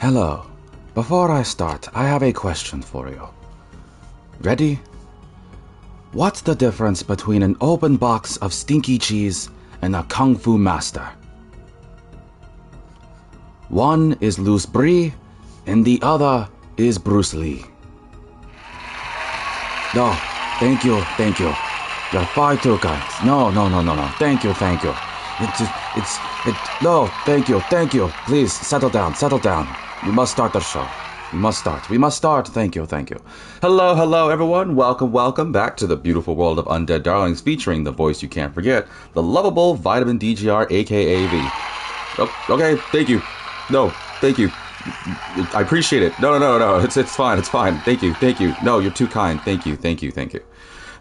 Hello. Before I start, I have a question for you. Ready? What's the difference between an open box of stinky cheese and a kung fu master? One is loose brie, and the other is Bruce Lee. No, thank you. You're far too kind. No. Thank you. No, thank you. Please, settle down. We must start the show. We must start. Thank you. Hello, everyone. Welcome back to the beautiful world of Undead Darlings, featuring the voice you can't forget, the lovable Vitamin DGR, aka V. Oh, okay, thank you. No, thank you. I appreciate it. No. It's fine. Thank you. No, you're too kind. Thank you.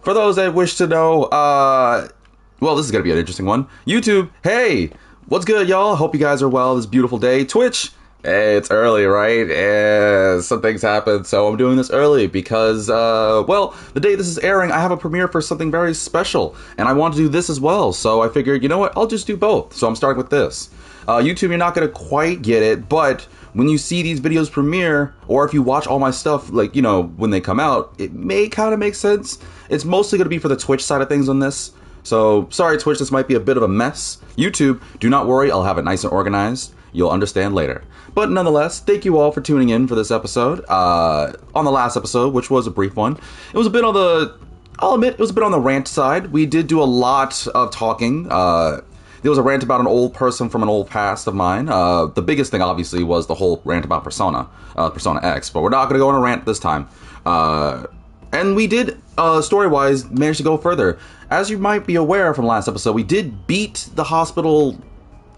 For those that wish to know, well, this is gonna be an interesting one. YouTube, hey, what's good, y'all? Hope you guys are well this beautiful day. Twitch, hey, it's early, right? Some things happen, so I'm doing this early because, well, the day this is airing, I have a premiere for something very special, and I want to do this as well. So I figured, you know what? I'll just do both. So I'm starting with this. YouTube, you're not gonna quite get it, but when you see these videos premiere, or if you watch all my stuff, like, you know, when they come out, it may kind of make sense. It's mostly going to be for the Twitch side of things on this. So, sorry Twitch, this might be a bit of a mess. YouTube, do not worry, I'll have it nice and organized. You'll understand later. But nonetheless, thank you all for tuning in for this episode. On the last episode, which was a brief one, it was a bit on the, I'll admit, it was a bit on the rant side. We did do a lot of talking. There was a rant about an old person from an old past of mine. The biggest thing, obviously, was the whole rant about Persona X, but we're not going to go on a rant this time. And we did, story-wise, manage to go further. As you might be aware from last episode, we did beat the hospital,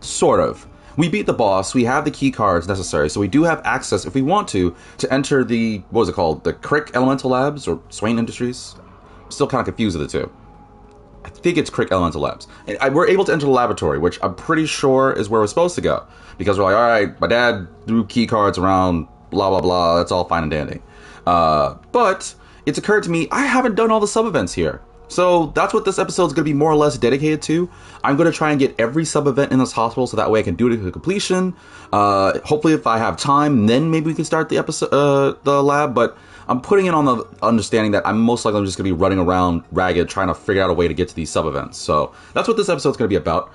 sort of. We beat the boss, we have the key cards necessary, so we do have access, if we want to enter the, what was it called? The Crick Elemental Labs, or Swain Industries? I'm still kind of confused with the two. I think it's Crick Elemental Labs. We're able to enter the laboratory, which I'm pretty sure is where we're supposed to go. Because we're like, alright, my dad threw key cards around, blah, blah, blah, that's all fine and dandy. But it's occurred to me, I haven't done all the sub-events here. So that's what this episode is going to be more or less dedicated to. I'm going to try and get every sub-event in this hospital so that way I can do it to completion. Hopefully if I have time, then maybe we can start the episode, the lab, but I'm putting it on the understanding that I'm most likely just going to be running around ragged trying to figure out a way to get to these sub-events. So that's what this episode's going to be about.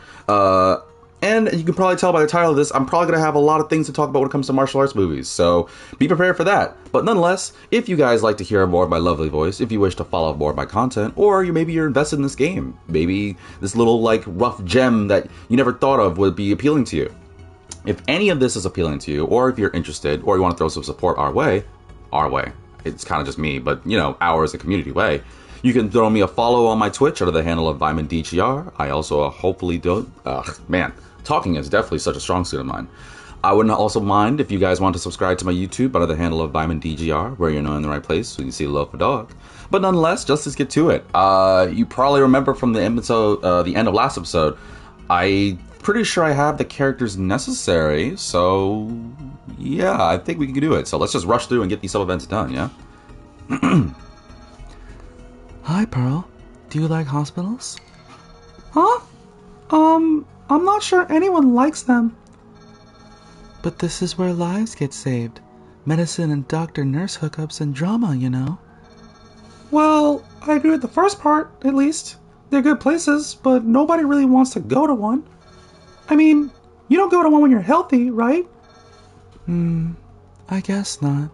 And you can probably tell by the title of this, I'm probably going to have a lot of things to talk about when it comes to martial arts movies. So be prepared for that. But nonetheless, if you guys like to hear more of my lovely voice, if you wish to follow more of my content, or maybe you're invested in this game, maybe this little like rough gem that you never thought of would be appealing to you. If any of this is appealing to you, or if you're interested, or you want to throw some support our way, it's kind of just me, but, you know, ours, a community way. You can throw me a follow on my Twitch under the handle of Vitamin DGR. I also hopefully do. Man, talking is definitely such a strong suit of mine. I wouldn't also mind if you guys want to subscribe to my YouTube under the handle of Vitamin DGR, where you're in the right place, so you can see the love for dog. But nonetheless, just let's get to it. You probably remember from the episode, the end of last episode, I'm pretty sure I have the characters necessary, so yeah, I think we can do it. So let's just rush through and get these sub-events done, yeah? Hi, Pearl. Do you like hospitals? Huh? I'm not sure anyone likes them. But this is where lives get saved. Medicine and doctor-nurse hookups and drama, you know. Well, I agree with the first part, at least. They're good places, but nobody really wants to go to one. I mean, you don't go to one when you're healthy, right? I guess not.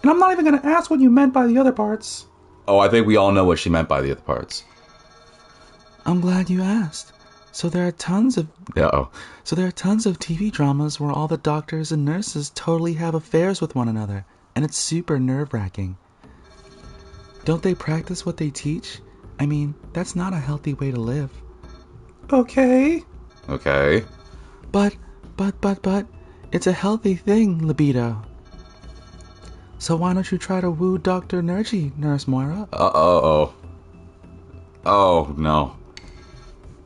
And I'm not even going to ask what you meant by the other parts. Oh, I think we all know what she meant by the other parts. I'm glad you asked. So there are tons of TV dramas where all the doctors and nurses totally have affairs with one another, and it's super nerve-wracking. Don't they practice what they teach? I mean, that's not a healthy way to live. Okay. But, it's a healthy thing, libido. So why don't you try to woo Dr. Nergy, Nurse Moira? Oh, no.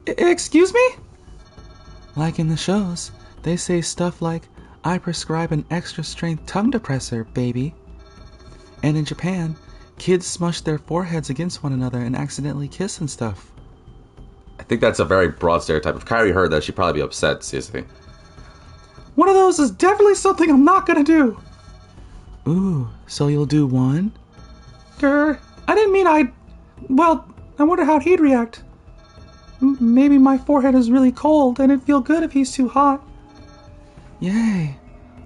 Excuse me? Like in the shows, they say stuff like, I prescribe an extra-strength tongue depressor, baby. And in Japan, kids smush their foreheads against one another and accidentally kiss and stuff. I think that's a very broad stereotype. If Kyrie heard that, she'd probably be upset, seriously. One of those is definitely something I'm not gonna do. Ooh, so you'll do one? I didn't mean I'd... Well, I wonder how he'd react. Maybe my forehead is really cold and it'd feel good if he's too hot. Yay.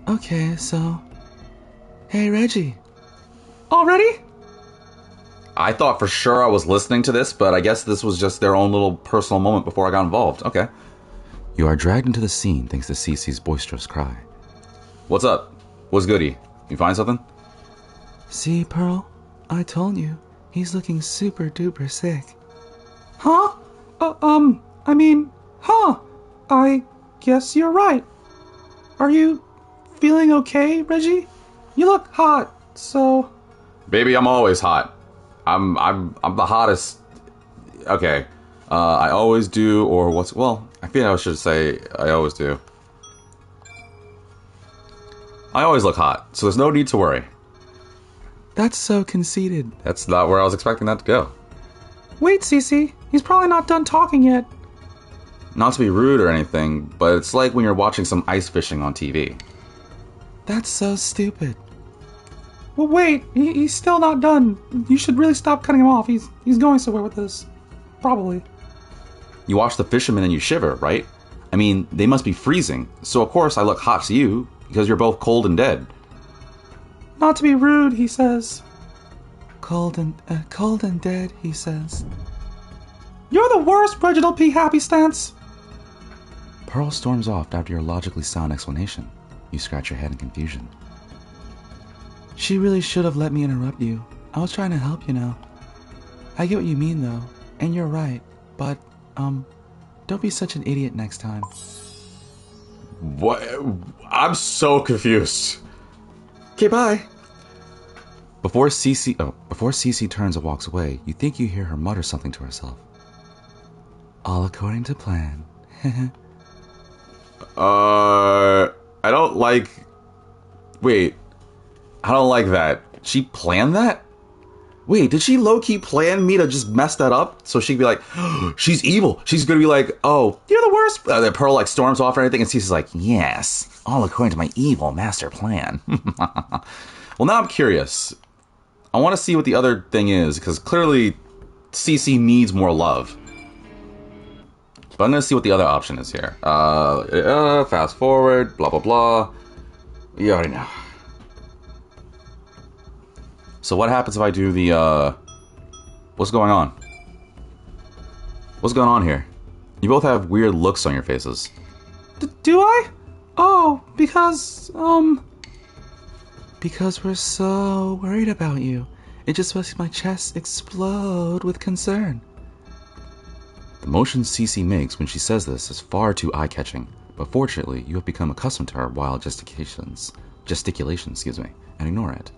Okay, so... Hey, Reggie. Already? I thought for sure I was listening to this, but I guess this was just their own little personal moment before I got involved. Okay. You are dragged into the scene thanks to Cece's boisterous cry. What's up? What's goody? You find something? See, Pearl? I told you. He's looking super duper sick. Huh? I guess you're right. Are you feeling okay, Reggie? You look hot, so... Baby, I'm always hot. I'm the hottest. Okay. I always do, or what's... Well, I feel I should say I always do. I always look hot, so there's no need to worry. That's so conceited. That's not where I was expecting that to go. Wait, Cece. He's probably not done talking yet. Not to be rude or anything, but it's like when you're watching some ice fishing on TV. That's so stupid. Well, wait. He's still not done. You should really stop cutting him off. He's going somewhere with this. Probably. You watch the fishermen and you shiver, right? I mean, they must be freezing. So of course I look hot to you, because you're both cold and dead. Not to be rude, he says. Cold and dead, he says. You're the worst, Reginald P. Happy Stance. Pearl storms off after your logically sound explanation. You scratch your head in confusion. She really should have let me interrupt you. I was trying to help, you know. I get what you mean, though, and you're right, but, don't be such an idiot next time. What? I'm so confused. Okay, bye. Before Cece turns and walks away, you think you hear her mutter something to herself. All according to plan. I don't like... Wait. I don't like that. She planned that? Wait, did she low-key plan me to just mess that up? So she'd be like, oh, she's evil. She's gonna be like, oh, you're the worst. Then Pearl like storms off or anything, and Cece's like, yes, all according to my evil master plan. Well, now I'm curious. I want to see what the other thing is, because clearly Cece needs more love. But I'm going to see what the other option is here. Fast forward, blah, blah, blah. You already know. So what happens if I do the, what's going on? What's going on here? You both have weird looks on your faces. Do I? Oh, because we're so worried about you. It just makes my chest explode with concern. The motion Cece makes when she says this is far too eye-catching, but fortunately, you have become accustomed to her wild gesticulation, and ignore it.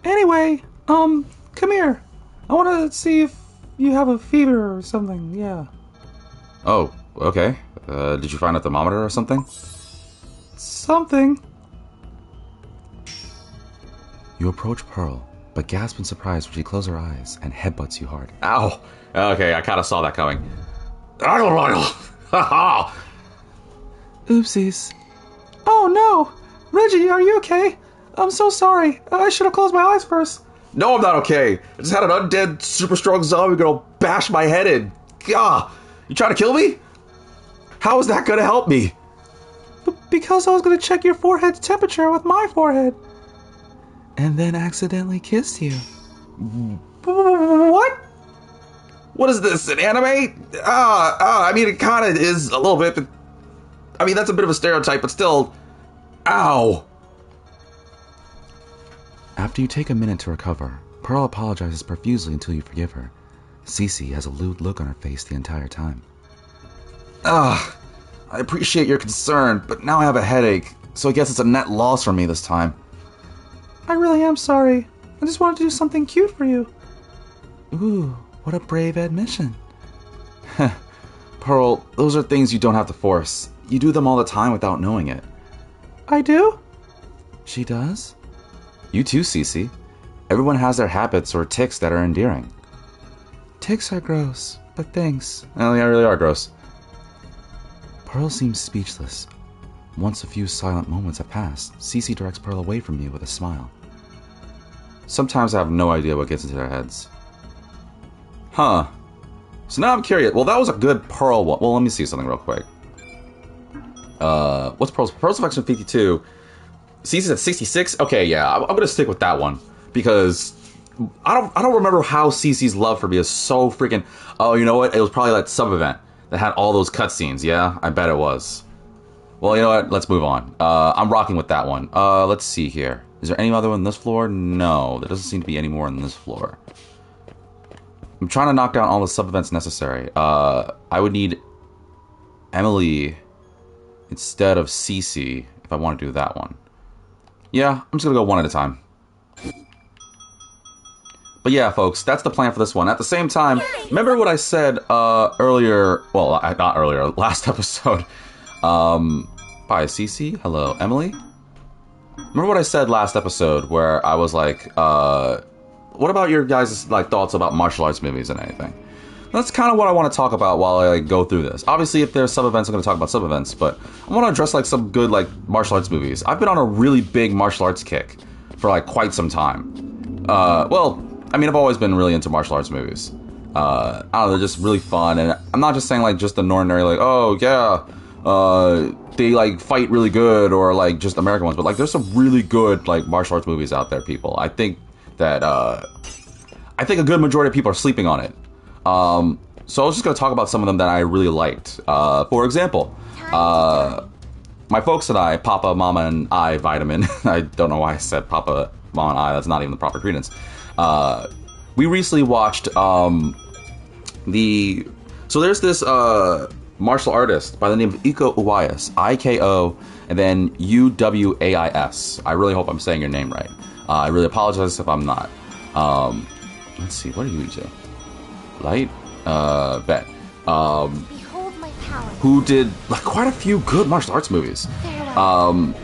Anyway, come here. I want to see if you have a fever or something, yeah. Oh, okay. Did you find a thermometer or something? Something. You approach Pearl, but gasp in surprise when she closes her eyes and headbutts you hard. Ow! Okay, I kind of saw that coming. Oopsies. Oh no! Reggie, are you okay? I'm so sorry. I should have closed my eyes first. No, I'm not okay. I just had an undead, super strong zombie girl bash my head in. Gah! You trying to kill me? How is that gonna help me? Because I was gonna check your forehead's temperature with my forehead. And then accidentally kissed you. What? What is this, an anime? I mean, it kind of is a little bit, but... I mean, that's a bit of a stereotype, but still... Ow! After you take a minute to recover, Pearl apologizes profusely until you forgive her. Cece has a lewd look on her face the entire time. I appreciate your concern, but now I have a headache, so I guess it's a net loss for me this time. I really am sorry. I just wanted to do something cute for you. Ooh, what a brave admission. Pearl, those are things you don't have to force. You do them all the time without knowing it. I do? She does? You too, Cece. Everyone has their habits or tics that are endearing. Tics are gross, but thanks. Well, they really are gross. Pearl seems speechless. Once a few silent moments have passed, Cece directs Pearl away from me with a smile. Sometimes I have no idea what gets into their heads. Huh. So now I'm curious. Well, that was a good Pearl one. Well, let me see something real quick. What's Pearl's affection 52? Cece's at 66? Okay, yeah, I'm gonna stick with that one. Because I don't remember how Cece's love for me is so freaking... Oh, you know what? It was probably that sub-event that had all those cutscenes, yeah? I bet it was. Well, you know what? Let's move on. I'm rocking with that one. Let's see here. Is there any other one on this floor? No, there doesn't seem to be any more on this floor. I'm trying to knock down all the sub-events necessary. I would need Emily instead of Cece if I want to do that one. Yeah, I'm just going to go one at a time. But yeah, folks, that's the plan for this one. At the same time, remember what I said earlier... Well, not earlier, last episode... Bye, Cece. Hello, Emily. Remember what I said last episode where I was like, what about your guys' like thoughts about martial arts movies and anything? That's kind of what I want to talk about while I like, go through this. Obviously, if there's sub-events, I'm going to talk about sub-events, but I want to address like some good like martial arts movies. I've been on a really big martial arts kick for like quite some time. Well, I mean, I've always been really into martial arts movies. I don't know, they're just really fun, and I'm not just saying like just an ordinary like, oh yeah, they like fight really good or like just American ones, but like there's some really good like martial arts movies out there, people. I think that a good majority of people are sleeping on it. So I was just going to talk about some of them that I really liked. For example, my folks and I, Papa, Mama, and I, Vitamin. I don't know why I said Papa, Mama, and I. That's not even the proper credence. We recently watched So there's this martial artist by the name of Iko Uwais. I-K-O, and then U-W-A-I-S. I really hope I'm saying your name right. I really apologize if I'm not. Let's see, what are you EJ? Light? Bet. Behold my power. Who did like quite a few good martial arts movies. And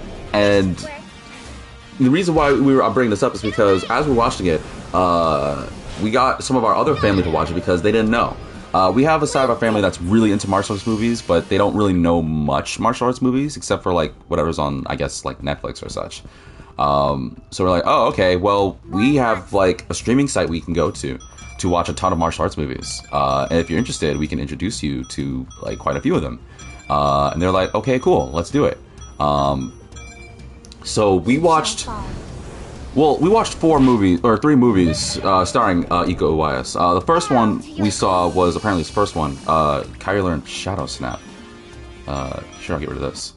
the reason why I'm bringing this up is because as we're watching it, we got some of our other family to watch it because they didn't know. We have a side of our family that's really into martial arts movies, but they don't really know much martial arts movies except for like whatever's on, I guess, like Netflix or such. So we're like, oh, okay, well, we have like a streaming site we can go to watch a ton of martial arts movies. And if you're interested, we can introduce you to like quite a few of them. And they're like, okay, cool, let's do it. So we watched... Well, we watched 3 movies starring Iko Uwais. The first one we saw was apparently his first one, Kyler and Shadow Snap. Sure, I'll get rid of this.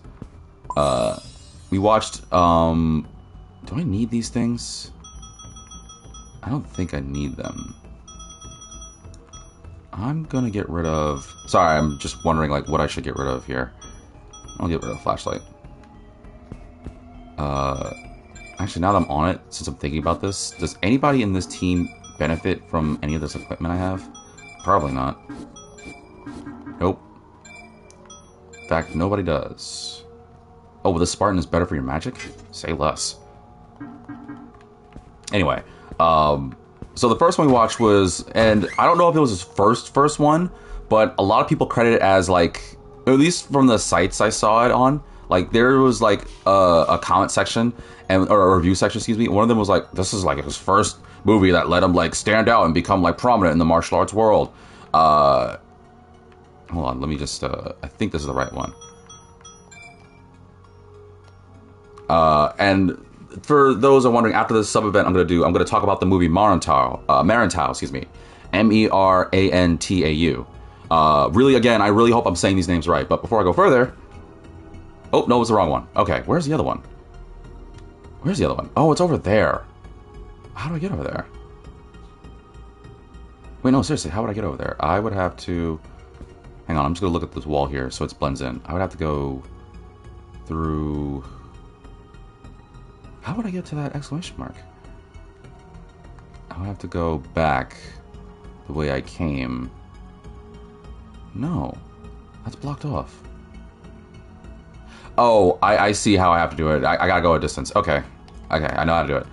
We watched, do I need these things? I don't think I need them. I'm gonna get rid of... Sorry, I'm just wondering like what I should get rid of here. I'll get rid of the flashlight. Actually, now that I'm on it, since I'm thinking about this, does anybody in this team benefit from any of this equipment I have? Probably not. Nope. In fact, nobody does. Oh, well, the Spartan is better for your magic? Say less. Anyway, so the first one we watched was, and I don't know if it was his first one, but a lot of people credit it as like, at least from the sites I saw it on, like there was like a comment section or a review section, excuse me. One of them was like, this is like his first movie that let him like stand out and become like prominent in the martial arts world. Hold on, let me just, I think this is the right one. And for those who are wondering, after this sub-event I'm going to talk about the movie Marantau, excuse me. M-E-R-A-N-T-A-U. Really, again, I really hope I'm saying these names right, but before I go further... Oh, no, it was the wrong one. Okay, where's the other one? Where's the other one? Oh, it's over there. How do I get over there? Wait, no, seriously, how would I get over there? I would have to... Hang on, I'm just going to look at this wall here so it blends in. I would have to go through... How would I get to that exclamation mark? I would have to go back the way I came. No, that's blocked off. Oh, I see how I have to do it. I gotta go a distance. Okay, I know how to do it.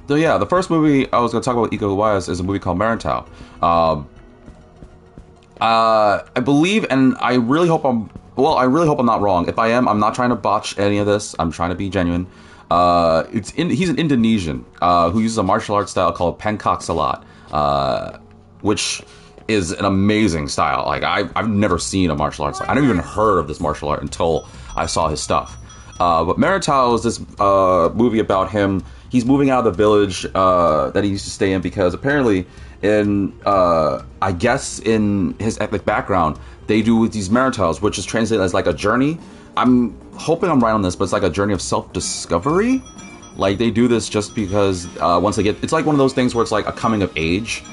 So yeah, the first movie I was gonna talk about with Iko Uwais is a movie called Marantau. I believe, and I really hope I'm well, I really hope I'm not wrong. If I am, I'm not trying to botch any of this. I'm trying to be genuine. He's an Indonesian who uses a martial arts style called Pencak Silat, which is an amazing style. Like I've never seen a martial arts. I never even heard of this martial art until I saw his stuff. But HWAA-TAAA is this movie about him. He's moving out of the village that he used to stay in because apparently, I guess in his ethnic background, they do these HWAA-TAAAs, which is translated as like a journey. I'm hoping I'm right on this, but it's like a journey of self-discovery. Like they do this just because once they get, it's like one of those things where it's like a coming of age.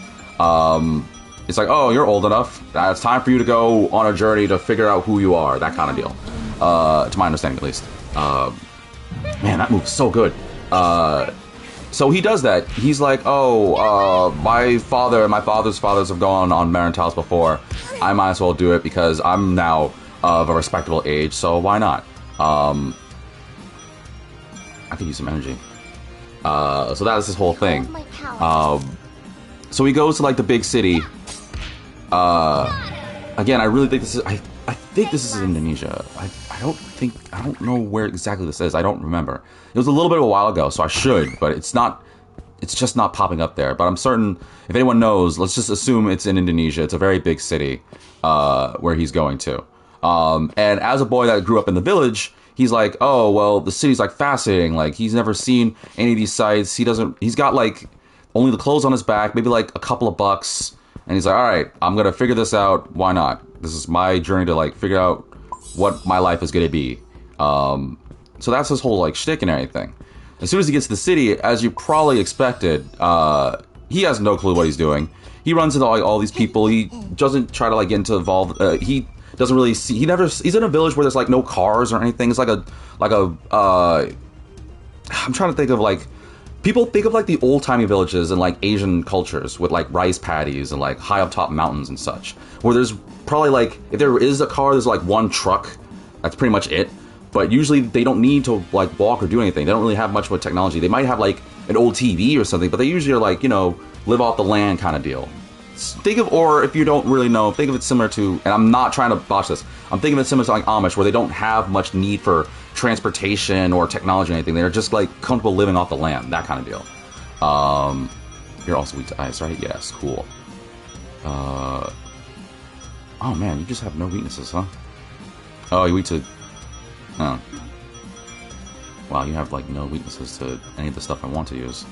It's like, oh, you're old enough. It's time for you to go on a journey to figure out who you are. That kind of deal, to my understanding at least. Man, that move's so good. So he does that. He's like, oh, my father's fathers have gone on HWAA-TAAAs before. I might as well do it because I'm now of a respectable age, so why not? I could use some energy. So that is his whole thing. So he goes to like the big city. Again, I really think this is. I think this is Indonesia. I don't know where exactly this is. I don't remember. It was a little bit of a while ago, so I should, but it's not. It's just not popping up there. But I'm certain if anyone knows, let's just assume it's in Indonesia. It's a very big city where he's going to. And as a boy that grew up in the village, he's like, oh well, the city's like fascinating. Like he's never seen any of these sites. He's got like only the clothes on his back, maybe like a couple of bucks. And he's like, all right, I'm going to figure this out. Why not? This is my journey to like figure out what my life is going to be. So that's his whole like shtick and everything. As soon as he gets to the city, as you probably expected, he has no clue what he's doing. He runs into like all these people. He doesn't try to like get involved. He doesn't really see. He's in a village where there's like no cars or anything. It's like a I'm trying to think of like. People think of like the old-timey villages in like Asian cultures with like rice paddies and like high up top mountains and such, where there's probably like, if there is a car, there's like one truck. That's pretty much it. But usually they don't need to like walk or do anything. They don't really have much of a technology. They might have like an old TV or something, but they usually are like, you know, live off the land kind of deal. Think of, or if you don't really know, think of it similar to, and I'm not trying to botch this, I'm thinking of it similar to like Amish, where they don't have much need for transportation or technology or anything. They're just like comfortable living off the land, that kind of deal. You're also weak to ice, right? Yes, cool. Oh man, you just have no weaknesses, huh? Oh, you're weak to... Oh. Wow, you have like no weaknesses to any of the stuff I want to use.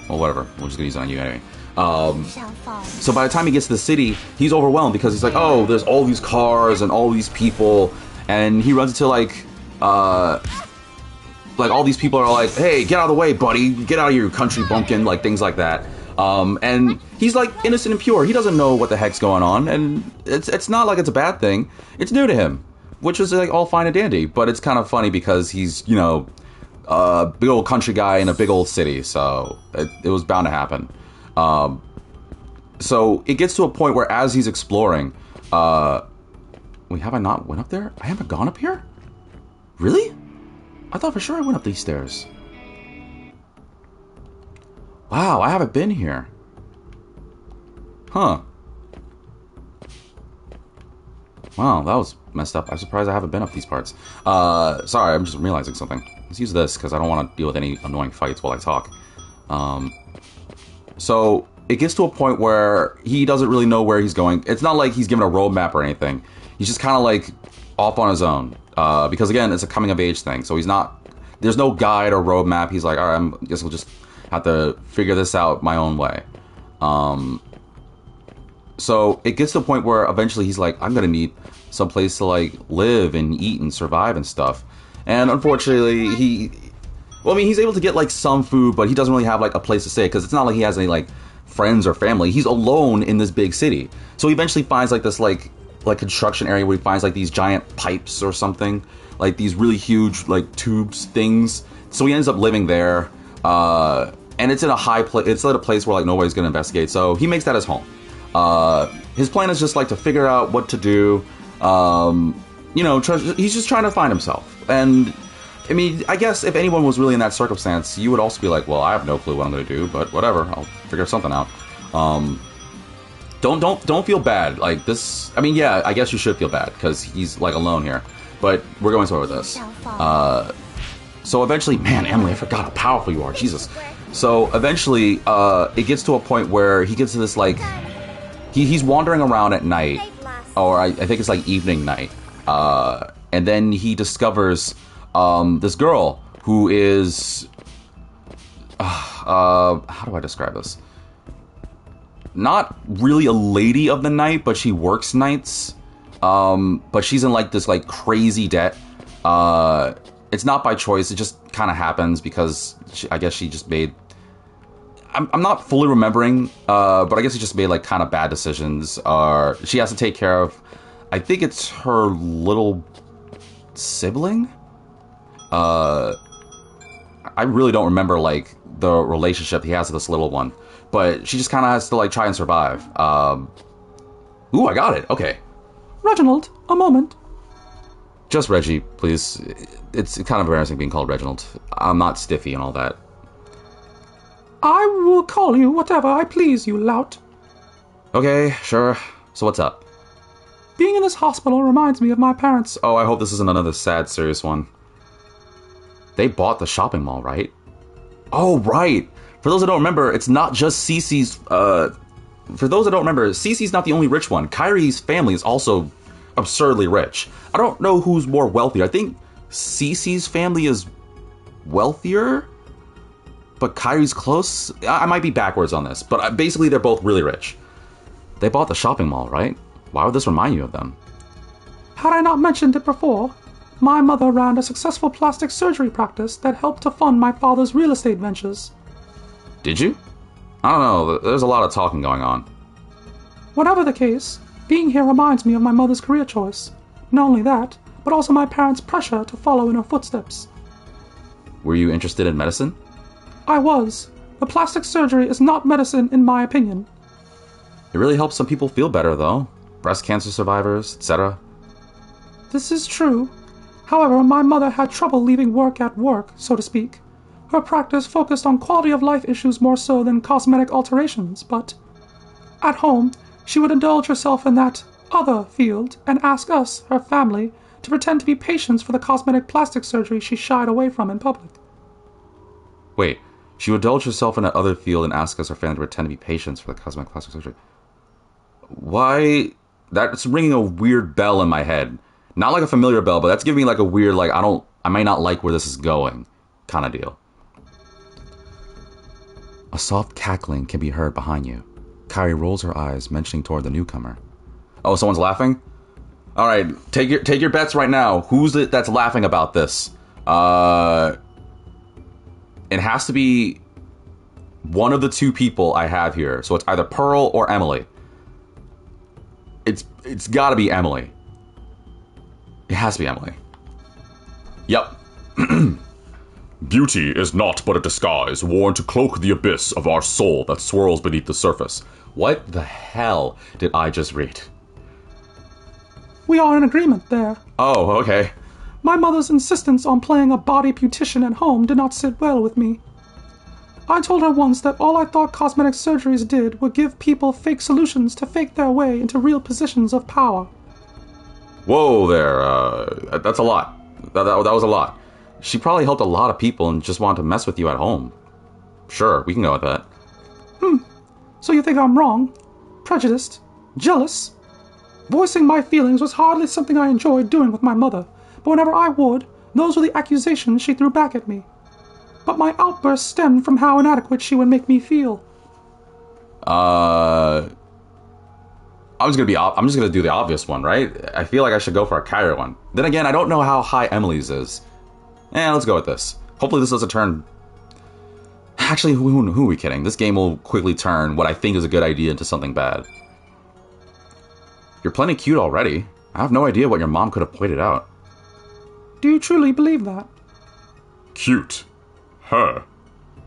Well, whatever. We're just gonna use it on you anyway. So by the time he gets to the city, he's overwhelmed because he's like, oh, there's all these cars and all these people, and he runs into like all these people are like, hey, get out of the way, buddy, get out of your country bumpkin, like things like that. And he's like innocent and pure. He doesn't know what the heck's going on, and it's not like it's a bad thing. It's new to him, which is like all fine and dandy. But it's kind of funny because he's, you know, a big old country guy in a big old city, so it was bound to happen. So it gets to a point where as he's exploring, wait, have I not went up there? I haven't gone up here? Really? I thought for sure I went up these stairs. Wow, I haven't been here. Huh. Wow, that was messed up. I'm surprised I haven't been up these parts. Sorry, I'm just realizing something. Let's use this, because I don't want to deal with any annoying fights while I talk. So it gets to a point where he doesn't really know where he's going. It's not like he's given a roadmap or anything. He's just kind of like off on his own. Because again, it's a coming of age thing. So he's not, there's no guide or roadmap. He's like, all right, I guess we'll just have to figure this out my own way. So it gets to a point where eventually he's like, I'm going to need some place to like live and eat and survive and stuff. And unfortunately, he's able to get like some food, but he doesn't really have like a place to stay because it's not like he has any like friends or family. He's alone in this big city. So he eventually finds like this like construction area where he finds like these giant pipes or something, like these really huge like tubes things. So he ends up living there, and it's in a high place. It's at a place where like nobody's gonna investigate. So he makes that his home. His plan is just like to figure out what to do. You know, he's just trying to find himself. And I mean, I guess if anyone was really in that circumstance, you would also be like, well, I have no clue what I'm going to do, but whatever, I'll figure something out. Don't feel bad. Like this. I mean, yeah, I guess you should feel bad because he's like alone here. But we're going somewhere with this. So eventually, man, Emily, I forgot how powerful you are. Jesus. So eventually, it gets to a point where he gets to this like he's wandering around at night, or I think it's like evening night, and then he discovers this girl who is how do I describe this? Not really a lady of the night, but she works nights. But she's in like this like crazy debt. It's not by choice. It just kind of happens because I guess she just made. I'm not fully remembering, but I guess she just made like kind of bad decisions. She has to take care of. I think it's her little sibling. I really don't remember like the relationship he has with this little one, but she just kind of has to like try and survive. Ooh, I got it. Okay. Reginald, a moment. Just Reggie, please. It's kind of embarrassing being called Reginald. I'm not Stiffy and all that. I will call you whatever I please, you lout. Okay, sure. So what's up? Being in this hospital reminds me of my parents. Oh, I hope this isn't another sad, serious one. They bought the shopping mall, right? Oh, right. For those that don't remember, it's not just Cece's... For those that don't remember, Cece's not the only rich one. Kyrie's family is also absurdly rich. I don't know who's more wealthy. I think Cece's family is wealthier, but Kyrie's close. I might be backwards on this, but basically they're both really rich. They bought the shopping mall, right? Why would this remind you of them? Had I not mentioned it before, my mother ran a successful plastic surgery practice that helped to fund my father's real estate ventures. Did you? I don't know. There's a lot of talking going on. Whatever the case, being here reminds me of my mother's career choice. Not only that, but also my parents' pressure to follow in her footsteps. Were you interested in medicine? I was. But plastic surgery is not medicine in my opinion. It really helps some people feel better, though. Breast cancer survivors, etc. This is true. However, my mother had trouble leaving work at work, so to speak. Her practice focused on quality of life issues more so than cosmetic alterations, but at home, she would indulge herself in that other field and ask us, her family, to pretend to be patients for the cosmetic plastic surgery she shied away from in public. Wait, she would indulge herself in that other field and ask us, her family, to pretend to be patients for the cosmetic plastic surgery. Why? That's ringing a weird bell in my head. Not like a familiar bell, but that's giving me like a weird, like, I might not like where this is going kind of deal. A soft cackling can be heard behind you. Kyrie rolls her eyes, mentioning toward the newcomer. Oh, someone's laughing? All right, take your bets right now. Who's it that's laughing about this? It has to be one of the two people I have here. So it's either Pearl or Emily. It's got to be Emily. It has to be Emily. Yep. Beauty is not but a disguise worn to cloak the abyss of our soul that swirls beneath the surface. What the hell did I just read? We are in agreement there. Oh, okay. My mother's insistence on playing a body beautician at home did not sit well with me. I told her once that all I thought cosmetic surgeries did were give people fake solutions to fake their way into real positions of power. Whoa there, that's a lot. That was a lot. She probably helped a lot of people and just wanted to mess with you at home. Sure, we can go with that. So you think I'm wrong? Prejudiced? Jealous? Voicing my feelings was hardly something I enjoyed doing with my mother, but whenever I would, those were the accusations she threw back at me. But my outbursts stemmed from how inadequate she would make me feel. I'm just gonna do the obvious one, right? I feel like I should go for a Kyrie one. Then again, I don't know how high Emily's is. Let's go with this. Hopefully this doesn't turn... Actually, who are we kidding? This game will quickly turn what I think is a good idea into something bad. You're plenty cute already. I have no idea what your mom could have pointed out. Do you truly believe that? Cute. Her.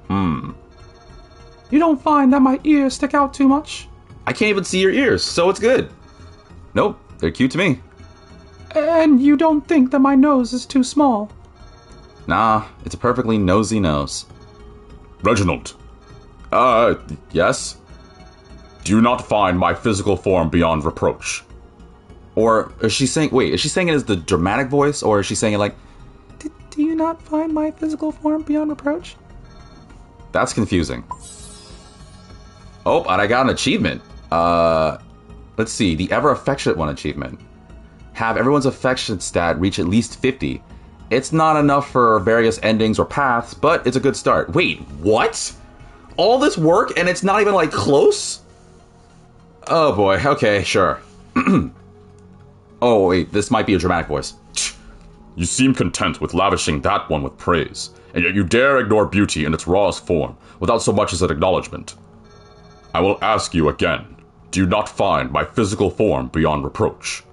You don't find that my ears stick out too much? I can't even see your ears, so it's good. Nope, they're cute to me. And you don't think that my nose is too small? Nah, it's a perfectly nosy nose. Reginald. Yes? Do you not find my physical form beyond reproach? Or is she saying, wait, is she saying it as the dramatic voice, or is she saying it like, Do you not find my physical form beyond reproach? That's confusing. Oh, and I got an achievement. Let's see, the Ever Affectionate One achievement. Have everyone's affection stat reach at least 50. It's not enough for various endings or paths, but it's a good start. Wait, what? All this work and it's not even, like, close? Oh boy, okay, sure. Oh wait, this might be a dramatic voice. You seem content with lavishing that one with praise, and yet you dare ignore beauty in its rawest form, without so much as an acknowledgement. I will ask you again, do you not find my physical form beyond reproach?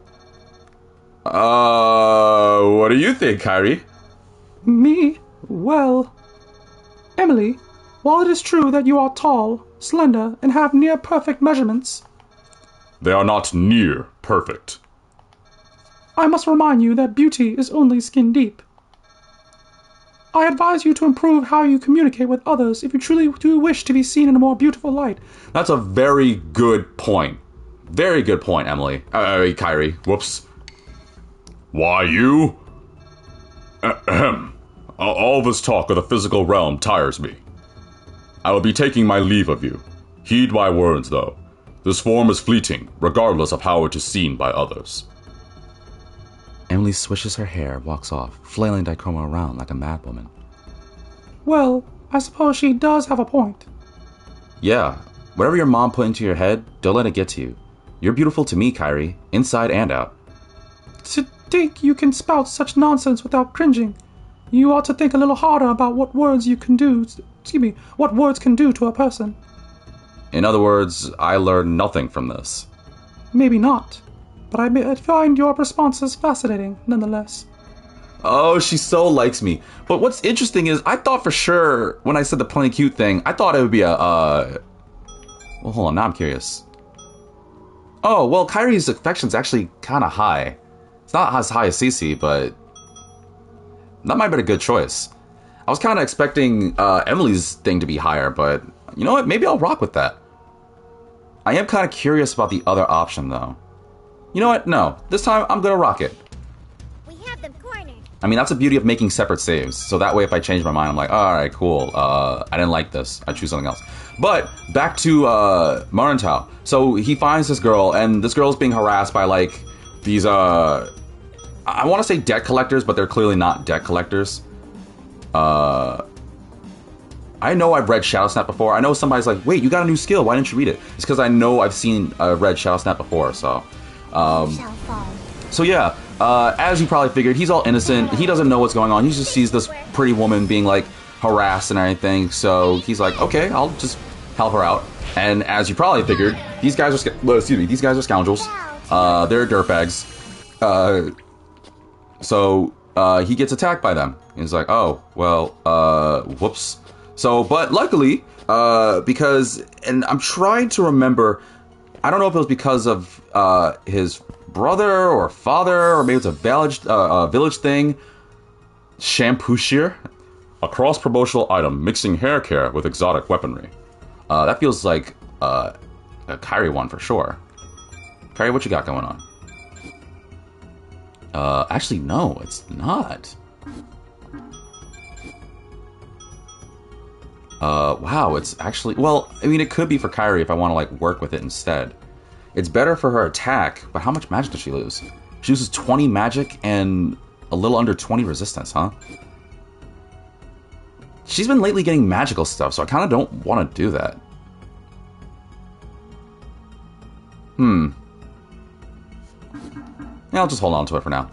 What do you think, Kairi? Me? Well... Emily, while it is true that you are tall, slender, and have near-perfect measurements... They are not near perfect. I must remind you that beauty is only skin deep. I advise you to improve how you communicate with others if you truly do wish to be seen in a more beautiful light. That's a very good point. Very good point, Emily. Kairi. Whoops. Why you? Ahem. All this talk of the physical realm tires me. I will be taking my leave of you. Heed my words, though. This form is fleeting, regardless of how it is seen by others. Emily swishes her hair, walks off, flailing Dichroma around like a madwoman. Well, I suppose she does have a point. Yeah, whatever your mom put into your head, don't let it get to you. You're beautiful to me, Kairi, inside and out. To think you can spout such nonsense without cringing. You ought to think a little harder about what words you can do. What words can do to a person. In other words, I learned nothing from this. Maybe not, but I find your responses fascinating, nonetheless. Oh, she so likes me. But what's interesting is, I thought for sure, when I said the plenty cute thing, I thought it would be a, Well, hold on, now I'm curious. Oh, well, Kairi's affection's actually kind of high. It's not as high as Cece, but that might have been a good choice. I was kind of expecting Emily's thing to be higher, but you know what? Maybe I'll rock with that. I am kind of curious about the other option, though. You know what? No. This time, I'm going to rock it. We have them cornered. I mean, that's the beauty of making separate saves. So that way, if I change my mind, I'm like, alright, cool. I didn't like this. I choose something else. But, back to Marantau. So, he finds this girl, and this girl's being harassed by, like, these, I want to say debt collectors, but they're clearly not debt collectors. I know I've read Shadow Snap before. I know somebody's like, wait, you got a new skill. Why didn't you read it? It's because I know I've read Shadow Snap before, so... Shall fall. So yeah, as you probably figured, he's all innocent. He doesn't know what's going on. He just sees this pretty woman being, like, harassed and everything. So he's like, okay, I'll just help her out. And as you probably figured, these guys are these guys are scoundrels. They're dirtbags. So he gets attacked by them. He's like, oh, well, whoops. So, but luckily, because, and I'm trying to remember, I don't know if it was because of his brother or father, or maybe it's a village thing. Shampooshir, a cross-promotional item mixing hair care with exotic weaponry. That feels like a Kairi one for sure. Kairi, what you got going on? Actually, no, it's not. Wow, it's actually... Well, I mean, it could be for Kairi if I want to, like, work with it instead. It's better for her attack, but how much magic does she lose? She loses 20 magic and a little under 20 resistance, huh? She's been lately getting magical stuff, so I kind of don't want to do that. Yeah, I'll just hold on to it for now.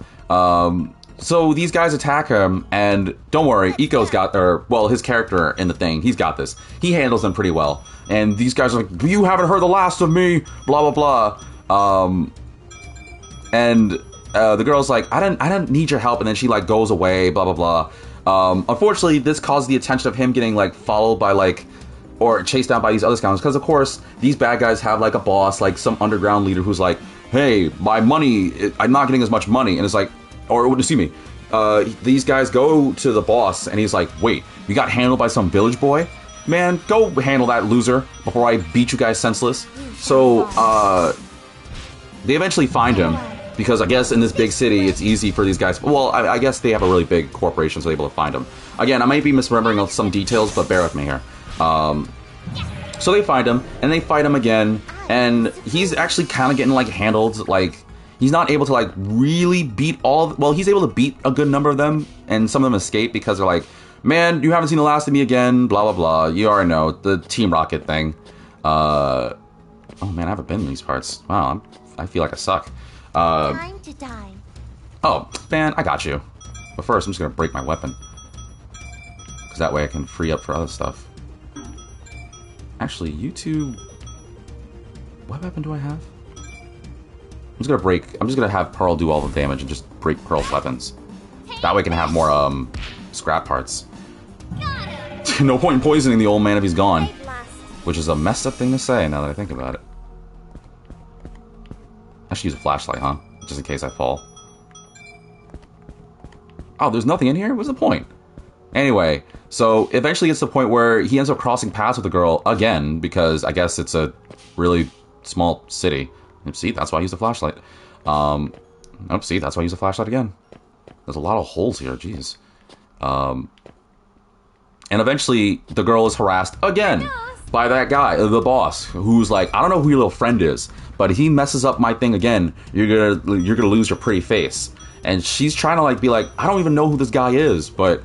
So these guys attack him, and don't worry, Iko's got, his character in the thing, he's got this. He handles them pretty well. And these guys are like, you haven't heard the last of me, blah, blah, blah. And the girl's like, I didn't need your help, and then she, like, goes away, blah, blah, blah. Unfortunately, this caused the attention of him getting, like, followed by, like, or chased down by these other scoundrels, because, of course, these bad guys have, like, a boss, like, some underground leader who's like, hey, my money, I'm not getting as much money, and it's like, or, excuse me, these guys go to the boss, and he's like, wait, you got handled by some village boy? man, go handle that loser before I beat you guys senseless. So, they eventually find him, because I guess in this big city, it's easy for these guys. Well, I guess they have a really big corporation, so they're able to find him. Again, I might be misremembering some details, but bear with me here. So they find him, and they fight him again, and he's actually kind of getting, like, handled, like, he's not able to, like, really beat well, he's able to beat a good number of them, and some of them escape because they're like, man, you haven't seen the last of me again, blah, blah, blah. You already know, the Team Rocket thing. Oh, man, I haven't been in these parts. Wow, I feel like I suck. Time to dine. Oh, man, I got you. But first, I'm just gonna break my weapon. Because that way I can free up for other stuff. Actually, you two... What weapon do I have? I'm just gonna have Pearl do all the damage and just break Pearl's weapons. That way I can have more, scrap parts. No point in poisoning the old man if he's gone. Which is a messed up thing to say now that I think about it. I should use a flashlight, huh? Just in case I fall. Oh, there's nothing in here? What's the point? Anyway, so eventually gets to the point where he ends up crossing paths with a girl again, because I guess it's a really small city. See, that's why I used a flashlight. Nope, see, that's why I used a flashlight again. There's a lot of holes here, jeez. And eventually, the girl is harassed again by that guy, the boss, who's like, I don't know who your little friend is, but if he messes up my thing again, you're gonna lose your pretty face. And she's trying to like be like, I don't even know who this guy is, but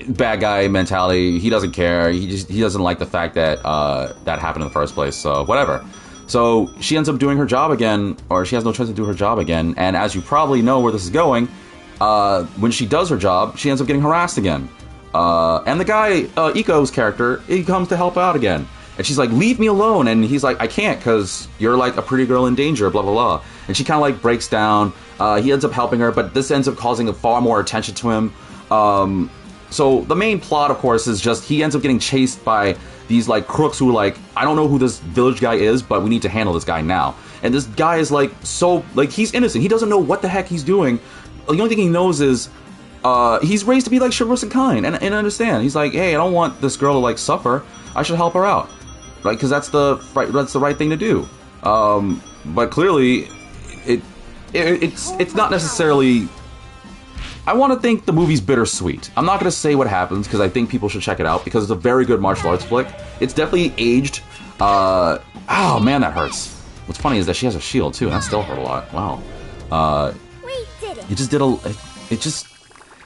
bad guy mentality. He doesn't care. He doesn't like the fact that that happened in the first place. So whatever. So she ends up doing her job again, or she has no choice to do her job again. And as you probably know where this is going, when she does her job, she ends up getting harassed again. And the guy, Iko's character, he comes to help out again. And she's like, leave me alone. And he's like, I can't, because you're like a pretty girl in danger, blah, blah, blah. And she kind of like breaks down. He ends up helping her, but this ends up causing far more attention to him. So the main plot, of course, is just he ends up getting chased by these like crooks who are like, I don't know who this village guy is, but we need to handle this guy now. And this guy is like, so, like, he's innocent. He doesn't know what the heck he's doing. The only thing he knows is he's raised to be like chivalrous and kind, and understand. He's like, hey, I don't want this girl to like suffer. I should help her out, right? Because that's the right thing to do. But clearly, it's not necessarily. I want to think the movie's bittersweet. I'm not going to say what happens because I think people should check it out because it's a very good martial arts flick. It's definitely aged. Oh man, that hurts. What's funny is that she has a shield too, and that still hurt a lot. Wow. We did it. It just did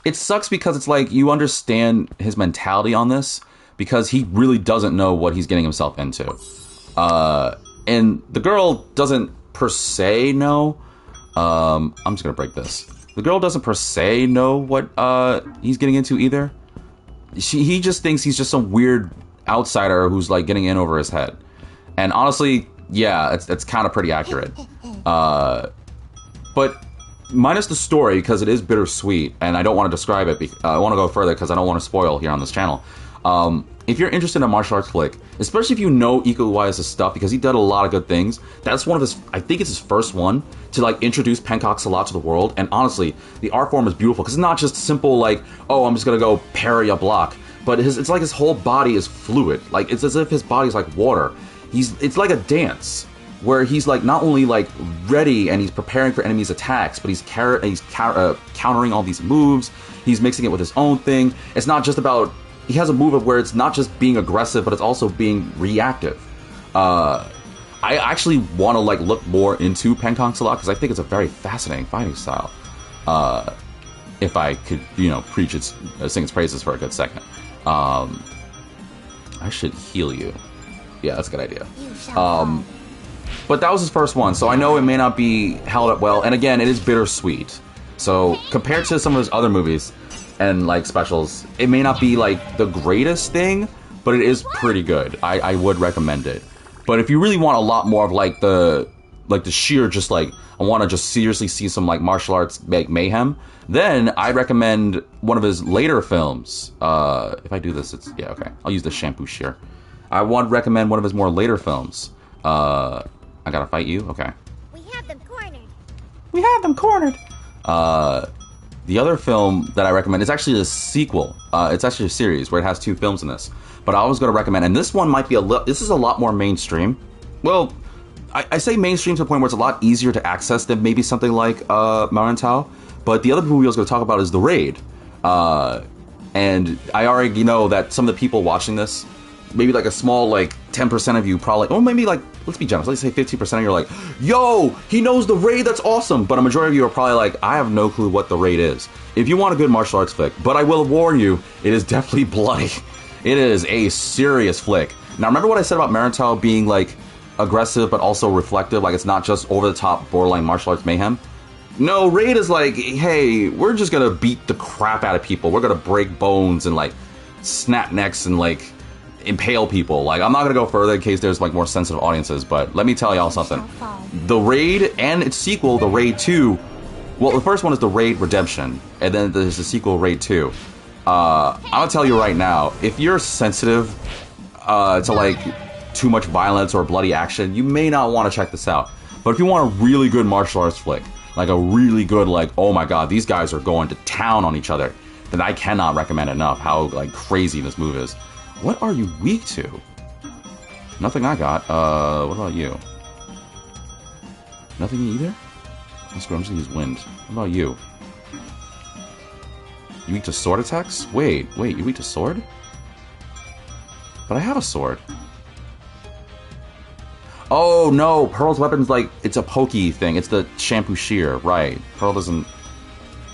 it sucks because it's like you understand his mentality on this because he really doesn't know what he's getting himself into. And the girl doesn't per se know. I'm just gonna break this. The girl doesn't per se know what he's getting into either. He just thinks he's just some weird outsider who's like getting in over his head. And honestly, yeah, it's kind of pretty accurate. But minus the story, because it is bittersweet, and I don't want to describe it. I want to go further because I don't want to spoil here on this channel. If you're interested in a martial arts flick, especially if you know Iko Uwais' stuff, because he did a lot of good things, that's one of his, I think it's his first one, to like introduce Pankok-Salat to the world, and honestly, the art form is beautiful, because it's not just simple like, oh, I'm just gonna go parry a block, but it's like his whole body is fluid, like it's as if his body's like water. It's like a dance, where he's like not only like ready and he's preparing for enemies' attacks, but he's countering all these moves, he's mixing it with his own thing. It's not just about, he has a move of where it's not just being aggressive, but it's also being reactive. I actually want to like look more into Pankok-Salat because I think it's a very fascinating fighting style. If I could, sing its praises for a good second. I should heal you. Yeah, that's a good idea. But that was his first one, so I know it may not be held up well. And again, it is bittersweet. So compared to some of his other movies and like specials, it may not be like the greatest thing, but it is pretty good. I would recommend it. But if you really want a lot more of like the sheer just like I want to just seriously see some like martial arts like mayhem, then I recommend one of his later films. If I do this, it's yeah, okay. I'll use the shampoo shear. I want to recommend one of his more later films. I gotta fight you? Okay. We have them cornered. We have them cornered. The other film that I recommend is actually a sequel. It's actually a series where it has 2 films in this. But I was going to recommend, and this one might be this is a lot more mainstream. Well, I say mainstream to the point where it's a lot easier to access than maybe something like HWAA-TAAA. But the other movie I was going to talk about is The Raid. And I already know that some of the people watching this, maybe like a small, like, 10% of you probably, or maybe like, let's be generous, let's say 50% of you are like, yo, he knows The Raid, that's awesome. But a majority of you are probably like, I have no clue what The Raid is. If you want a good martial arts flick, but I will warn you, it is definitely bloody. It is a serious flick. Now, remember what I said about HWAA-TAAA being, like, aggressive but also reflective, like it's not just over-the-top borderline martial arts mayhem? No, Raid is like, hey, we're just gonna beat the crap out of people. We're gonna break bones and, like, snap necks and, like, impale people. Like, I'm not gonna go further in case there's, like, more sensitive audiences, but let me tell y'all something. The Raid and its sequel, The Raid 2, well, the first one is The Raid Redemption, and then there's the sequel, Raid 2. I'm gonna tell you right now, if you're sensitive to, like, too much violence or bloody action, you may not want to check this out. But if you want a really good martial arts flick, like a really good, like, oh my god, these guys are going to town on each other, then I cannot recommend enough how, like, crazy this move is. What are you weak to? Nothing I got. What about you? Nothing either? Let's go, I'm just gonna use wind. What about you? You weak to sword attacks? Wait, you weak to sword? But I have a sword. Oh no, Pearl's weapon's like, it's a pokey thing. It's the shampoo shear, right. Pearl doesn't,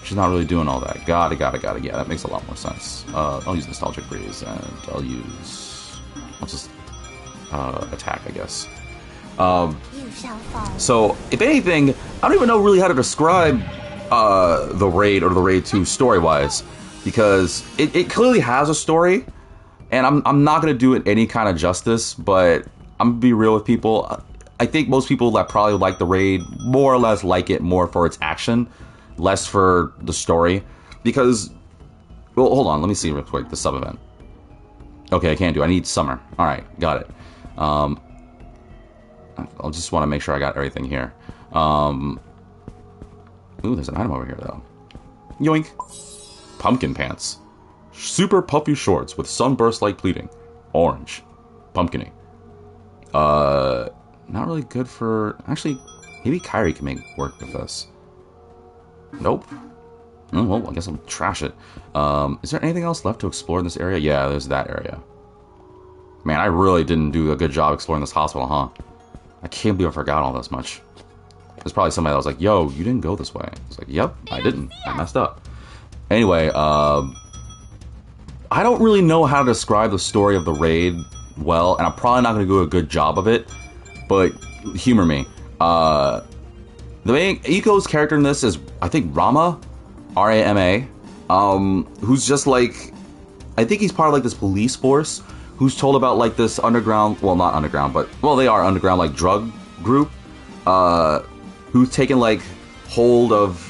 she's not really doing all that. Got it. Yeah, that makes a lot more sense. I'll use Nostalgic Breeze, and I'll just attack, I guess. You shall fall. So, if anything, I don't even know really how to describe The Raid or The Raid 2 story-wise, because it clearly has a story, and I'm not going to do it any kind of justice, but I'm going to be real with people. I think most people that probably like The Raid more or less like it more for its action, less for the story, because, well, hold on, let me see real quick, the sub-event. Okay, I can't do it. I need Summer. Alright, got it. I'll just want to make sure I got everything here. Ooh, there's an item over here, though. Yoink. Pumpkin pants. Super puffy shorts with sunburst-like pleating. Orange. Pumpkin-y. Not really good for... Actually, maybe Kyrie can make work with this. Nope. Oh, well, I guess I'll trash it. Is there anything else left to explore in this area? Yeah, there's that area. Man, I really didn't do a good job exploring this hospital, huh? I can't believe I forgot all this much. There's probably somebody that was like, yo, you didn't go this way. It's like, yep, I didn't. I messed up. Anyway, I don't really know how to describe the story of The Raid well, and I'm probably not going to do a good job of it, but humor me. The main Eco's character in this is, I think, Rama, R-A-M-A, who's just like, I think he's part of like this police force who's told about like this underground, well, not underground, but, well, they are underground, like drug group, who's taken like hold of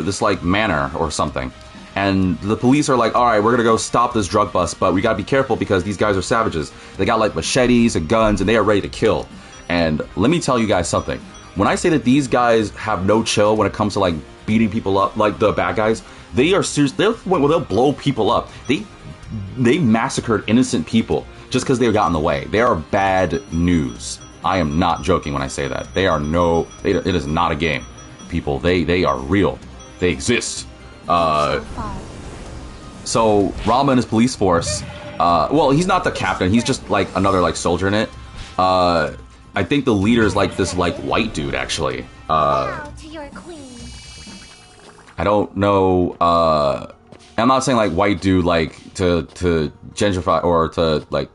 this like manor or something. And the police are like, alright, we're gonna go stop this drug bust, but we gotta be careful because these guys are savages. They got like machetes and guns and they are ready to kill. And let me tell you guys something. When I say that these guys have no chill when it comes to like beating people up, like the bad guys, they are serious. They'll blow people up. They massacred innocent people just because they got in the way. They are bad news. I am not joking when I say that. It is not a game, people. They are real. They exist. So Rama and his police force, well, he's not the captain. He's just like another like soldier in it. I think the leader is like this like white dude actually. Bow to your queen. I don't know. I'm not saying like white dude like to gentrify or to like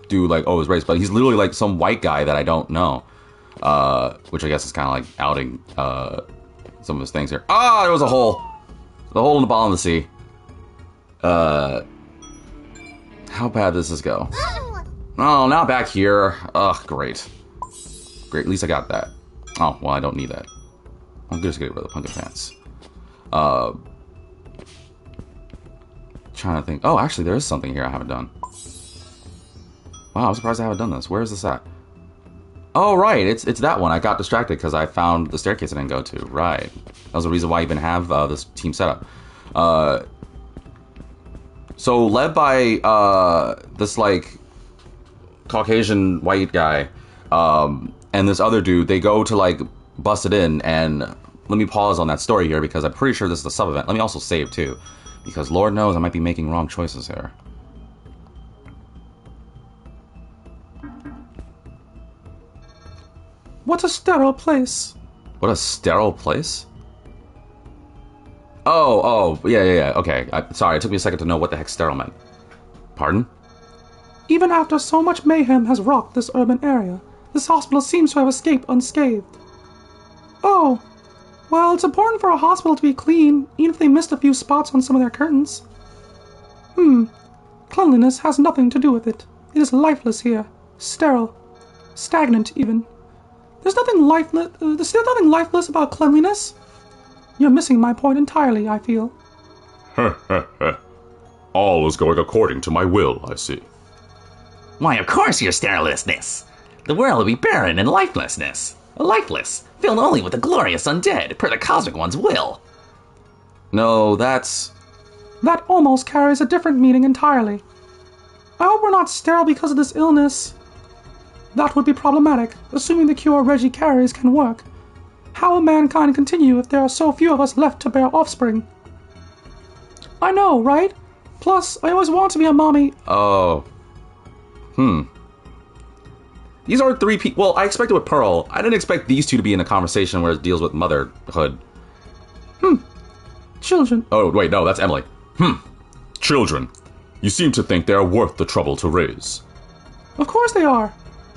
do like oh his race, but he's literally like some white guy that I don't know. Which I guess is kind of like outing some of his things here. Ah, there was a hole. The hole in the bottom of the sea. How bad does this go? Oh, now back here. Ugh, great. Great, at least I got that. Oh, well, I don't need that. I'm just gonna get rid of the pumpkin pants. Trying to think. Oh, actually, there is something here I haven't done. Wow, I'm surprised I haven't done this. Where is this at? Oh, right. It's that one. I got distracted because I found the staircase I didn't go to. Right. That was the reason why I even have this team setup. So led by this like Caucasian white guy and this other dude, they go to like bust it in. And let me pause on that story here because I'm pretty sure this is the sub event. Let me also save too, because Lord knows I might be making wrong choices here. What a sterile place. What a sterile place? Oh, yeah, okay. Sorry, it took me a second to know what the heck sterile meant. Pardon? Even after so much mayhem has rocked this urban area, this hospital seems to have escaped unscathed. Oh, well, it's important for a hospital to be clean, even if they missed a few spots on some of their curtains. Cleanliness has nothing to do with it. It is lifeless here. Sterile. Stagnant, even. There's nothing lifeless about cleanliness. You're missing my point entirely, I feel. All is going according to my will, I see. Why, of course, your sterilousness. The world will be barren and lifelessness. Lifeless, filled only with the glorious undead, per the cosmic one's will. No, that's... That almost carries a different meaning entirely. I hope we're not sterile because of this illness. That would be problematic, assuming the cure Reggie carries can work. How will mankind continue if there are so few of us left to bear offspring? I know, right? Plus, I always want to be a mommy. Oh. These are three people. Well, I expected with Pearl. I didn't expect these two to be in a conversation where it deals with motherhood. Children. Oh, wait, no, that's Emily. Children. You seem to think they are worth the trouble to raise. Of course they are.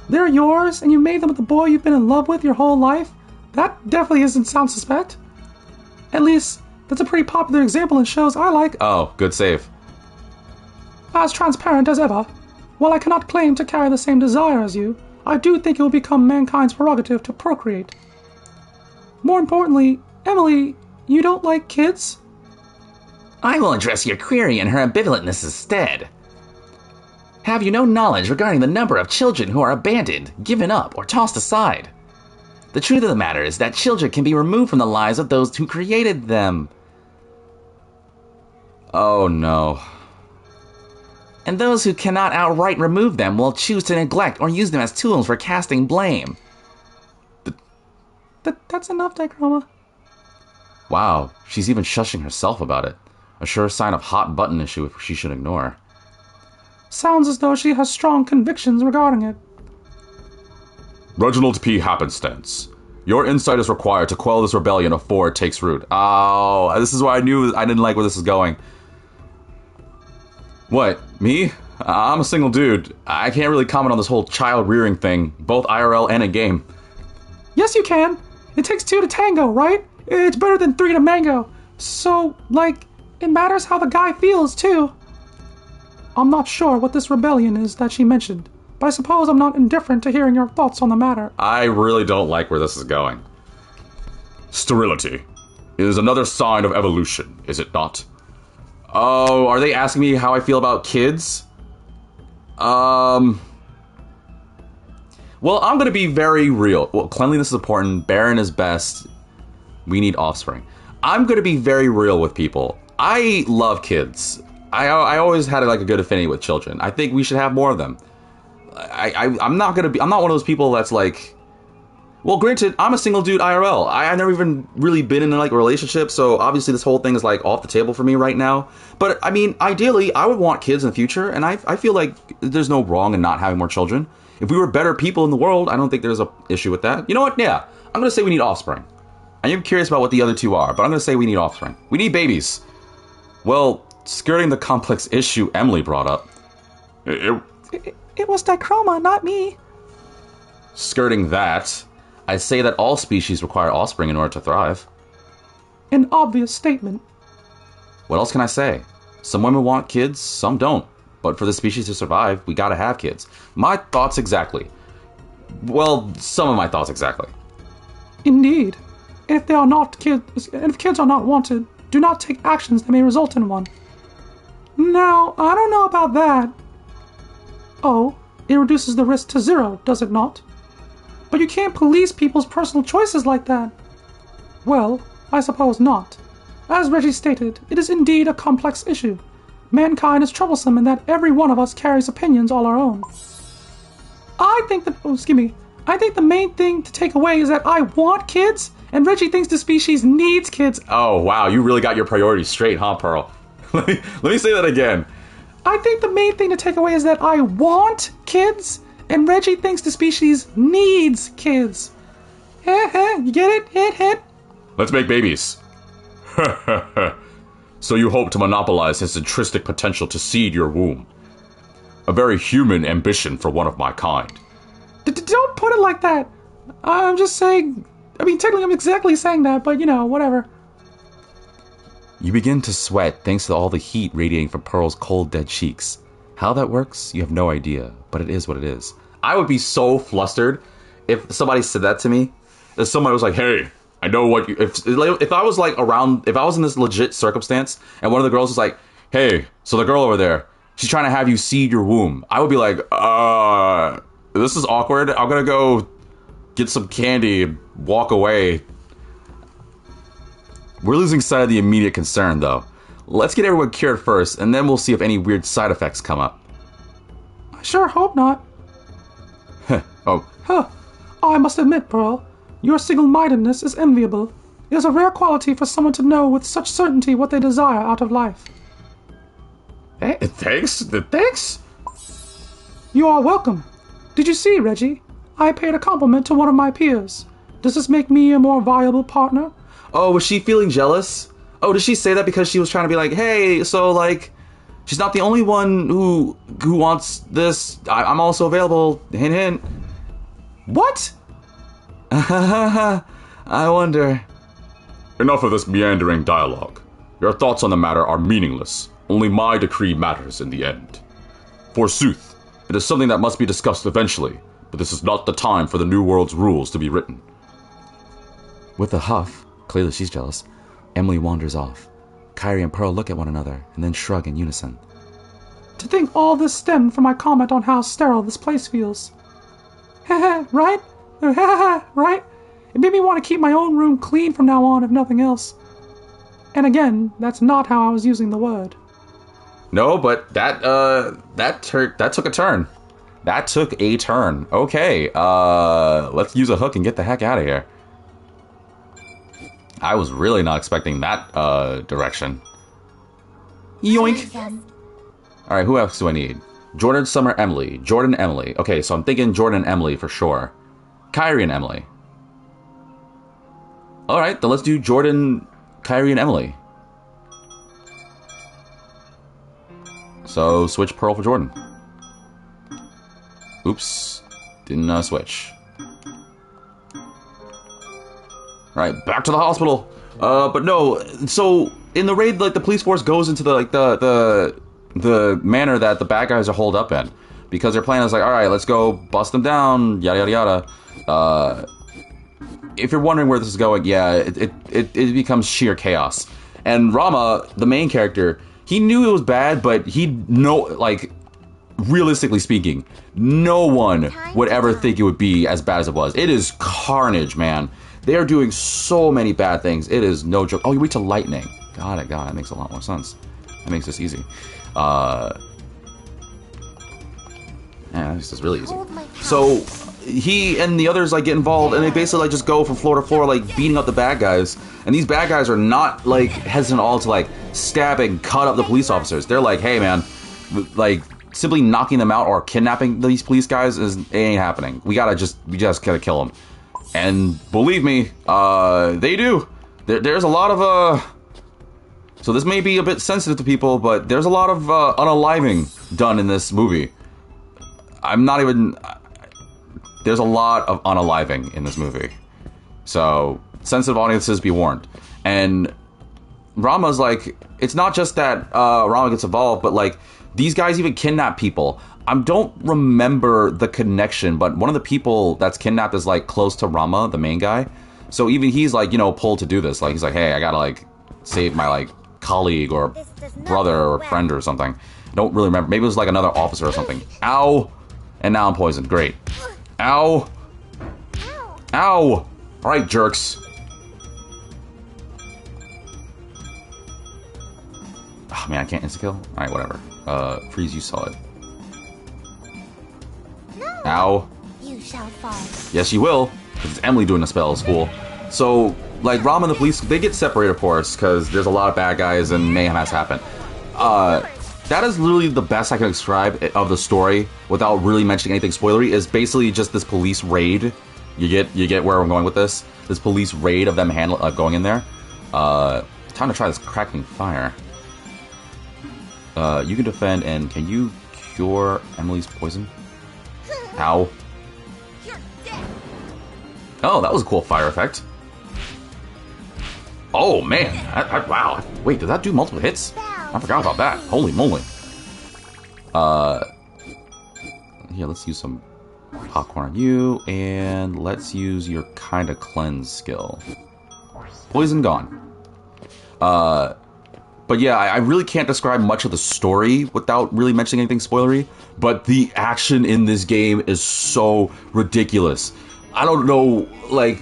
They're yours, and you made them with the boy you've been in love with your whole life? That definitely isn't sound suspect. At least, that's a pretty popular example in shows I like. Oh, good save. As transparent as ever. While I cannot claim to carry the same desire as you, I do think it will become mankind's prerogative to procreate. More importantly, Emily, you don't like kids? I will address your query in her ambivalentness instead. Have you no knowledge regarding the number of children who are abandoned, given up, or tossed aside? The truth of the matter is that children can be removed from the lives of those who created them. Oh no. And those who cannot outright remove them will choose to neglect or use them as tools for casting blame. That's enough, Dichroma. Wow, she's even shushing herself about it. A sure sign of hot button issue she should ignore. Sounds as though she has strong convictions regarding it. Reginald P. Happenstance, your insight is required to quell this rebellion before it takes root. Oh, this is why I knew I didn't like where this is going. What, me? I'm a single dude. I can't really comment on this whole child rearing thing, both IRL and in game. Yes, you can. It takes two to tango, right? It's better than three to mango. So, like, it matters how the guy feels, too. I'm not sure what this rebellion is that she mentioned, but I suppose I'm not indifferent to hearing your thoughts on the matter. I really don't like where this is going. Sterility is another sign of evolution, is it not? Oh, are they asking me how I feel about kids? Well, I'm going to be very real. Well, cleanliness is important. Barren is best. We need offspring. I'm going to be very real with people. I love kids. I always had like a good affinity with children. I think we should have more of them. I'm not one of those people that's like, well, granted, I'm a single dude IRL. I've never even really been in like a relationship, so obviously this whole thing is like off the table for me right now. But I mean, ideally, I would want kids in the future, and I feel like there's no wrong in not having more children. If we were better people in the world, I don't think there's an issue with that. You know what? Yeah, I'm going to say we need offspring. I am curious about what the other two are, but I'm going to say we need offspring. We need babies. Well, skirting the complex issue Emily brought up. It was Dichroma, not me. Skirting that, I'd say that all species require offspring in order to thrive. An obvious statement. What else can I say? Some women want kids, some don't. But for the species to survive, we gotta have kids. My thoughts exactly. Well, some of my thoughts exactly. Indeed. If kids are not wanted, do not take actions that may result in one. Now, I don't know about that. Oh, it reduces the risk to 0, does it not? But you can't police people's personal choices like that. Well, I suppose not. As Reggie stated, it is indeed a complex issue. Mankind is troublesome in that every one of us carries opinions all our own. I think the main thing to take away is that I want kids, and Reggie thinks the species needs kids. Oh, wow, you really got your priorities straight, huh, Pearl? let me say that again. I think the main thing to take away is that I want kids, and Reggie thinks the species needs kids. You get it? Hit. Let's make babies. So you hope to monopolize his intrinsic potential to seed your womb. A very human ambition for one of my kind. Don't put it like that. I'm just saying... technically I'm exactly saying that, but whatever. You begin to sweat thanks to all the heat radiating from Pearl's cold, dead cheeks. How that works, you have no idea, but it is what it is. I would be so flustered if somebody said that to me. If somebody was like, hey, I know what you... If I was if I was in this legit circumstance, and one of the girls was like, hey, so the girl over there, she's trying to have you seed your womb. I would be like, this is awkward. I'm gonna go get some candy and walk away. We're losing sight of the immediate concern, though. Let's get everyone cured first, and then we'll see if any weird side effects come up. I sure hope not. I must admit, Pearl, your single-mindedness is enviable. It is a rare quality for someone to know with such certainty what they desire out of life. Hey, thanks? You are welcome. Did you see, Reggie? I paid a compliment to one of my peers. Does this make me a more viable partner? Oh, was she feeling jealous? Oh, did she say that because she was trying to be like, hey, so she's not the only one who wants this. I'm also available. Hint, hint. What? I wonder. Enough of this meandering dialogue. Your thoughts on the matter are meaningless. Only my decree matters in the end. Forsooth, it is something that must be discussed eventually, but this is not the time for the New World's rules to be written. With a huff, clearly she's jealous, Emily wanders off. Kyrie and Pearl look at one another and then shrug in unison. To think all this stemmed from my comment on how sterile this place feels. Right? Right? It made me want to keep my own room clean from now on, if nothing else. And again, that's not how I was using the word. No, but that took a turn. That took a turn. Okay, let's use a hook and get the heck out of here. I was really not expecting that direction. Yoink. Alright, who else do I need? Jordan, Summer, Emily. Jordan, Emily. Okay, so I'm thinking Jordan and Emily for sure. Kyrie and Emily. Alright, then let's do Jordan, Kyrie, and Emily. So, switch Pearl for Jordan. Oops. Didn't switch. Alright, back to the hospital. But no, so in the raid, the police force goes into the manor that the bad guys are holed up in. Because their plan is alright, let's go bust them down, yada yada yada. If you're wondering where this is going, yeah, it becomes sheer chaos. And Rama, the main character, he knew it was bad, but realistically speaking, no one would ever think it would be as bad as it was. It is carnage, man. They are doing so many bad things. It is no joke. Oh, you wait till lightning. Got it. That makes a lot more sense. That makes this easy. Yeah, this is really easy. So he and the others get involved, and they basically just go from floor to floor, beating up the bad guys. And these bad guys are not hesitant at all to stab and cut up the police officers. They're like, hey man, simply knocking them out or kidnapping these police guys it ain't happening. We just gotta kill them. And believe me, they do. There's a lot of so this may be a bit sensitive to people, but there's a lot of unaliving done in this movie. There's a lot of unaliving in this movie. So, sensitive audiences, be warned. And Rama's it's not just that Rama gets involved, but these guys even kidnap people. I don't remember the connection, but one of the people that's kidnapped is close to Rama, the main guy. So even he's pulled to do this. He's hey, I gotta save my colleague or brother or friend or something. I don't really remember. Maybe it was another officer or something. Ow! And now I'm poisoned. Great. Ow! Ow! Alright, jerks. Oh man, I can't insta-kill? Alright, whatever. Freeze, you saw it. Ow. You shall fall. Yes, you will. Because it's Emily doing the spells, fool. So, like, Rom and the police, they get separated, of course, because there's a lot of bad guys and mayhem has happened. That is literally the best I can describe of the story without really mentioning anything spoilery, is basically just this police raid. You get where I'm going with this? This police raid of them going in there. Time to try this cracking fire. You can defend, and can you cure Emily's poison? Ow. Oh, that was a cool fire effect. Oh, man. Wow. Wait, did that do multiple hits? I forgot about that. Holy moly. Here, let's use some popcorn on you, and let's use your kind of cleanse skill. Poison gone. But yeah, I really can't describe much of the story without really mentioning anything spoilery, but the action in this game is so ridiculous. I don't know, like,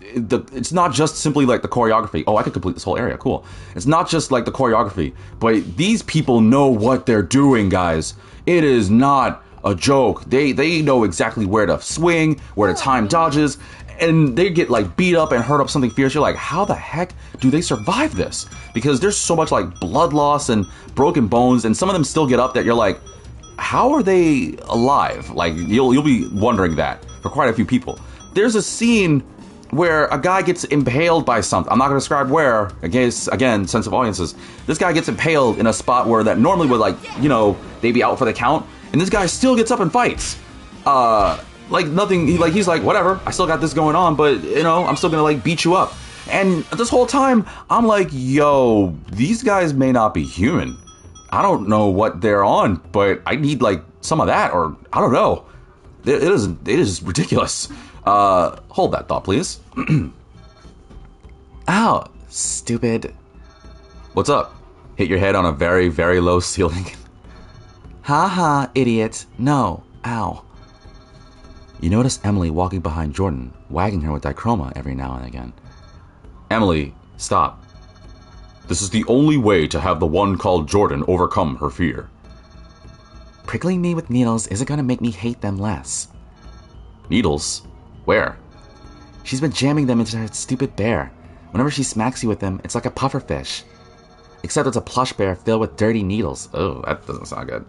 it's not just simply like the choreography. Oh, I could complete this whole area, cool. It's not just like the choreography, but these people know what they're doing, guys. It is not a joke. They know exactly where to swing, where to time dodges, and they get like beat up and hurt up something fierce. You're like, how the heck do they survive this? Because there's so much like blood loss and broken bones, and some of them still get up that you're like, how are they alive? Like, you'll be wondering that for quite a few people. There's a scene where a guy gets impaled by something. I'm not going to describe where, again, sense of audiences. This guy gets impaled in a spot where that normally would, like, you know, they'd be out for the count, and this guy still gets up and fights. Like nothing, he's like, whatever, I still got this going on, but, you know, I'm still gonna, like, beat you up. And this whole time, I'm like, yo, these guys may not be human. I don't know what they're on, but I need, like, some of that, or, I don't know. It is ridiculous. Hold that thought, please. Ow, stupid. What's up? Hit your head on a very, very low ceiling. Ha, idiot. No. Ow. You notice Emily walking behind Jordan, wagging her with dichroma every now and again. Emily, stop. This is the only way to have the one called Jordan overcome her fear. Prickling me with needles isn't going to make me hate them less. Needles? Where? She's been jamming them into her stupid bear. Whenever she smacks you with them, it's like a pufferfish. Except it's a plush bear filled with dirty needles. Oh, that doesn't sound good.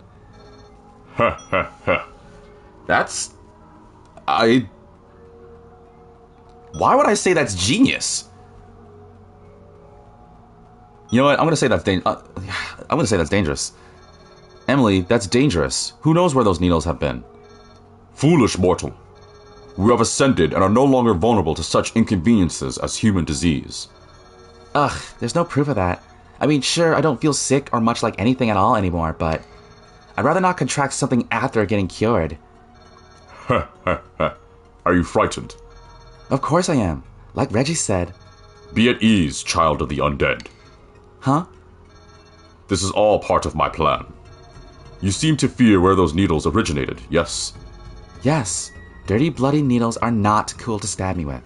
That's... Why would I say that's genius? You know what? I'm gonna say that's dangerous. Emily, that's dangerous. Who knows where those needles have been? Foolish mortal. We have ascended and are no longer vulnerable to such inconveniences as human disease. Ugh, there's no proof of that. I mean, sure, I don't feel sick or much like anything at all anymore, but I'd rather not contract something after getting cured. Are you frightened? Of course I am. Like Reggie said. Be at ease, child of the undead. Huh? This is all part of my plan. You seem to fear where those needles originated, yes? Yes. Dirty, bloody needles are not cool to stab me with.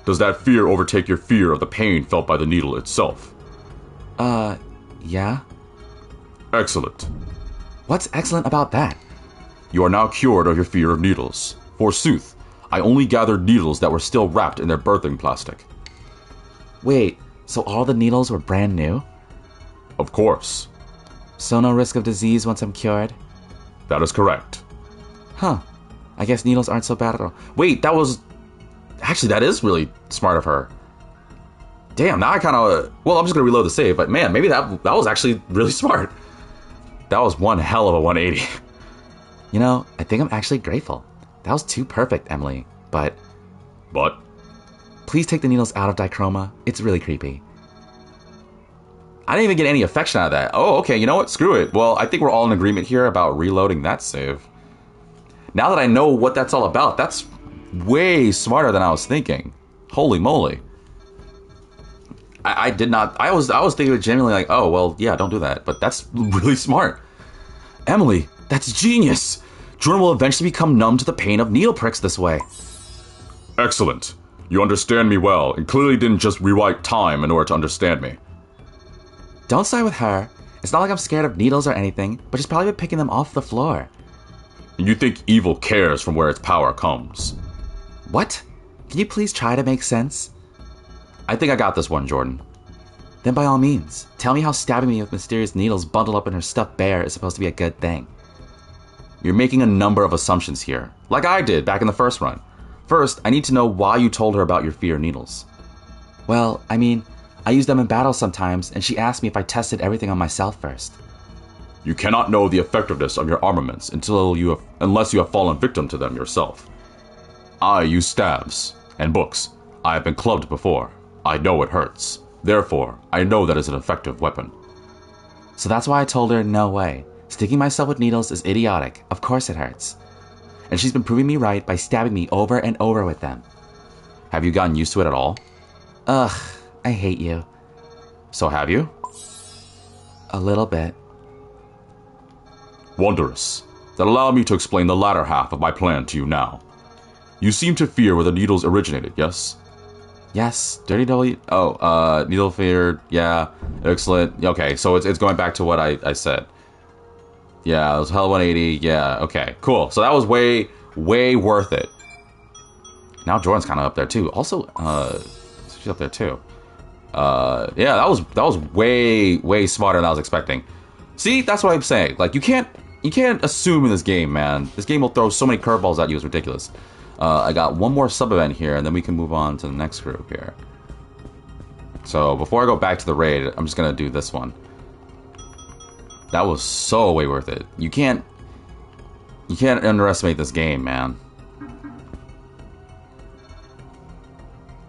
Does that fear overtake your fear of the pain felt by the needle itself? Yeah? Excellent. What's excellent about that? You are now cured of your fear of needles. Forsooth, I only gathered needles that were still wrapped in their birthing plastic. Wait, so all the needles were brand new? Of course. So no risk of disease once I'm cured? That is correct. Huh. I guess needles aren't so bad at all. Wait, that was... Actually, that is really smart of her. Damn, now I kind of... Well, I'm just going to reload the save, but man, maybe that was actually really smart. That was one hell of a 180. You know, I think I'm actually grateful. That was too perfect, Emily, but... But? Please take the needles out of dichroma. It's really creepy. I didn't even get any affection out of that. Oh, okay, you know what? Screw it. Well, I think we're all in agreement here about reloading that save. Now that I know what that's all about, that's way smarter than I was thinking. Holy moly. I did not... I was thinking genuinely like, oh, well, yeah, don't do that. But that's really smart. Emily, that's genius. Jordan will eventually become numb to the pain of needle pricks this way. Excellent. You understand me well, and clearly didn't just rewrite time in order to understand me. Don't side with her. It's not like I'm scared of needles or anything, but she's probably been picking them off the floor. And you think evil cares from where its power comes. What? Can you please try to make sense? I think I got this one, Jordan. Then by all means, tell me how stabbing me with mysterious needles bundled up in her stuffed bear is supposed to be a good thing. You're making a number of assumptions here, like I did back in the first run. First, I need to know why you told her about your fear of needles. Well, I mean, I use them in battle sometimes, and she asked me if I tested everything on myself first. You cannot know the effectiveness of your armaments unless you have fallen victim to them yourself. I use stabs and books. I have been clubbed before. I know it hurts. Therefore, I know that is an effective weapon. So that's why I told her no way. Sticking myself with needles is idiotic. Of course it hurts. And she's been proving me right by stabbing me over and over with them. Have you gotten used to it at all? Ugh, I hate you. So have you? A little bit. Wondrous. Then allow me to explain the latter half of my plan to you now. You seem to fear where the needles originated, yes? Yes, Dirty W. Needle fear, yeah, excellent. Okay, so it's going back to what I said. Yeah, it was hell 180, yeah, okay, cool. So that was way worth it. Now Jordan's kind of up there too. Also, she's up there too. Yeah, that was way smarter than I was expecting. See, that's what I'm saying. Like, you can't assume in this game, man. This game will throw so many curveballs at you, it's ridiculous. I got one more sub-event here, and then we can move on to the next group here. So, before I go back to the raid, I'm just gonna do this one. That was so way worth it. You can't underestimate this game, man.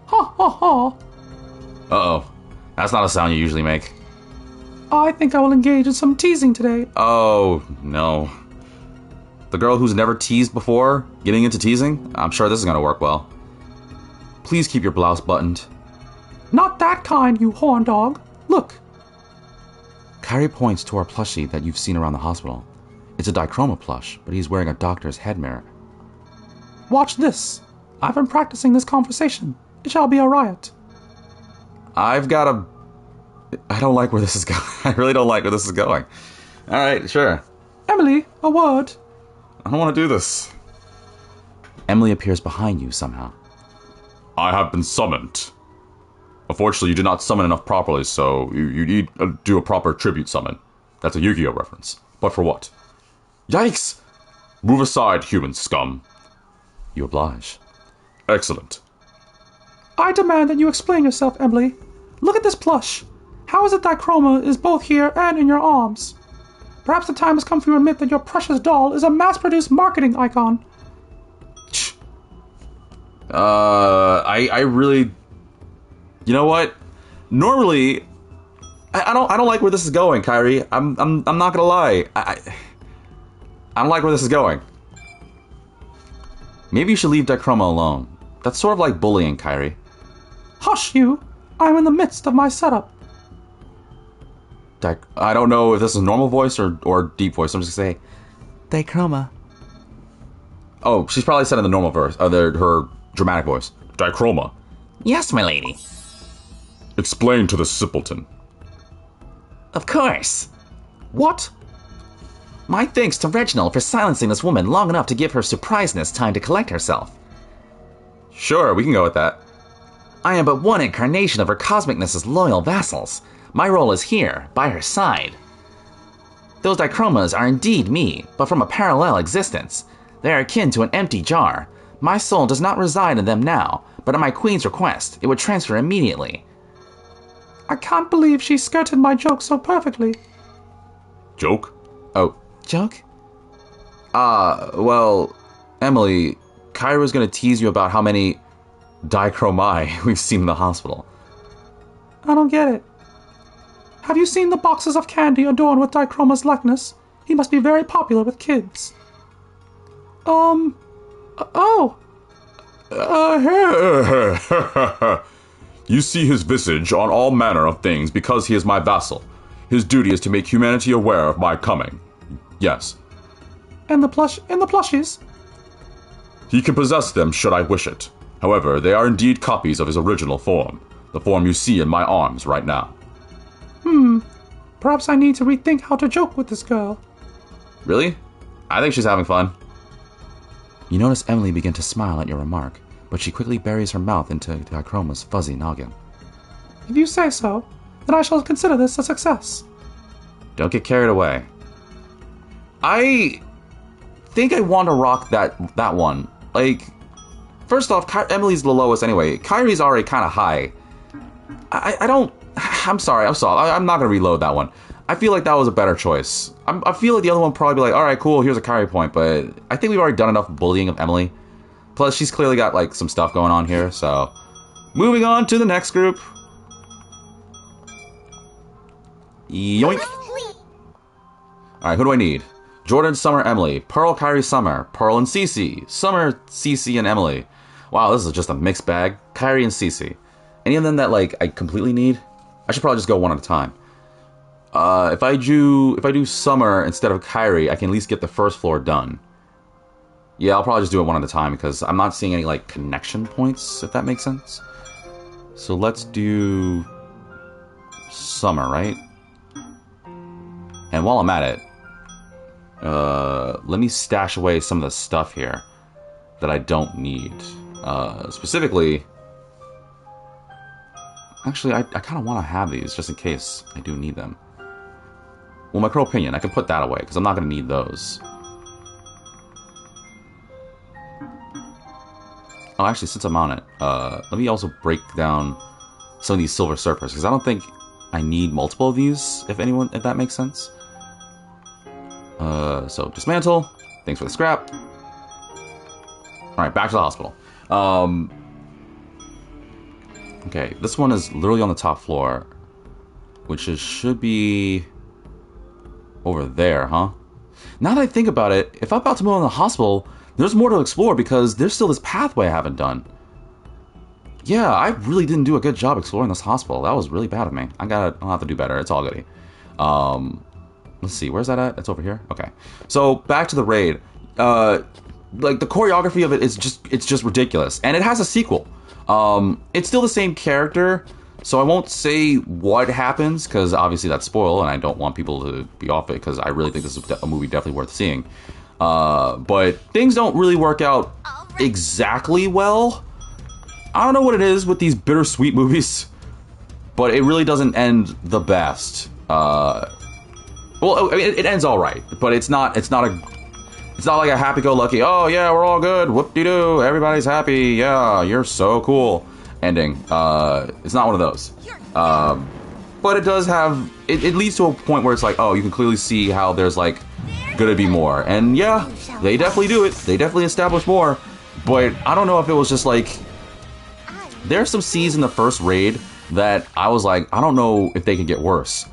Ha ha ha. Uh-oh. That's not a sound you usually make. I think I will engage in some teasing today. Oh, no. The girl who's never teased before, getting into teasing? I'm sure this is gonna work well. Please keep your blouse buttoned. Not that kind, you horn dog. Look. Kyrie points to our plushie that you've seen around the hospital. It's a dichroma plush, but he's wearing a doctor's head mirror. Watch this. I've been practicing this conversation. It shall be a riot. I don't like where this is going. I really don't like where this is going. Alright, sure. Emily, a word. I don't want to do this. Emily appears behind you somehow. I have been summoned. Unfortunately, you did not summon enough properly, so you need to do a proper tribute summon. That's a Yu-Gi-Oh reference. But for what? Yikes! Move aside, human scum. You oblige. Excellent. I demand that you explain yourself, Emily. Look at this plush. How is it that Chroma is both here and in your arms? Perhaps the time has come for you to admit that your precious doll is a mass-produced marketing icon. I really... You know what? Normally, I don't like where this is going, Kyrie. I'm not gonna lie. I don't like where this is going. Maybe you should leave Dichroma alone. That's sort of like bullying, Kyrie. Hush, you. I'm in the midst of my setup. I don't know if this is normal voice or deep voice. I'm just gonna say, Dichroma. Oh, she's probably said in the normal verse, her dramatic voice. Dichroma. Yes, my lady. Explain to the simpleton. Of course. What? My thanks to Reginald for silencing this woman long enough to give her surpriseness time to collect herself. Sure, we can go with that. I am but one incarnation of her cosmicness's loyal vassals. My role is here, by her side. Those dichromas are indeed me, but from a parallel existence. They are akin to an empty jar. My soul does not reside in them now, but at my queen's request, it would transfer immediately. I can't believe she skirted my joke so perfectly. Joke? Oh, joke? Well, Emily, Kyra was gonna tease you about how many dichromai we've seen in the hospital. I don't get it. Have you seen the boxes of candy adorned with Dichroma's likeness? He must be very popular with kids. You see his visage on all manner of things because he is my vassal. His duty is to make humanity aware of my coming. Yes. And the plushies? He can possess them should I wish it. However, they are indeed copies of his original form, the form you see in my arms right now. Perhaps I need to rethink how to joke with this girl. Really? I think she's having fun. You notice Emily begin to smile at your remark, but she quickly buries her mouth into Dichroma's fuzzy noggin. If you say so, then I shall consider this a success. Don't get carried away. I think I want to rock that one. Like, first off, Emily's the lowest anyway. Kyrie's already kind of high. I'm sorry. I'm not going to reload that one. I feel like that was a better choice. I feel like the other one would probably be like, alright, cool, here's a Kyrie point, but I think we've already done enough bullying of Emily. Plus, she's clearly got, like, some stuff going on here, so... Moving on to the next group. Yoink! Alright, who do I need? Jordan, Summer, Emily. Pearl, Kyrie, Summer. Pearl and Cece. Summer, Cece, and Emily. Wow, this is just a mixed bag. Kyrie and Cece. Any of them that, like, I completely need? I should probably just go one at a time. If I do Summer instead of Kyrie, I can at least get the first floor done. Yeah, I'll probably just do it one at a time because I'm not seeing any, like, connection points, if that makes sense. So let's do Summer, right? And while I'm at it, let me stash away some of the stuff here that I don't need. Specifically... Actually, I kind of want to have these just in case I do need them. Well, my Crow Opinion, I can put that away because I'm not going to need those. Oh, actually, since I'm on it, let me also break down some of these Silver Surfers because I don't think I need multiple of these, if that makes sense. So, dismantle. Thanks for the scrap. Alright, back to the hospital. Okay, this one is literally on the top floor, which should be over there, huh? Now that I think about it, if I'm about to move on to the hospital, there's more to explore because there's still this pathway I haven't done. Yeah, I really didn't do a good job exploring this hospital. That was really bad of me. I'll have to do better. It's all goody. Let's see, where's that at? It's over here? Okay. So, back to the raid. Like, the choreography of it is just ridiculous. And it has a sequel. It's still the same character, so I won't say what happens, because obviously that's spoil, and I don't want people to be off it, because I really think this is a movie definitely worth seeing. But things don't really work out exactly well. I don't know what it is with these bittersweet movies, but it really doesn't end the best. Well, I mean, it ends all right, but it's not like a happy-go-lucky, oh yeah, we're all good, whoop-de-doo, everybody's happy, yeah, you're so cool ending. It's not one of those. But it does have, it leads to a point where it's like, oh, you can clearly see how there's, like, gonna be more. And yeah, they definitely do it. They definitely establish more. But I don't know if it was just, like, there's some scenes in the first raid that I was like, I don't know if they can get worse.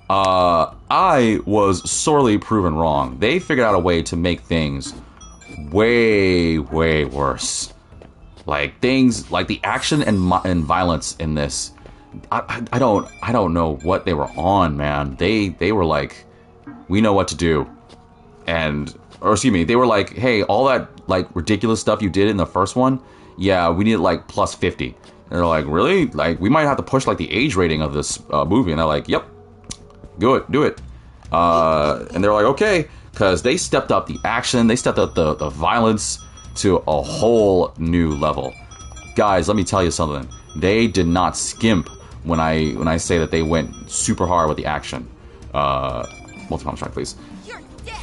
I was sorely proven wrong. They figured out a way to make things way, way worse. Like, things, like the action and violence in this, I don't know what they were on, man. They were like, we know what to do. Or excuse me, they were like, hey, all that, like, ridiculous stuff you did in the first one, yeah, we need, like, plus 50. And they're like, really? Like, we might have to push, like, the age rating of this movie. And they're like, yep. Do it. And they're like, okay, because they stepped up the action, they stepped up the violence to a whole new level. Guys, let me tell you something. They did not skimp when I say that they went super hard with the action. Multi-bomb strike, please.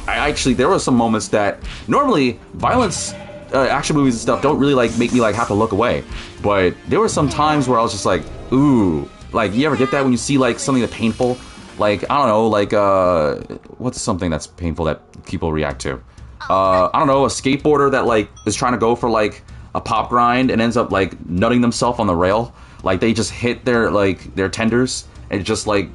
Actually, there were some moments that normally violence, action movies and stuff don't really like make me like have to look away. But there were some times where I was just like, ooh, like you ever get that when you see like something that's painful? Like, I don't know, like, what's something that's painful that people react to? I don't know, a skateboarder that, like, is trying to go for, like, a pop grind and ends up, like, nutting themselves on the rail. Like, they just hit their tenders and just, like,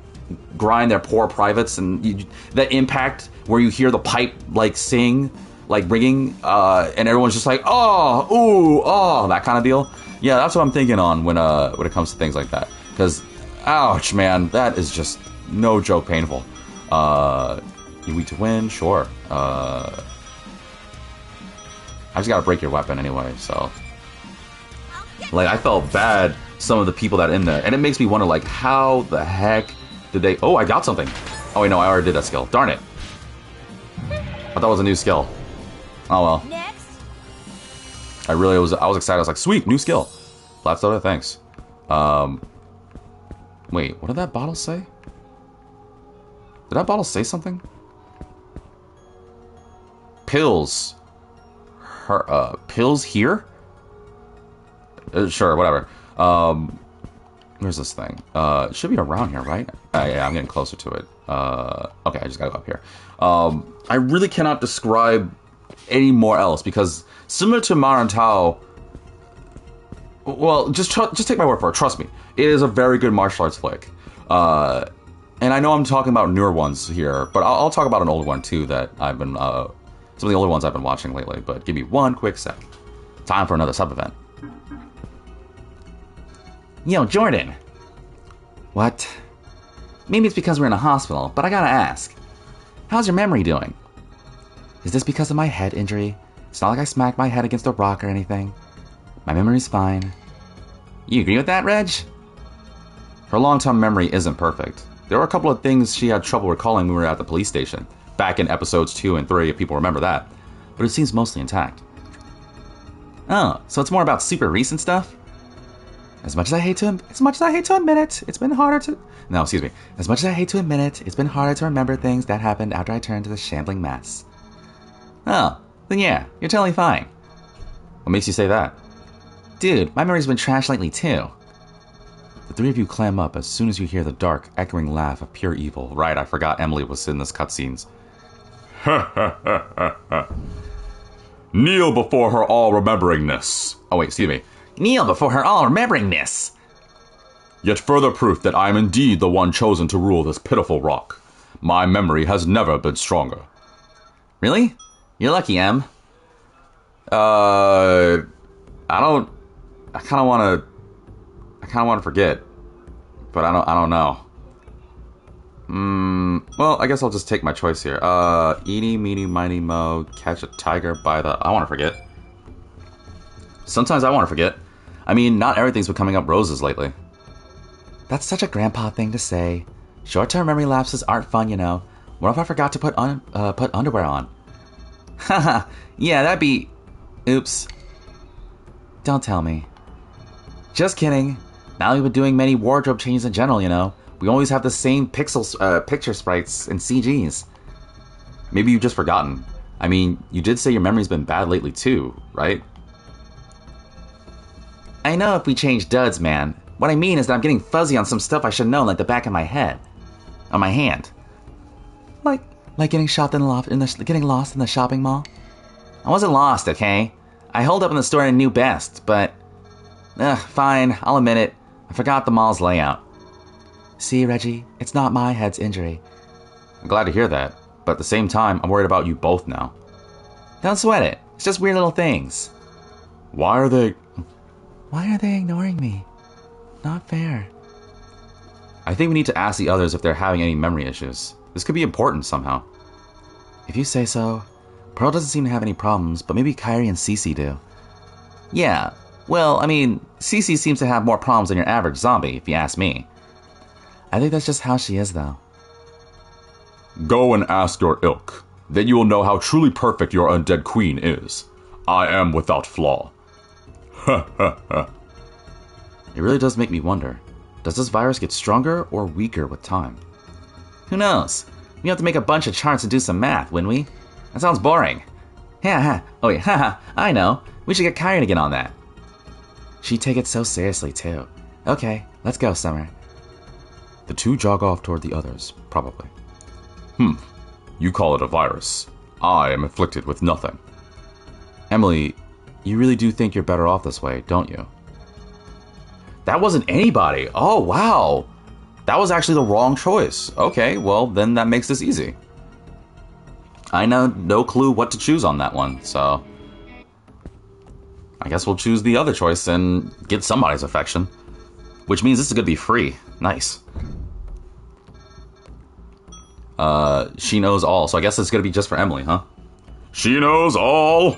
grind their poor privates. And that impact where you hear the pipe, like, sing, like, ringing, and everyone's just like, oh, ooh, oh, that kind of deal. Yeah, that's what I'm thinking on when it comes to things like that. Because, ouch, man, that is just... no joke painful. You weak to win? Sure. I just gotta break your weapon anyway, so... Like, I felt bad, some of the people that are in there. And it makes me wonder, like, how the heck did they... Oh, I got something. Oh, wait, no, I already did that skill. Darn it. I thought it was a new skill. Oh, well. Next. I was excited. I was like, sweet, new skill. Flat soda, thanks. Wait, what did that bottle say? Did that bottle say something? Pills. Pills here? Sure, whatever. Where's this thing? It should be around here, right? Yeah, I'm getting closer to it. Okay, I just gotta go up here. I really cannot describe any more else because similar to HWAA-TAAA, well, just take my word for it. Trust me, it is a very good martial arts flick. And I know I'm talking about newer ones here, but I'll talk about an older one too that I've been some of the older ones I've been watching lately. But give me one quick sec. Time for another sub event. Yo, Jordan. What? Maybe it's because we're in a hospital, but I gotta ask. How's your memory doing? Is this because of my head injury? It's not like I smacked my head against a rock or anything. My memory's fine. You agree with that, Reg? Her long-term memory isn't perfect. There were a couple of things she had trouble recalling when we were at the police station. Back in episodes 2 and 3, if people remember that. But it seems mostly intact. Oh, so it's more about super recent stuff? As much as I hate to admit it, it's been harder to... No, excuse me. As much as I hate to admit it, it's been harder to remember things that happened after I turned to the shambling mess. Oh, then yeah, you're totally fine. What makes you say that? Dude, my memory's been trashed lately too. The three of you clam up as soon as you hear the dark, echoing laugh of pure evil. Right, I forgot Emily was in this cutscenes. Kneel before her all rememberingness. Oh wait, excuse me. Kneel before her all rememberingness. Yet further proof that I am indeed the one chosen to rule this pitiful rock. My memory has never been stronger. Really? You're lucky, Em. I kind of want to forget, but I don't know. Well, I guess I'll just take my choice here. Eeny, meeny, miny, mo, catch a tiger by the... I want to forget. Sometimes I want to forget. I mean, not everything's been coming up roses lately. That's such a grandpa thing to say. Short-term memory lapses aren't fun, you know. What if I forgot to put underwear on? Haha, yeah, that'd be... Oops. Don't tell me. Just kidding. Now we've been doing many wardrobe changes in general, you know. We always have the same picture sprites and CGs. Maybe you've just forgotten. I mean, you did say your memory's been bad lately too, right? I know if we change duds, man. What I mean is that I'm getting fuzzy on some stuff I should know, like the back of my head. On my hand. Like getting getting lost in the shopping mall? I wasn't lost, okay? I holed up in the store and knew best, but... fine, I'll admit it. I forgot the mall's layout. See, Reggie, it's not my head's injury. I'm glad to hear that, but at the same time, I'm worried about you both now. Don't sweat it. It's just weird little things. Why are they ignoring me? Not fair. I think we need to ask the others if they're having any memory issues. This could be important somehow. If you say so. Pearl doesn't seem to have any problems, but maybe Kairi and Cece do. Yeah, well, I mean, Cece seems to have more problems than your average zombie, if you ask me. I think that's just how she is, though. Go and ask your ilk. Then you will know how truly perfect your undead queen is. I am without flaw. Ha ha ha. It really does make me wonder. Does this virus get stronger or weaker with time? Who knows? We have to make a bunch of charts and do some math, wouldn't we? That sounds boring. Ha. Oh yeah, haha, I know. We should get Kairi to get on that. She'd take it so seriously, too. Okay, let's go, Summer. The two jog off toward the others, probably. You call it a virus. I am afflicted with nothing. Emily, you really do think you're better off this way, don't you? That wasn't anybody. Oh, wow. That was actually the wrong choice. Okay, well, then that makes this easy. I know no clue what to choose on that one, so... I guess we'll choose the other choice and get somebody's affection. Which means this is going to be free. Nice. She knows all, so I guess it's going to be just for Emily, huh? She knows all!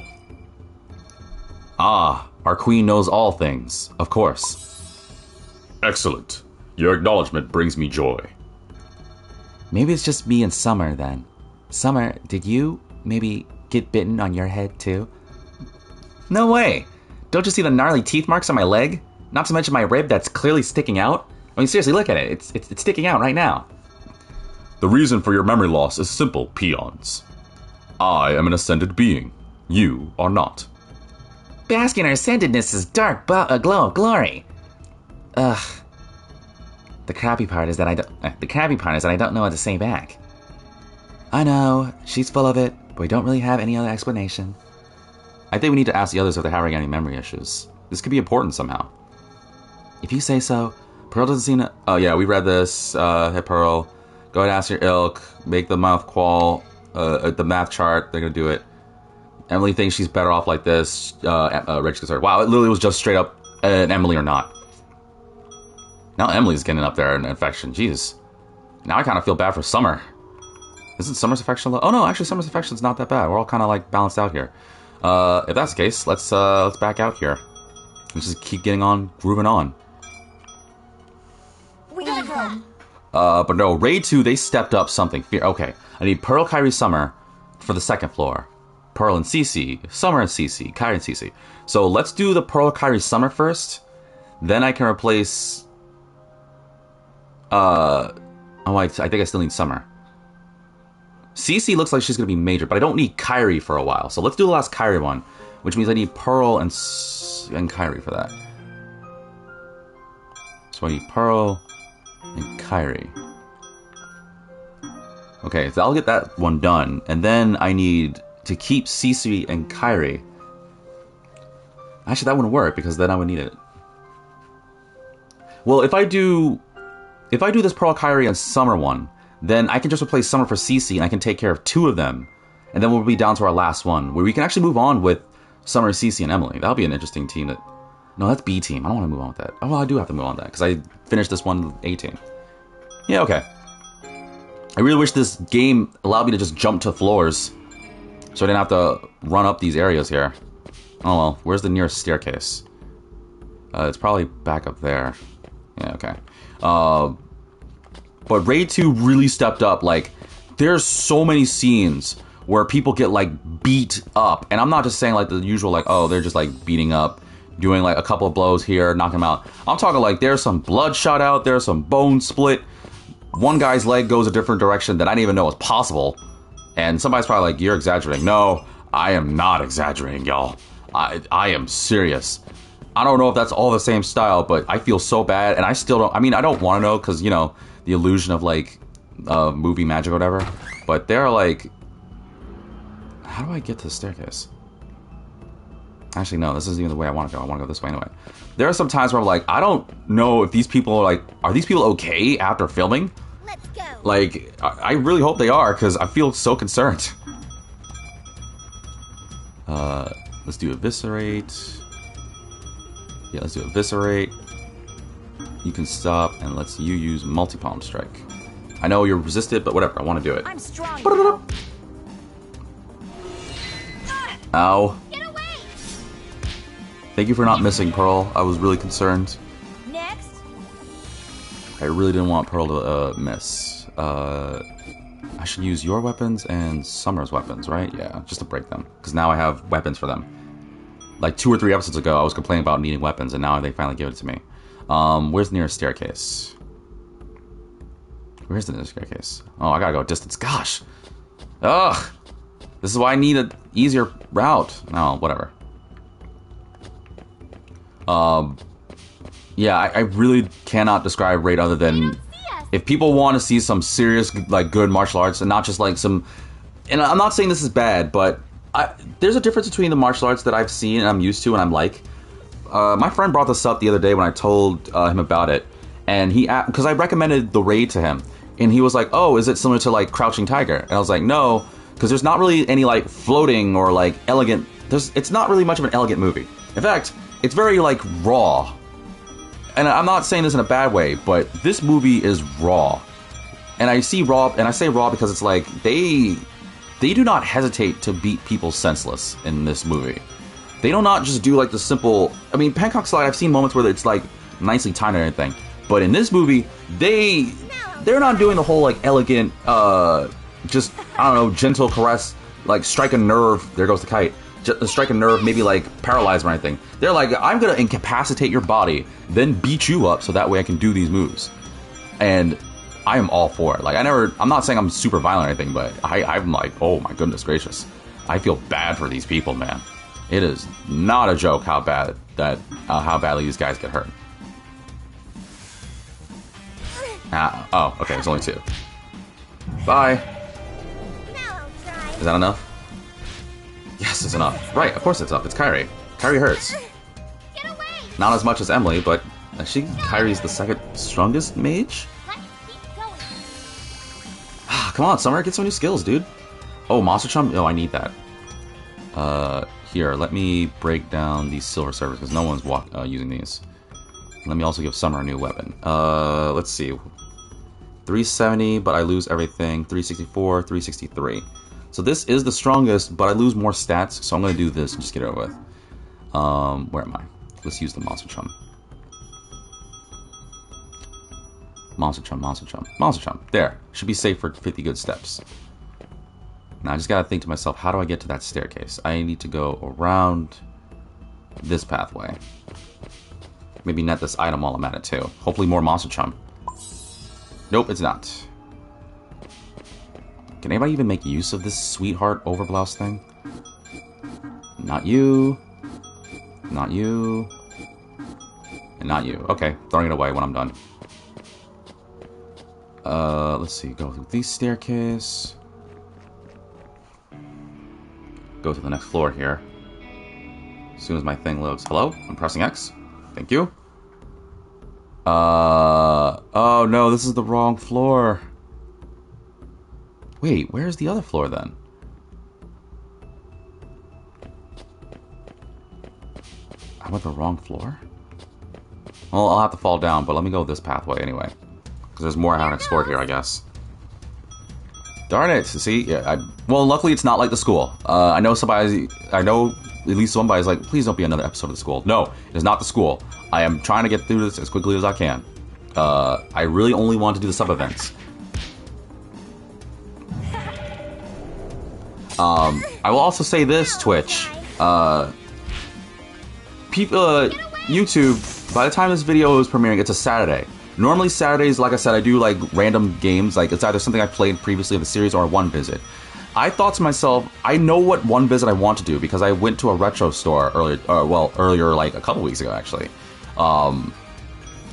Ah, Our queen knows all things, of course. Excellent. Your acknowledgement brings me joy. Maybe it's just me and Summer, then. Summer, did you maybe get bitten on your head, too? No way! Don't you see the gnarly teeth marks on my leg? Not to mention my rib that's clearly sticking out? I mean, seriously, look at it. It's sticking out right now. The reason for your memory loss is simple, peons. I am an ascended being. You are not. Bask in our ascendedness's dark glow of glory. Ugh. The crappy part is that I don't know what to say back. I know, she's full of it, but we don't really have any other explanation. I think we need to ask the others if they're having any memory issues. This could be important somehow. If you say so. Pearl doesn't seem to... Oh yeah, we read this. Hey Pearl, go ahead and ask your ilk. Make the mouth qual. The math chart, they're gonna do it. Emily thinks she's better off like this. Rich gets hurt. Wow, it literally was just straight up an Emily or not. Now Emily's getting up there in infection. Jeez. Now I kind of feel bad for Summer. Isn't Summer's affection low? Oh no, actually Summer's affection's not that bad. We're all kind of like balanced out here. If that's the case, let's back out here. Let's just keep getting on, grooving on. We gotta go. But no, Raid 2, they stepped up something. Okay, I need Pearl, Kairi, Summer for the second floor. Pearl and Cece, Summer and Cece, Kairi and Cece. So let's do the Pearl, Kairi, Summer first. Then I can replace... Oh, I think I still need Summer. Cece looks like she's going to be major, but I don't need Kairi for a while. So let's do the last Kairi one, which means I need Pearl and Kairi for that. So I need Pearl and Kairi. Okay, so I'll get that one done. And then I need to keep Cece and Kairi. Actually, that wouldn't work because then I would need it. Well, if I do this Pearl, Kairi, and Summer one, then I can just replace Summer for Cece, and I can take care of two of them. And then we'll be down to our last one, where we can actually move on with Summer, Cece, and Emily. That'll be an interesting team. No, that's B team. I don't want to move on with that. Oh, well, I do have to move on with that, because I finished this one A team. Yeah, okay. I really wish this game allowed me to just jump to floors, so I didn't have to run up these areas here. Oh well, where's the nearest staircase? It's probably back up there. Yeah, okay. But Raid 2 really stepped up. Like, there's so many scenes where people get, like, beat up. And I'm not just saying, like, the usual, like, oh, they're just, like, beating up, doing, like, a couple of blows here, knock them out. I'm talking, like, there's some blood shot out, there's some bone split. One guy's leg goes a different direction that I didn't even know was possible. And somebody's probably like, you're exaggerating. No, I am not exaggerating, y'all. I am serious. I don't know if that's all the same style, but I feel so bad, and I still don't... I mean, I don't want to know, because, you know, the illusion of, like, movie magic or whatever. But they're, like... How do I get to the staircase? Actually, no, this isn't even the way I want to go. I want to go this way anyway. There are some times where I'm like, I don't know if these people are, like... Are these people okay after filming? Let's go. Like, I really hope they are, because I feel so concerned. Let's do Eviscerate... Yeah, let's do Eviscerate. You can stop, and you use Multi-Palm Strike. I know you're resisted, but whatever, I want to do it. I'm strong. Now. Ow. Get away. Thank you for not missing, Pearl. I was really concerned. Next. I really didn't want Pearl to miss. I should use your weapons and Summer's weapons, right? Yeah, just to break them. Because now I have weapons for them. Like 2 or 3 episodes ago, I was complaining about needing weapons, and now they finally give it to me. Where's the nearest staircase? Where's the nearest staircase? Oh, I gotta go distance. Gosh! Ugh! This is why I need an easier route. No, whatever. Yeah, I really cannot describe Raid other than... If people want to see some serious, like, good martial arts, and not just, like, some... And I'm not saying this is bad, but... there's a difference between the martial arts that I've seen and I'm used to and I'm like. My friend brought this up the other day when I told him about it, and because I recommended the Raid to him, and he was like, "Oh, is it similar to like Crouching Tiger?" And I was like, "No, because there's not really any like floating or like elegant. It's not really much of an elegant movie. In fact, it's very like raw. And I'm not saying this in a bad way, but this movie is raw. And I say raw because it's like they do not hesitate to beat people senseless in this movie. They do not just do like the simple. I mean, Pancake Slide. I've seen moments where it's like nicely timed and everything, but in this movie, they're not doing the whole like elegant, just I don't know, gentle caress, like strike a nerve. There goes the kite. Just strike a nerve, maybe like paralyze or anything. They're like, I'm gonna incapacitate your body, then beat you up, so that way I can do these moves. And I am all for it. Like I'm not saying I'm super violent or anything, but I'm like, oh my goodness gracious, I feel bad for these people, man. It is not a joke how badly these guys get hurt. Oh, okay, there's only 2. Bye. Is that enough? Yes, it's enough. Right, of course it's enough. It's Kairi. Kairi hurts. Not as much as Emily, but actually Kairi's the second strongest mage? Come on, Summer, get some new skills, dude. Oh, Monster Chum? Oh, I need that. Here, let me break down these silver servers, because no one's using these. Let me also give Summer a new weapon. Let's see. 370, but I lose everything. 364, 363. So this is the strongest, but I lose more stats, so I'm going to do this and just get it over with. Where am I? Let's use the Monster Chum. Monster Chum, Monster Chum, Monster Chum. There. Should be safe for 50 good steps. Now I just got to think to myself, how do I get to that staircase? I need to go around this pathway. Maybe net this item while I'm at it too. Hopefully more Monster Chum. Nope, it's not. Can anybody even make use of this sweetheart overblouse thing? Not you. Not you. And not you. Okay, throwing it away when I'm done. Let's see. Go through this staircase. Go to the next floor here. As soon as my thing loads. Hello? I'm pressing X. Thank you. Oh no, this is the wrong floor. Wait, where's the other floor then? I went the wrong floor? Well, I'll have to fall down, but let me go this pathway anyway. Because there's more I haven't explored here, I guess. Darn it, see? Yeah, well, luckily it's not like the school. I know at least somebody's like, please don't be another episode of the school. No, it is not the school. I am trying to get through this as quickly as I can. I really only want to do the sub-events. I will also say this, Twitch. YouTube, by the time this video is premiering, it's a Saturday. Normally Saturdays, like I said, I do like random games. Like it's either something I played previously in the series or a one visit. I thought to myself, I know what one visit I want to do because I went to a retro store earlier, like a couple weeks ago actually. And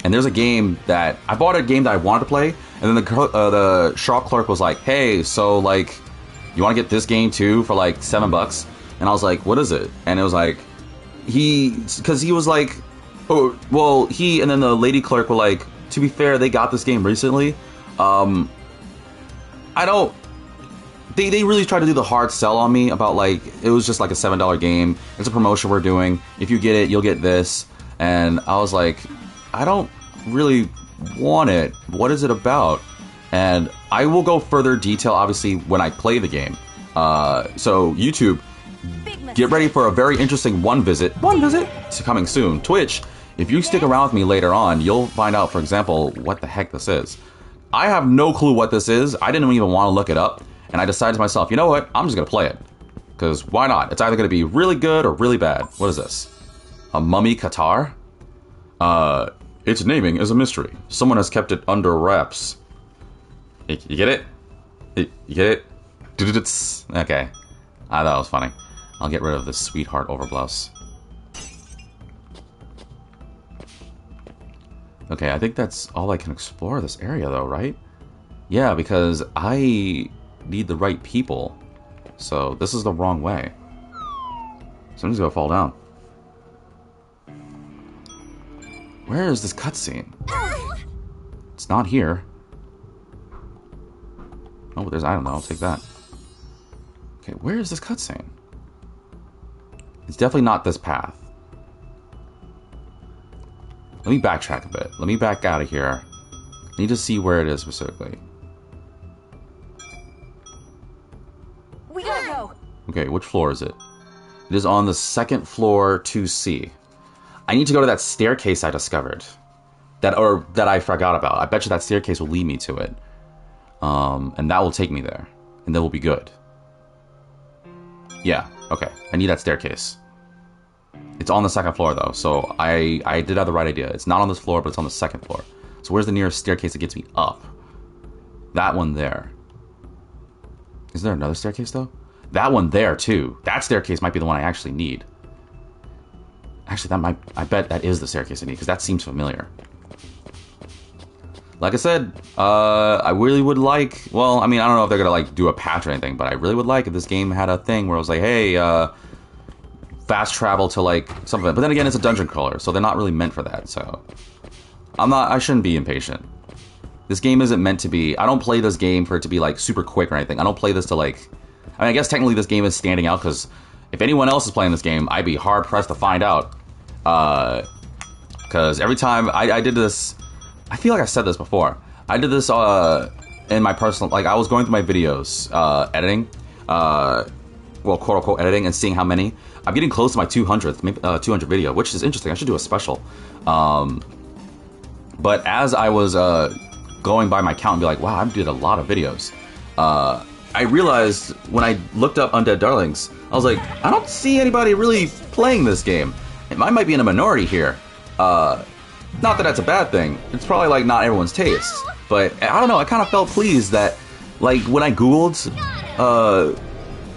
there's a game that I bought, a game that I wanted to play, and then the shop clerk was like, "Hey, so like, you want to get this game too for like $7?" And I was like, "What is it?" And it was like, because he was like, "Oh, well," he and then the lady clerk were like, "To be fair, they got this game recently. They really tried to do the hard sell on me about like it was just like a $7 game. It's a promotion we're doing. If you get it, you'll get this." And I was like, I don't really want it. What is it about? And I will go further detail, obviously, when I play the game. So, YouTube, get ready for a very interesting one visit. It's coming soon. Twitch, if you stick around with me later on, you'll find out, for example, what the heck this is. I have no clue what this is. I didn't even want to look it up. And I decided to myself, you know what? I'm just going to play it. Because why not? It's either going to be really good or really bad. What is this? A mummy Qatar? Its naming is a mystery. Someone has kept it under wraps. You get it? You get it? Okay. I thought it was funny. I'll get rid of this sweetheart overblouse. Okay, I think that's all I can explore this area though, right? Yeah, because I need the right people. So this is the wrong way. Somebody's gonna fall down. Where is this cutscene? It's not here. Oh, but there's an item though. I'll take that. Okay, where is this cutscene? It's definitely not this path. Let me backtrack a bit. Let me back out of here. I need to see where it is specifically. We gotta go. Okay, which floor is it? It is on the second floor 2C. I need to go to that staircase I discovered. That I forgot about. I bet you that staircase will lead me to it. And that will take me there. And then we'll be good. Yeah, okay. I need that staircase. It's on the second floor, though. So I did have the right idea. It's not on this floor, but it's on the second floor. So where's the nearest staircase that gets me up? That one there. Is there another staircase, though? That one there, too. That staircase might be the one I actually need. Actually, I bet that is the staircase I need, because that seems familiar. Like I said, I really would like... Well, I mean, I don't know if they're going to, like, do a patch or anything, but I really would like if this game had a thing where it was like, hey, fast travel to, like, something. But then again, it's a dungeon crawler, so they're not really meant for that, so... I shouldn't be impatient. This game isn't meant to be... I don't play this game for it to be, like, super quick or anything. I don't play this to, like... I mean, I guess technically this game is standing out, because if anyone else is playing this game, I'd be hard-pressed to find out. Because every time I did this... I feel like I said this before. I did this in my personal... Like, I was going through my videos, editing. Well, quote-unquote editing, and seeing how many. I'm getting close to my 200th, maybe 200 video, which is interesting. I should do a special. But as I was going by my count and be like, wow, I did a lot of videos. I realized when I looked up Undead Darlings, I was like, I don't see anybody really playing this game. I might be in a minority here. Not that that's a bad thing. It's probably like not everyone's taste. But I don't know, I kind of felt pleased that, like, when I Googled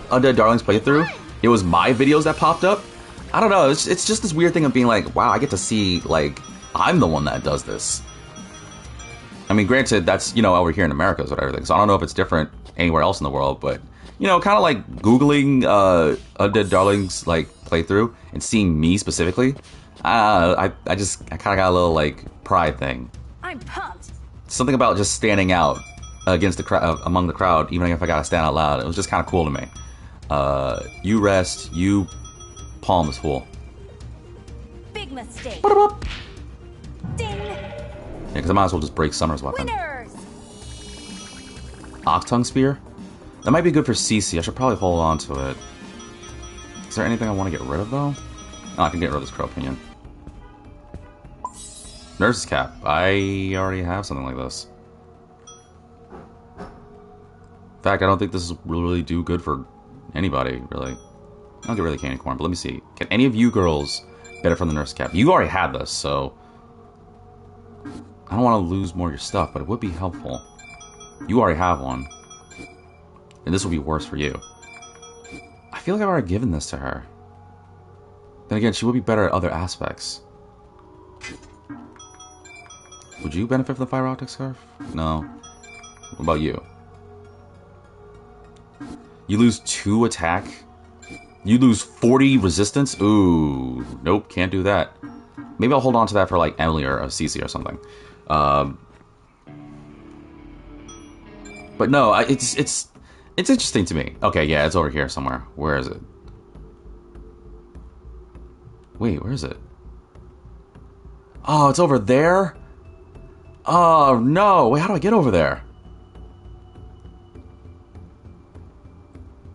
Undead Darlings playthrough, it was my videos that popped up. I don't know, it's just this weird thing of being like, wow, I get to see, like, I'm the one that does this. I mean, granted, that's, you know, over here in America is what everything. So I don't know if it's different anywhere else in the world, but, you know, kind of like Googling Undead Darlings, like, playthrough and seeing me specifically, I kind of got a little, like, pride thing. I'm pumped. Something about just standing out against the crowd, among the crowd, even if I gotta stand out loud. It was just kind of cool to me. You rest, you palm this fool. Big mistake. Ding. Yeah, because I might as well just break Summer's weapon. Winners. Octung Spear? That might be good for CC. I should probably hold on to it. Is there anything I want to get rid of, though? Oh, I can get rid of this Crow Pinion. Nurse's Cap. I already have something like this. In fact, I don't think this will really do good for anybody, really. I don't get rid of the candy corn, but let me see. Can any of you girls benefit from the Nurse's Cap? You already had this, so... I don't want to lose more of your stuff, but it would be helpful. You already have one. And this will be worse for you. I feel like I've already given this to her. Then again, she would be better at other aspects. Would you benefit from the Fiber Optic Scarf? No. What about you? You lose 2 attack? You lose 40 resistance? Ooh. Nope, can't do that. Maybe I'll hold on to that for, like, Emily or Cece or something. But no, it's interesting to me. Okay, yeah, it's over here somewhere. Where is it? Wait, where is it? Oh, it's over there? Oh, no. Wait, how do I get over there?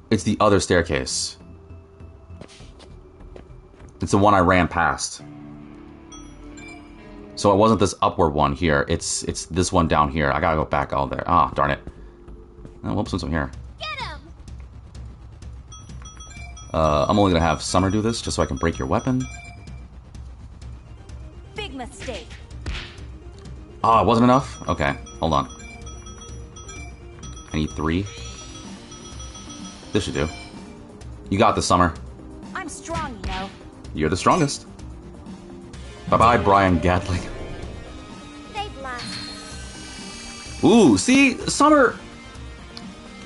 It's the other staircase. It's the one I ran past. So it wasn't this upward one here. It's this one down here. I gotta go back all there. Ah, darn it. Oh, whoops, since I'm here. Get him. I'm only gonna have Summer do this just so I can break your weapon. Big mistake. Oh, it wasn't enough? Okay, hold on. I need 3. This should do. You got this, Summer. I'm strong, you know. You're the strongest. Bye-bye, Brian Gatling. They've lost. Ooh, see? Summer...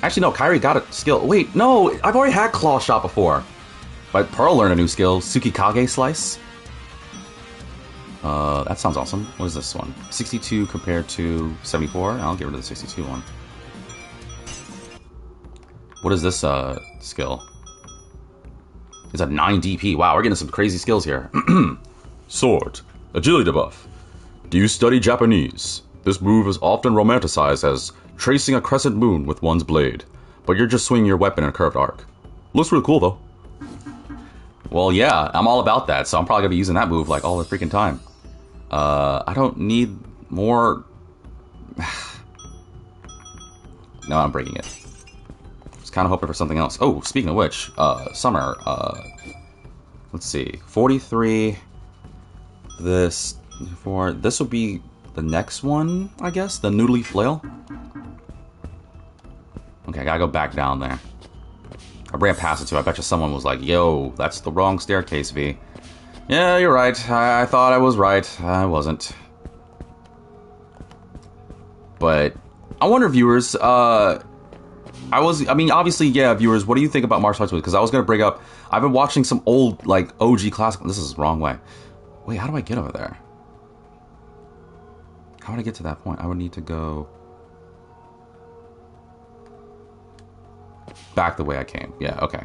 Actually, no, Kairi got a skill. Wait, no, I've already had Claw Shot before. But Pearl learned a new skill, Tsukikage Slice. That sounds awesome. What is this one? 62 compared to 74? I'll get rid of the 62 one. What is this, skill? It's a 9 DP. Wow, we're getting some crazy skills here. Sword. Agility buff. Do you study Japanese? This move is often romanticized as tracing a crescent moon with one's blade, but you're just swinging your weapon in a curved arc. Looks really cool, though. Well, yeah, I'm all about that, so I'm probably gonna be using that move like all the freaking time. I don't need more. No, I'm breaking it. Just kind of hoping for something else. Oh, speaking of which, Summer, let's see, 43. This will be the next one, I guess, the noodly flail. Okay, I gotta go back down there. I ran past it too. I bet you someone was like, "Yo, that's the wrong staircase, V." Yeah, you're right. I thought I was right. I wasn't. But I wonder, viewers. I mean, obviously, yeah, viewers. What do you think about martial arts movies? Because I was gonna bring up. I've been watching some old, like OG classic. This is the wrong way. Wait, how do I get over there? How would I get to that point? I would need to go back the way I came. Yeah, okay.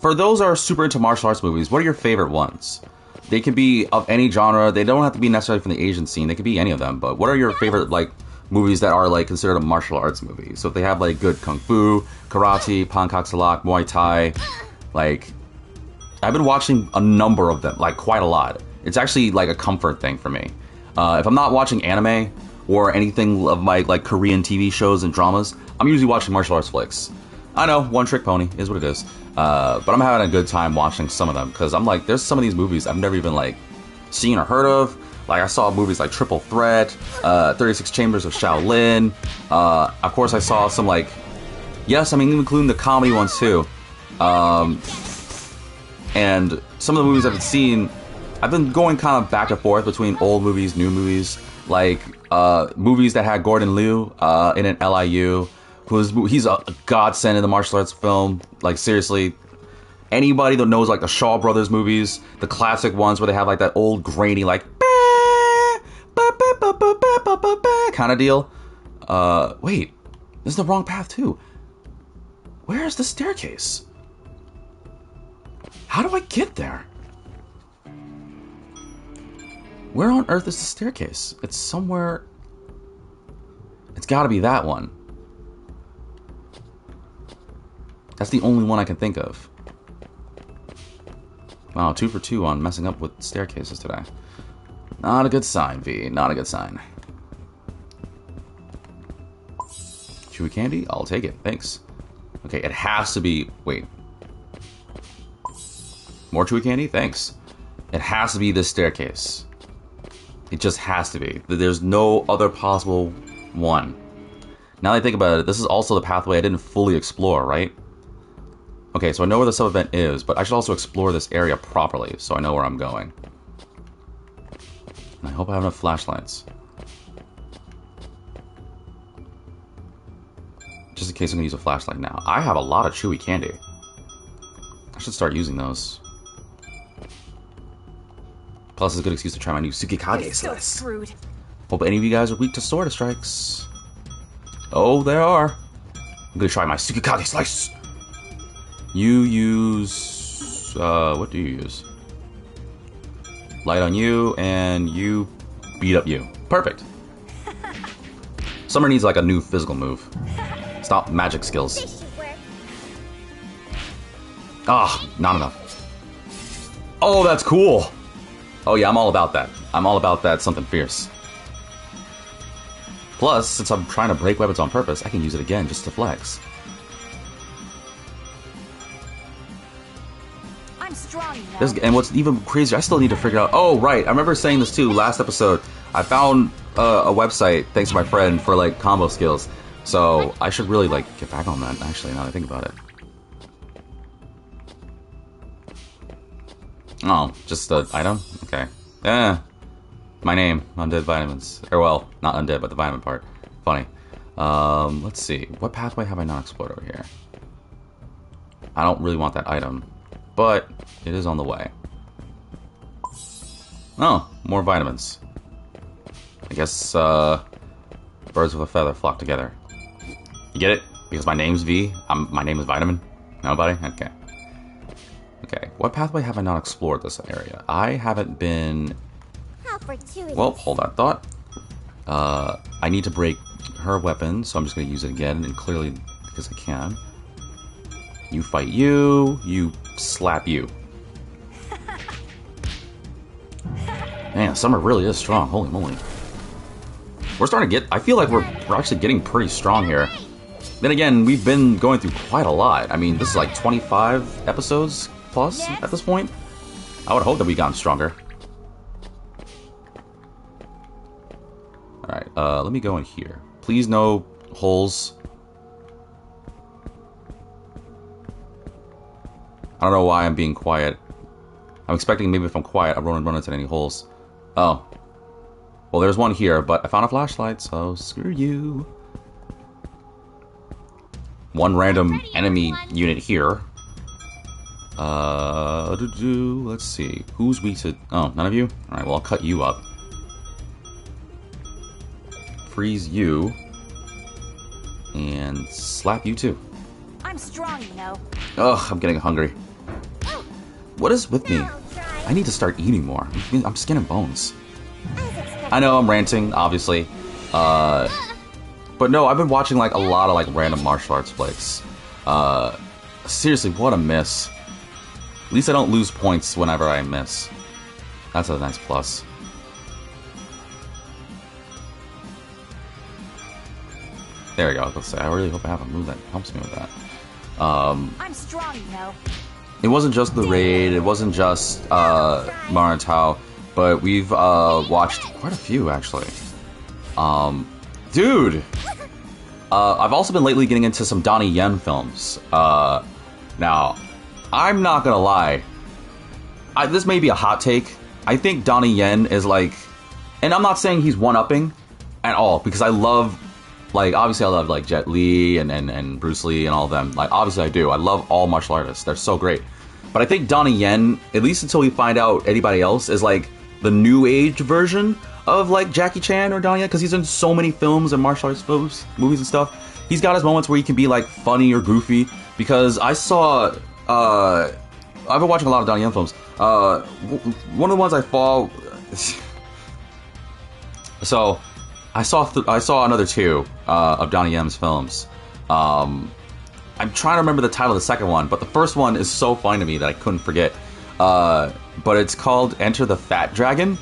For those who are super into martial arts movies, what are your favorite ones? They can be of any genre. They don't have to be necessarily from the Asian scene. They could be any of them. But what are your favorite, like, movies that are, like, considered a martial arts movie? So if they have, like, good kung fu, karate, pankak salak, muay thai, like, I've been watching a number of them, like, quite a lot. It's actually, like, a comfort thing for me. If I'm not watching anime or anything of my, like, Korean TV shows and dramas, I'm usually watching martial arts flicks. I know, one trick pony is what it is. But I'm having a good time watching some of them, because I'm like, there's some of these movies I've never even, like, seen or heard of. Like, I saw movies like Triple Threat, 36 Chambers of Shaolin. Of course, I saw some, like, yes, I mean, including the comedy ones, too. And some of the movies I've seen, I've been going kind of back and forth between old movies, new movies. Like, movies that had Gordon Liu in an LIU. He's a godsend in the martial arts film. Like, seriously, anybody that knows, like, the Shaw Brothers movies, the classic ones where they have, like, that old grainy, like, kind of deal. Wait, this is the wrong path, too. Where's the staircase? How do I get there? Where on earth is the staircase? It's somewhere. It's gotta be that one. That's the only one I can think of. Wow, 2 for 2 on messing up with staircases today. Not a good sign, V. Not a good sign. Chewy candy? I'll take it. Thanks. Okay, it has to be... Wait. More chewy candy? Thanks. It has to be this staircase. It just has to be. There's no other possible one. Now that I think about it, this is also the pathway I didn't fully explore, right? Okay, so I know where the sub-event is, but I should also explore this area properly, so I know where I'm going. And I hope I have enough flashlights. Just in case I'm going to use a flashlight now. I have a lot of chewy candy. I should start using those. Plus, it's a good excuse to try my new Tsukikage slice. So screwed. Hope any of you guys are weak to sword strikes. Oh, there are. I'm going to try my Tsukikage slice. You use... what do you use? Light on you, and you beat up you. Perfect. Summer needs like a new physical move. Stop magic skills. Ah, not enough. Oh, that's cool. Oh yeah, I'm all about that. I'm all about that something fierce. Plus, since I'm trying to break weapons on purpose, I can use it again just to flex. Strong, you know? And what's even crazier, I still need to figure out... Oh, right. I remember saying this too last episode. I found a website, thanks to my friend, for like combo skills. So I should really like get back on that, actually, now that I think about it. Oh, just the item? Okay. Yeah. My name, Undead Vitamins. Or well, not Undead, but the vitamin part. Funny. Let's see. What pathway have I not explored over here? I don't really want that item. But it is on the way. Oh, more vitamins. I guess birds with a feather flock together. You get it? Because my name's V. My name is Vitamin. Nobody? Okay. Okay. What pathway have I not explored this area? I haven't been... Well, hold that thought. I need to break her weapon, so I'm just going to use it again, and clearly because I can. You fight you. You slap you. Man, Summer really is strong. Holy moly. We're starting to get... I feel like we're actually getting pretty strong here. Then again, we've been going through quite a lot. I mean, this is like 25 episodes plus at this point. I would hope that we've gotten stronger. Alright, let me go in here. Please no holes. I don't know why I'm being quiet. I'm expecting maybe if I'm quiet, I won't run into any holes. Oh. Well, there's one here, but I found a flashlight, so screw you. One random enemy unit here. Let's see. Who's weak to... Oh, none of you? Alright, well, I'll cut you up. Freeze you. And slap you too. I'm strong, you know. Ugh, I'm getting hungry. What is with me? I need to start eating more. I'm skin and bones. I know I'm ranting, obviously. But no, I've been watching like a lot of like random martial arts flicks. Seriously, what a miss. At least I don't lose points whenever I miss. That's a nice plus. There we go. Let's say, I really hope I have a move that helps me with that. I'm strong, you know. It wasn't just the raid. It wasn't just HWAA-TAAA, but we've watched quite a few actually. Dude, I've also been lately getting into some Donnie Yen films. Now, I'm not gonna lie. This may be a hot take. I think Donnie Yen is like, and I'm not saying he's one-upping at all, because I love, like, obviously I love like Jet Li and Bruce Lee and all of them. Like, obviously I do. I love all martial artists. They're so great. But I think Donnie Yen, at least until we find out anybody else, is like the new age version of like Jackie Chan or Donnie Yen, because he's in so many films and martial arts films, movies and stuff. He's got his moments where he can be like funny or goofy. Because I saw, I've been watching a lot of Donnie Yen films. One of the ones I saw, so I saw another two of Donnie Yen's films. I'm trying to remember the title of the second one, but the first one is so funny to me that I couldn't forget. But it's called Enter the Fat Dragon.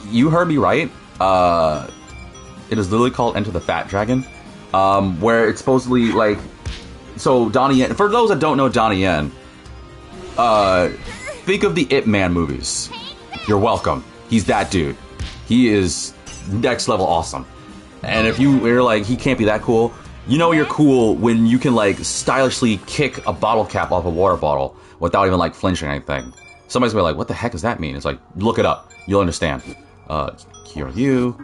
You heard me right. It is literally called Enter the Fat Dragon, where it's supposedly like, so Donnie Yen. For those that don't know Donnie Yen, think of the Ip Man movies. You're welcome. He's that dude. He is next level awesome. And if you're like, he can't be that cool, you know you're cool when you can like stylishly kick a bottle cap off a water bottle without even like flinching or anything. Somebody's gonna be like, what the heck does that mean? It's like, look it up. You'll understand. Cure you.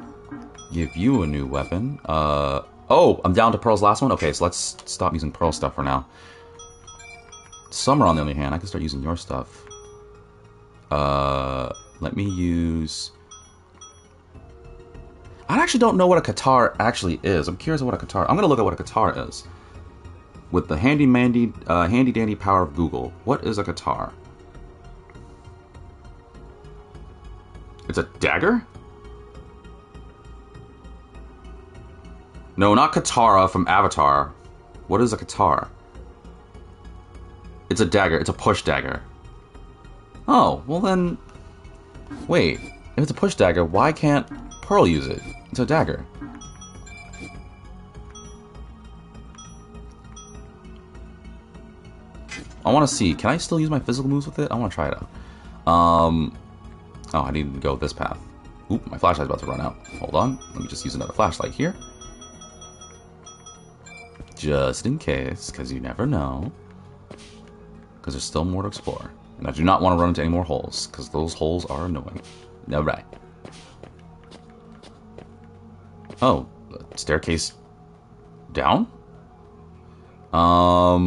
Give you a new weapon. Oh, I'm down to Pearl's last one? Okay, so let's stop using Pearl stuff for now. Summer, on the other hand, I can start using your stuff. Let me use... I actually don't know what a Qatar actually is. I'm curious what a Qatar... I'm going to look at what a Qatar is. With the handy-dandy power of Google. What is a Qatar? It's a dagger? No, not Katara from Avatar. What is a Qatar? It's a dagger. It's a push dagger. Oh, well then... Wait. If it's a push dagger, why can't Pearl use it? It's a dagger. I want to see. Can I still use my physical moves with it? I want to try it out. Oh, I need to go this path. Oop, my flashlight's about to run out. Hold on. Let me just use another flashlight here. Just in case, because you never know. Because there's still more to explore. And I do not want to run into any more holes, because those holes are annoying. Alright. Oh, staircase down? Let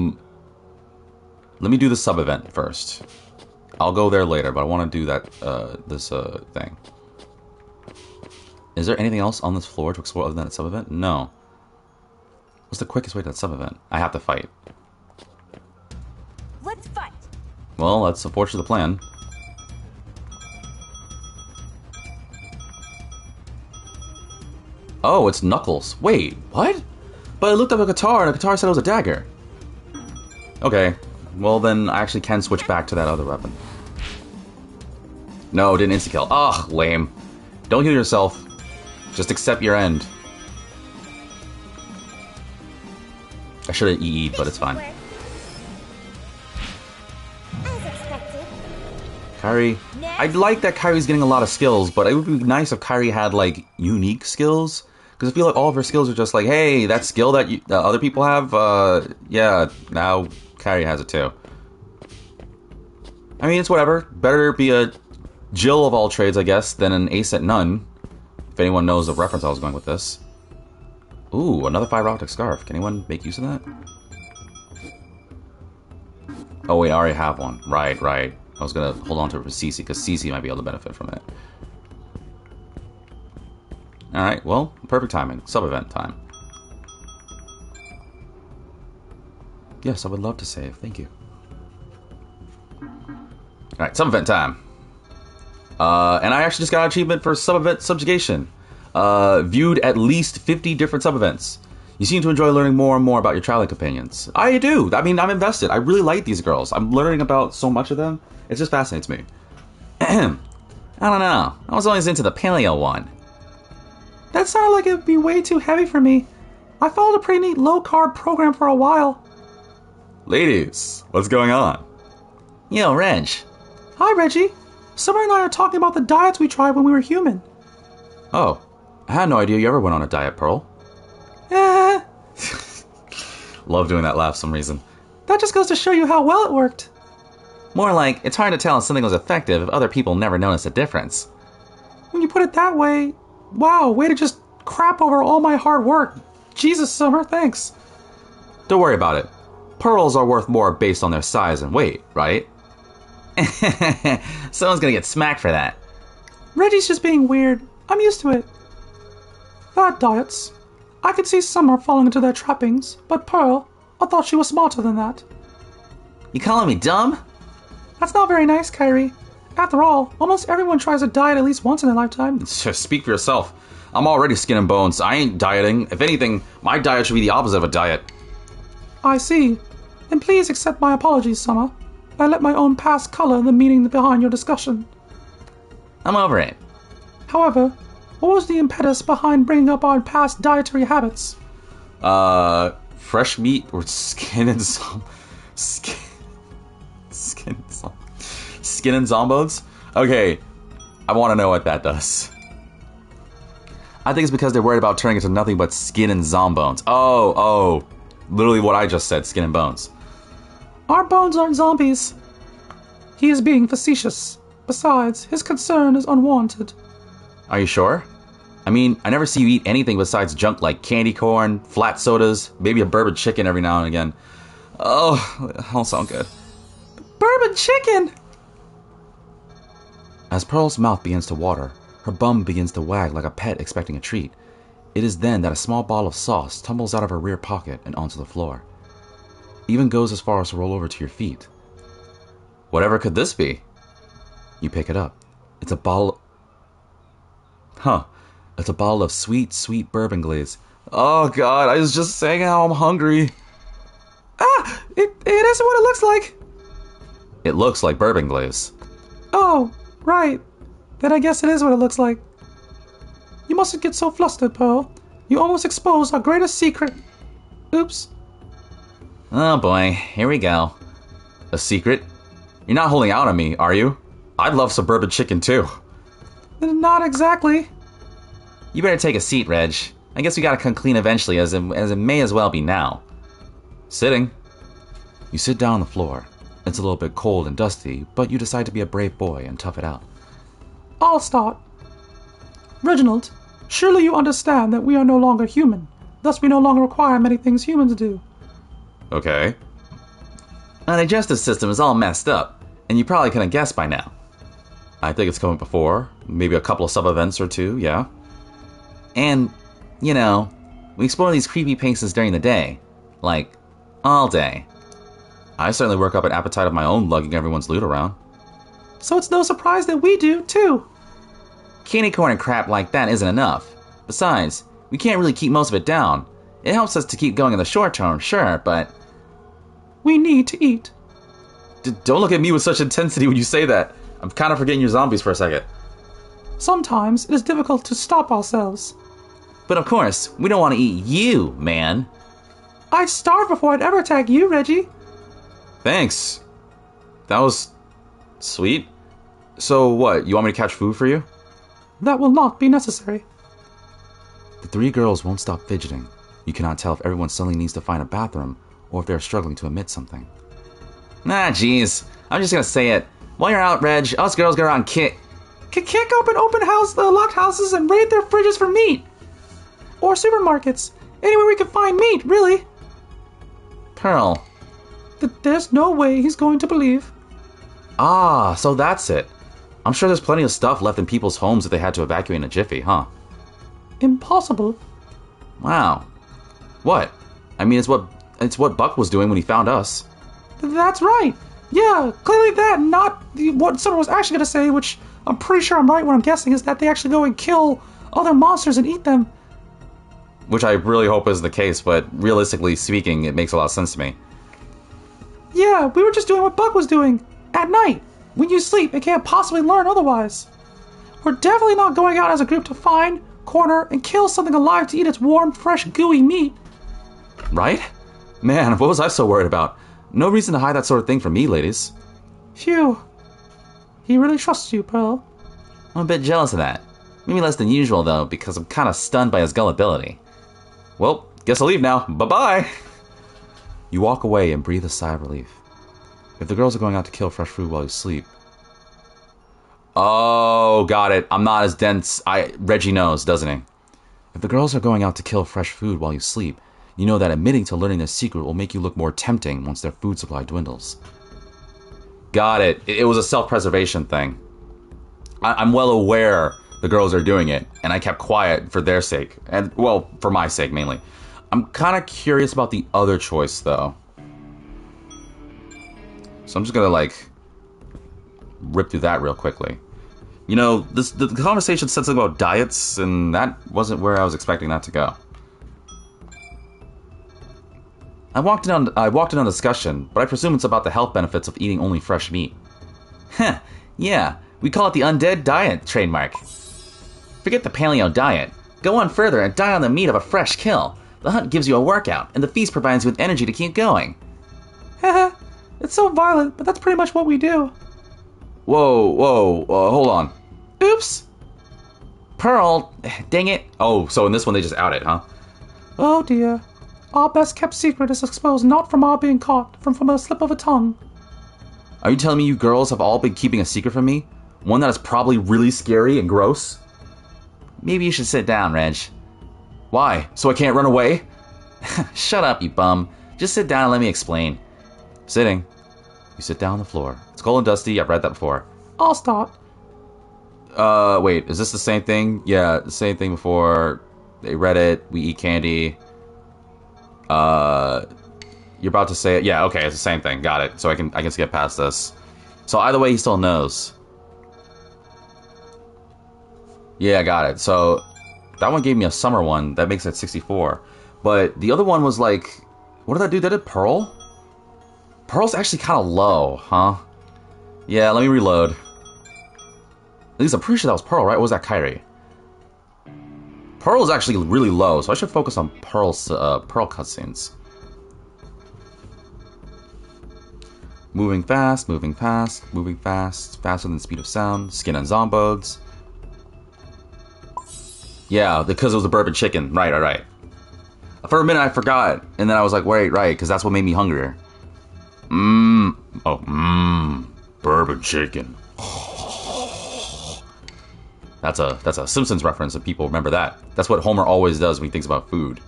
me do the sub-event first. I'll go there later, but I want to do that, this thing. Is there anything else on this floor to explore other than that sub-event? No. What's the quickest way to that sub-event? I have to fight. Let's fight. Well, that's unfortunately the plan. Oh, it's Knuckles. Wait, what? But I looked up a guitar, and a guitar said it was a dagger. Okay, well then I actually can switch back to that other weapon. No, didn't insta-kill. Ugh, lame. Don't heal yourself. Just accept your end. I should have EE'd, but it's fine. As expected. Kairi. I'd like that Kairi's getting a lot of skills, but it would be nice if Kairi had, like, unique skills. Because I feel like all of her skills are just like, hey, that skill that other people have, yeah, now Kairi has it too. I mean, it's whatever. Better be a Jill of all trades, I guess, than an ace at none. If anyone knows the reference I was going with this. Ooh, another fiber optic scarf. Can anyone make use of that? Oh wait, I already have one. Right. I was gonna hold on to it for Cece, because Cece might be able to benefit from it. Alright, well, perfect timing. Sub-event time. Yes, I would love to save. Thank you. Alright, sub-event time. And I actually just got an achievement for sub-event subjugation. Viewed at least 50 different sub-events. You seem to enjoy learning more and more about your traveling companions. I do. I mean, I'm invested. I really like these girls. I'm learning about so much of them. It just fascinates me. I don't know. I was always into the paleo one. That sounded like it would be way too heavy for me. I followed a pretty neat low-carb program for a while. Ladies, what's going on? Yo, Reg. Hi, Reggie. Summer and I are talking about the diets we tried when we were human. Oh, I had no idea you ever went on a diet, Pearl. Love doing that laugh for some reason. That just goes to show you how well it worked. More like, it's hard to tell if something was effective if other people never notice a difference. When you put it that way, wow, way to just crap over all my hard work. Jesus, Summer, thanks. Don't worry about it. Pearls are worth more based on their size and weight, right? Someone's gonna get smacked for that. Reggie's just being weird. I'm used to it. Bad diets. I could see Summer falling into their trappings, but Pearl, I thought she was smarter than that. You calling me dumb? That's not very nice, Kairi. After all, almost everyone tries a diet at least once in their lifetime. Just speak for yourself. I'm already skin and bones. I ain't dieting. If anything, my diet should be the opposite of a diet. I see. Then please accept my apologies, Summer. I let my own past color the meaning behind your discussion. I'm over it. However, what was the impetus behind bringing up our past dietary habits? Fresh meat or skin and skin and zombones? Okay, I want to know what that does. I think it's because they're worried about turning into nothing but skin and zombones. Oh, literally what I just said, skin and bones. Our bones aren't zombies. He is being facetious. Besides, his concern is unwarranted. Are you sure? I mean, I never see you eat anything besides junk like candy corn, flat sodas, maybe a bourbon chicken every now and again. Oh, that all sound good. Bourbon chicken! As Pearl's mouth begins to water, her bum begins to wag like a pet expecting a treat. It is then that a small bottle of sauce tumbles out of her rear pocket and onto the floor. Even goes as far as to roll over to your feet. Whatever could this be? You pick it up. It's a bottle... It's a bottle of sweet, sweet bourbon glaze. Oh god, I was just saying how I'm hungry. It isn't what it looks like. It looks like bourbon glaze. Oh, right. Then I guess it is what it looks like. You mustn't get so flustered, Pearl. You almost exposed our greatest secret. Oops. Oh boy, here we go. A secret? You're not holding out on me, are you? I'd love some bourbon chicken too. Not exactly. You better take a seat, Reg. I guess we gotta come clean eventually, as it may as well be now. Sitting. You sit down on the floor. It's a little bit cold and dusty, but you decide to be a brave boy and tough it out. I'll start. Reginald, surely you understand that we are no longer human. Thus we no longer require many things humans do. Okay. Our digestive system is all messed up, and you probably couldn't guess by now. I think it's come up before. Maybe a couple of sub-events or two, yeah. And, you know, we explore these creepy places during the day. Like, all day. I certainly work up an appetite of my own lugging everyone's loot around. So it's no surprise that we do, too. Candy corn and crap like that isn't enough. Besides, we can't really keep most of it down. It helps us to keep going in the short term, sure, but... We need to eat. Don't look at me with such intensity when you say that. I'm kind of forgetting your zombies for a second. Sometimes it is difficult to stop ourselves. But of course, we don't want to eat you, man. I'd starve before I'd ever attack you, Reggie. Thanks. That was sweet. So what, you want me to catch food for you? That will not be necessary. The three girls won't stop fidgeting. You cannot tell if everyone suddenly needs to find a bathroom or if they're struggling to admit something. Nah, jeez. I'm just gonna say it. While you're out, Reg, us girls go around kick Open house, locked houses and raid their fridges for meat. Or supermarkets. Anywhere we can find meat, really. Pearl. There's no way he's going to believe. Ah, so that's it. I'm sure there's plenty of stuff left in people's homes that they had to evacuate in a jiffy, huh? Impossible. Wow. What? I mean, it's what Buck was doing when he found us. That's right. Yeah, clearly that, not what someone was actually going to say, which I'm pretty sure I'm right when I'm guessing, is that they actually go and kill other monsters and eat them. Which I really hope is the case, but realistically speaking, it makes a lot of sense to me. Yeah, we were just doing what Buck was doing. At night. When you sleep, it can't possibly learn otherwise. We're definitely not going out as a group to find, corner, and kill something alive to eat its warm, fresh, gooey meat. Right? Man, what was I so worried about? No reason to hide that sort of thing from me, ladies. Phew. He really trusts you, Pearl. I'm a bit jealous of that. Maybe less than usual, though, because I'm kind of stunned by his gullibility. Well, guess I'll leave now. Bye-bye. You walk away and breathe a sigh of relief. If the girls are going out to kill fresh food while you sleep... Oh, got it. I'm not as dense. Reggie knows, doesn't he? If the girls are going out to kill fresh food while you sleep, you know that admitting to learning their secret will make you look more tempting once their food supply dwindles. Got it. It was a self-preservation thing. I'm well aware the girls are doing it, and I kept quiet for their sake. And, well, for my sake, mainly. I'm kind of curious about the other choice, though. So I'm just gonna, rip through that real quickly. You know, the conversation said something about diets, and that wasn't where I was expecting that to go. I walked in on discussion, but I presume it's about the health benefits of eating only fresh meat. Heh, yeah, we call it the Undead diet trademark. Forget the paleo diet. Go on further and die on the meat of a fresh kill. The hunt gives you a workout, and the feast provides you with energy to keep going. Haha, it's so violent, but that's pretty much what we do. Whoa, hold on. Oops. Pearl, dang it. Oh, so in this one they just out it, huh? Oh dear. Our best kept secret is exposed not from our being caught, from a slip of a tongue. Are you telling me you girls have all been keeping a secret from me? One that is probably really scary and gross? Maybe you should sit down, Reg. Why? So I can't run away? Shut up, you bum. Just sit down and let me explain. Sitting. You sit down on the floor. It's cold and dusty. I've read that before. I'll start. Wait. Is this the same thing? Yeah, the same thing before. They read it. We eat candy. You're about to say it. Yeah, okay, it's the same thing. Got it. So I can skip past this. So either way, he still knows. Yeah, got it. So that one gave me a summer one. That makes it 64. But the other one was like, what did that do? That did Pearl? Pearl's actually kind of low, huh? Yeah, let me reload. At least I'm pretty sure that was Pearl, right? Or was that Kyrie? Pearl is actually really low, so I should focus on Pearl cutscenes. Moving fast, faster than the speed of sound, skin and zombodes. Yeah, because it was a bourbon chicken. Right. For a minute I forgot, and then I was like, wait, right, because that's what made me hungrier. Bourbon chicken. That's a Simpsons reference, if people remember that. That's what Homer always does when he thinks about food.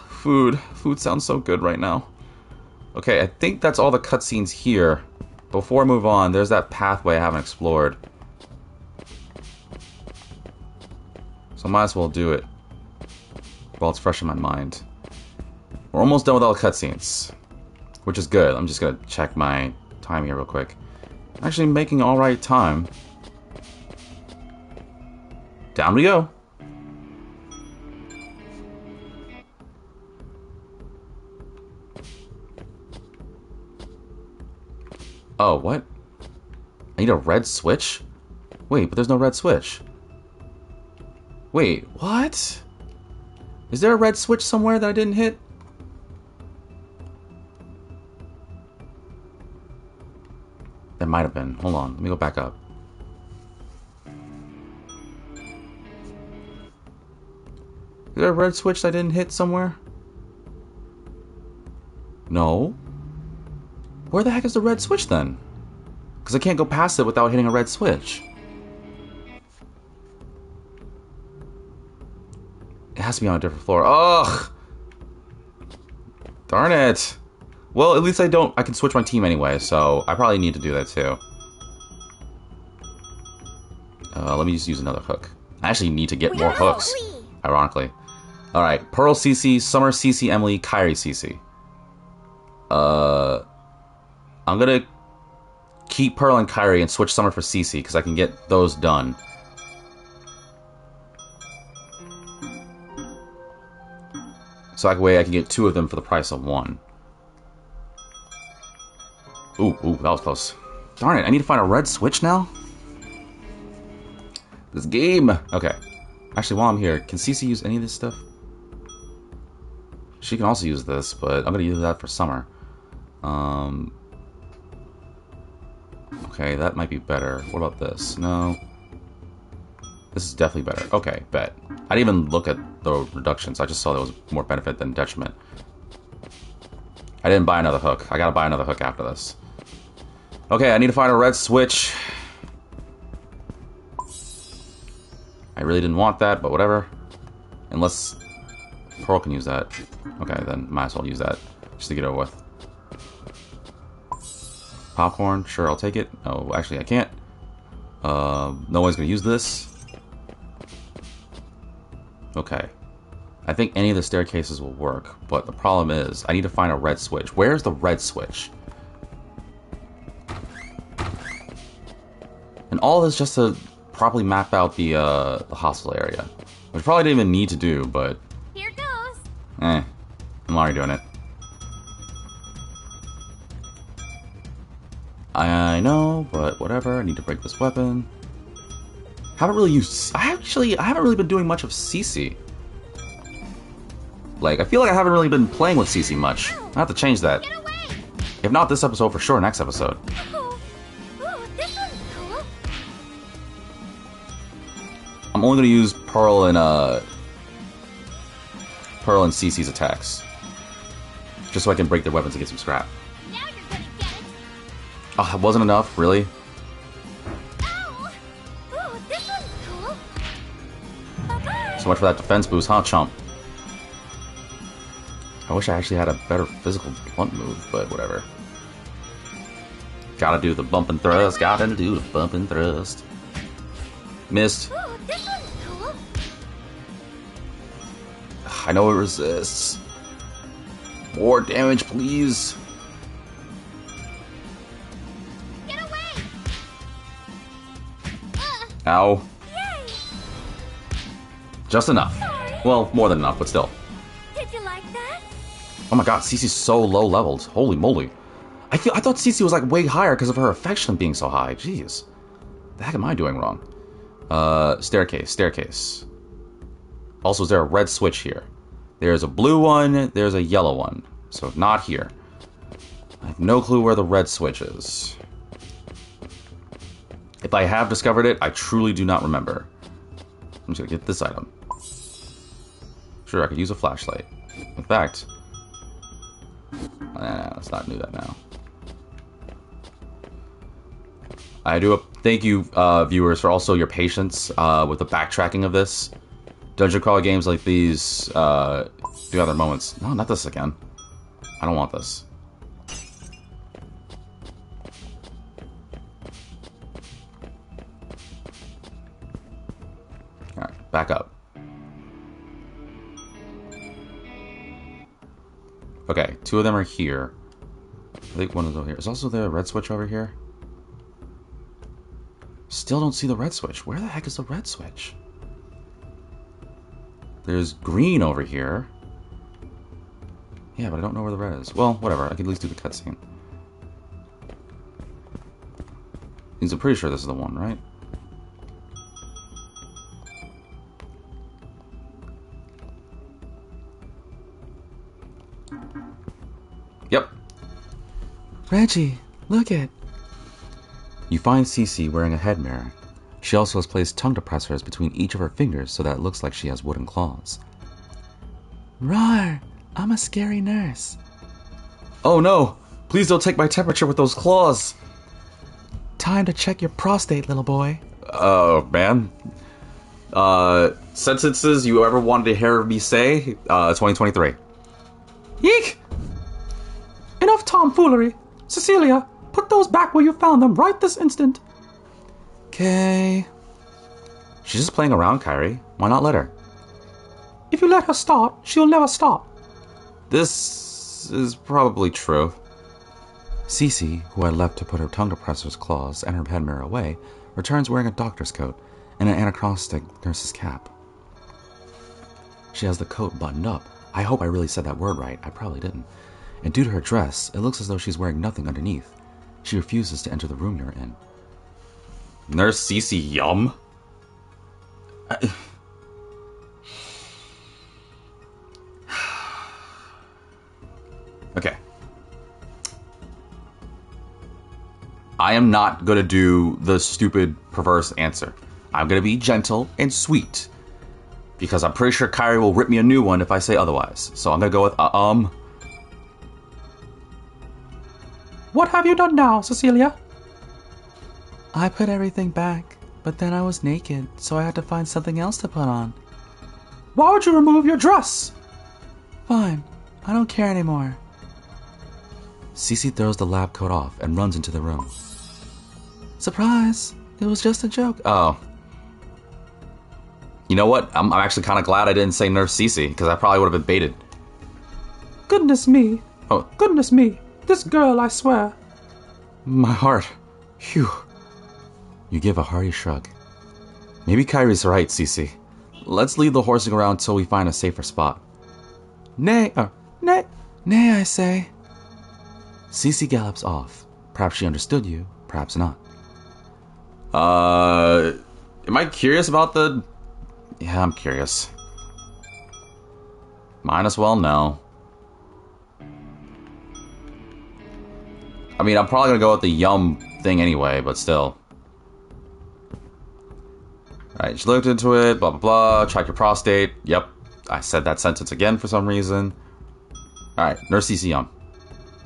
Food. Food sounds so good right now. Okay, I think that's all the cutscenes here. Before I move on, there's that pathway I haven't explored. So I might as well do it while it's fresh in my mind. We're almost done with all the cutscenes, which is good. I'm just gonna check my time here real quick. Actually making alright time. Down we go. Oh, what? I need a red switch? Wait, but there's no red switch. Wait, what? Is there a red switch somewhere that I didn't hit? There might have been. Hold on, let me go back up. Is there a red switch that I didn't hit somewhere? No. Where the heck is the red switch then? Because I can't go past it without hitting a red switch. It has to be on a different floor. Ugh! Darn it! Well, at least I can switch my team anyway, so I probably need to do that too. Let me just use another hook. I actually need to get more hooks, ironically. Alright, Pearl CC, Summer CC, Emily, Kyrie CC. I'm gonna keep Pearl and Kyrie and switch Summer for CC, because I can get those done. So that way I can get 2 of them for the price of 1. Ooh, that was close. Darn it, I need to find a red switch now? This game! Okay. Actually, while I'm here, can CC use any of this stuff? She can also use this, but I'm gonna use that for Summer. Okay, that might be better. What about this? No. This is definitely better. Okay, bet. I didn't even look at the reductions. I just saw there was more benefit than detriment. I didn't buy another hook. I gotta buy another hook after this. Okay, I need to find a red switch. I really didn't want that, but whatever. Unless Pearl can use that. Okay, then might as well use that. Just to get over with. Popcorn, sure, I'll take it. Oh, actually, I can't. No one's gonna use this. Okay. I think any of the staircases will work, but the problem is, I need to find a red switch. Where's the red switch? And all this just to properly map out the hostile area. Which I probably didn't even need to do, but... Here goes. I'm already doing it. I know, but whatever. I need to break this weapon. Haven't really used... I haven't really been doing much of CC. Like, I feel like I haven't really been playing with CC much. I have to change that. Get away. If not this episode, for sure next episode. Oh, this one's cool. I'm only going to use Pearl and CC's attacks. Just so I can break their weapons and get some scrap. Now you're gonna get it. Oh, that wasn't enough? Really? Ow. Oh, this one's cool. Bye-bye. So much for that defense boost, huh, chump? I wish I actually had a better physical blunt move, but whatever. Gotta do the bump and thrust, gotta do the bump and thrust. Missed. Oh, this one's cool. I know it resists. More damage, please. Get away. Ow. Yay. Just enough. Sorry. Well, more than enough, but still. Did you like that? Oh my god, Cece's so low leveled. Holy moly. I thought Cece was like way higher because of her affection being so high. Jeez. The heck am I doing wrong? Staircase. Also, is there a red switch here? There's a blue one, there's a yellow one. So not here. I have no clue where the red switch is. If I have discovered it, I truly do not remember. I'm just gonna get this item. Sure, I could use a flashlight. In fact, let's not do that now. I do thank you, viewers, for also your patience with the backtracking of this. Dungeon crawler games like these do have their moments. No, not this again. I don't want this. Alright, back up. Okay, 2 of them are here. I think one is over here. Is also there a red switch over here? Still don't see the red switch. Where the heck is the red switch? There's green over here. Yeah, but I don't know where the red is. Well, whatever. I can at least do the cutscene. I'm pretty sure this is the one, right? Yep. Reggie, look it. You find Cece wearing a head mirror. She also has placed tongue depressors between each of her fingers so that it looks like she has wooden claws. Roar! I'm a scary nurse. Oh no! Please don't take my temperature with those claws! Time to check your prostate, little boy. Oh, man. Sentences you ever wanted to hear me say? 2023. Yeek! Enough tomfoolery. Cecilia, put those back where you found them right this instant. Okay. She's just playing around, Kyrie. Why not let her? If you let her start, she'll never stop. This is probably true. Cece, who had left to put her tongue depressor's claws and her head mirror away, returns wearing a doctor's coat and an anachronistic nurse's cap. She has the coat buttoned up. I hope I really said that word right. I probably didn't. And due to her dress, it looks as though she's wearing nothing underneath. She refuses to enter the room you're in. Nurse Cece Yum? Okay. I am not going to do the stupid, perverse answer. I'm going to be gentle and sweet. Because I'm pretty sure Kyrie will rip me a new one if I say otherwise. So I'm going to go with, What have you done now, Cecilia? I put everything back, but then I was naked, so I had to find something else to put on. Why would you remove your dress? Fine. I don't care anymore. Cece throws the lab coat off and runs into the room. Surprise! It was just a joke. Oh. You know what? I'm actually kind of glad I didn't say Nurse Cece, because I probably would have been baited. Goodness me. Oh. Goodness me. This girl, I swear. My heart. Phew. You give a hearty shrug. Maybe Kyrie's right, Cece. Let's leave the horsing around till we find a safer spot. Nay, nay, nay, I say. Cece gallops off. Perhaps she understood you, perhaps not. Am I curious about the... Yeah, I'm curious. Might as well know. I mean, I'm probably gonna go with the yum thing anyway, but still. Alright, she looked into it, blah, blah, blah. Check your prostate. Yep. I said that sentence again for some reason. Alright, Nurse Cece Yum.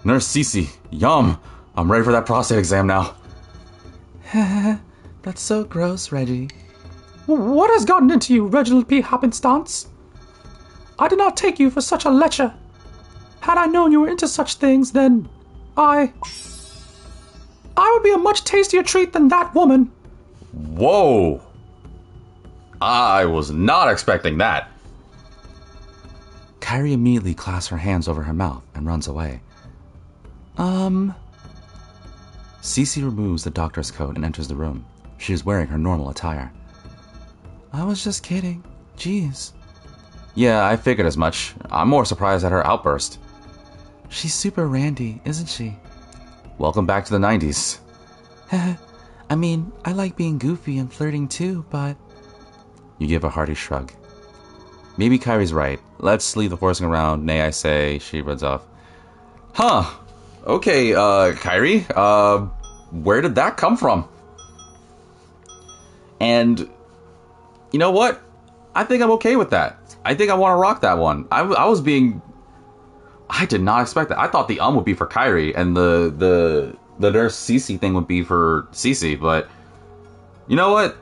Nurse Cece Yum! I'm ready for that prostate exam now. That's so gross, Reggie. What has gotten into you, Reginald P. Happenstance? I did not take you for such a lecher. Had I known you were into such things, then I would be a much tastier treat than that woman. Whoa! I was not expecting that. Kyrie immediately clasps her hands over her mouth and runs away. Cece removes the doctor's coat and enters the room. She is wearing her normal attire. I was just kidding. Jeez. Yeah, I figured as much. I'm more surprised at her outburst. She's super randy, isn't she? Welcome back to the 90s. I mean, I like being goofy and flirting too, but... You give a hearty shrug. Maybe Kyrie's right. Let's leave the horsing around. Nay, I say. She runs off. Huh. Okay, Kyrie. Where did that come from? And... You know what? I think I'm okay with that. I think I want to rock that one. I was being... I did not expect that. I thought the would be for Kyrie and the Nurse Cece thing would be for Cece, but you know what?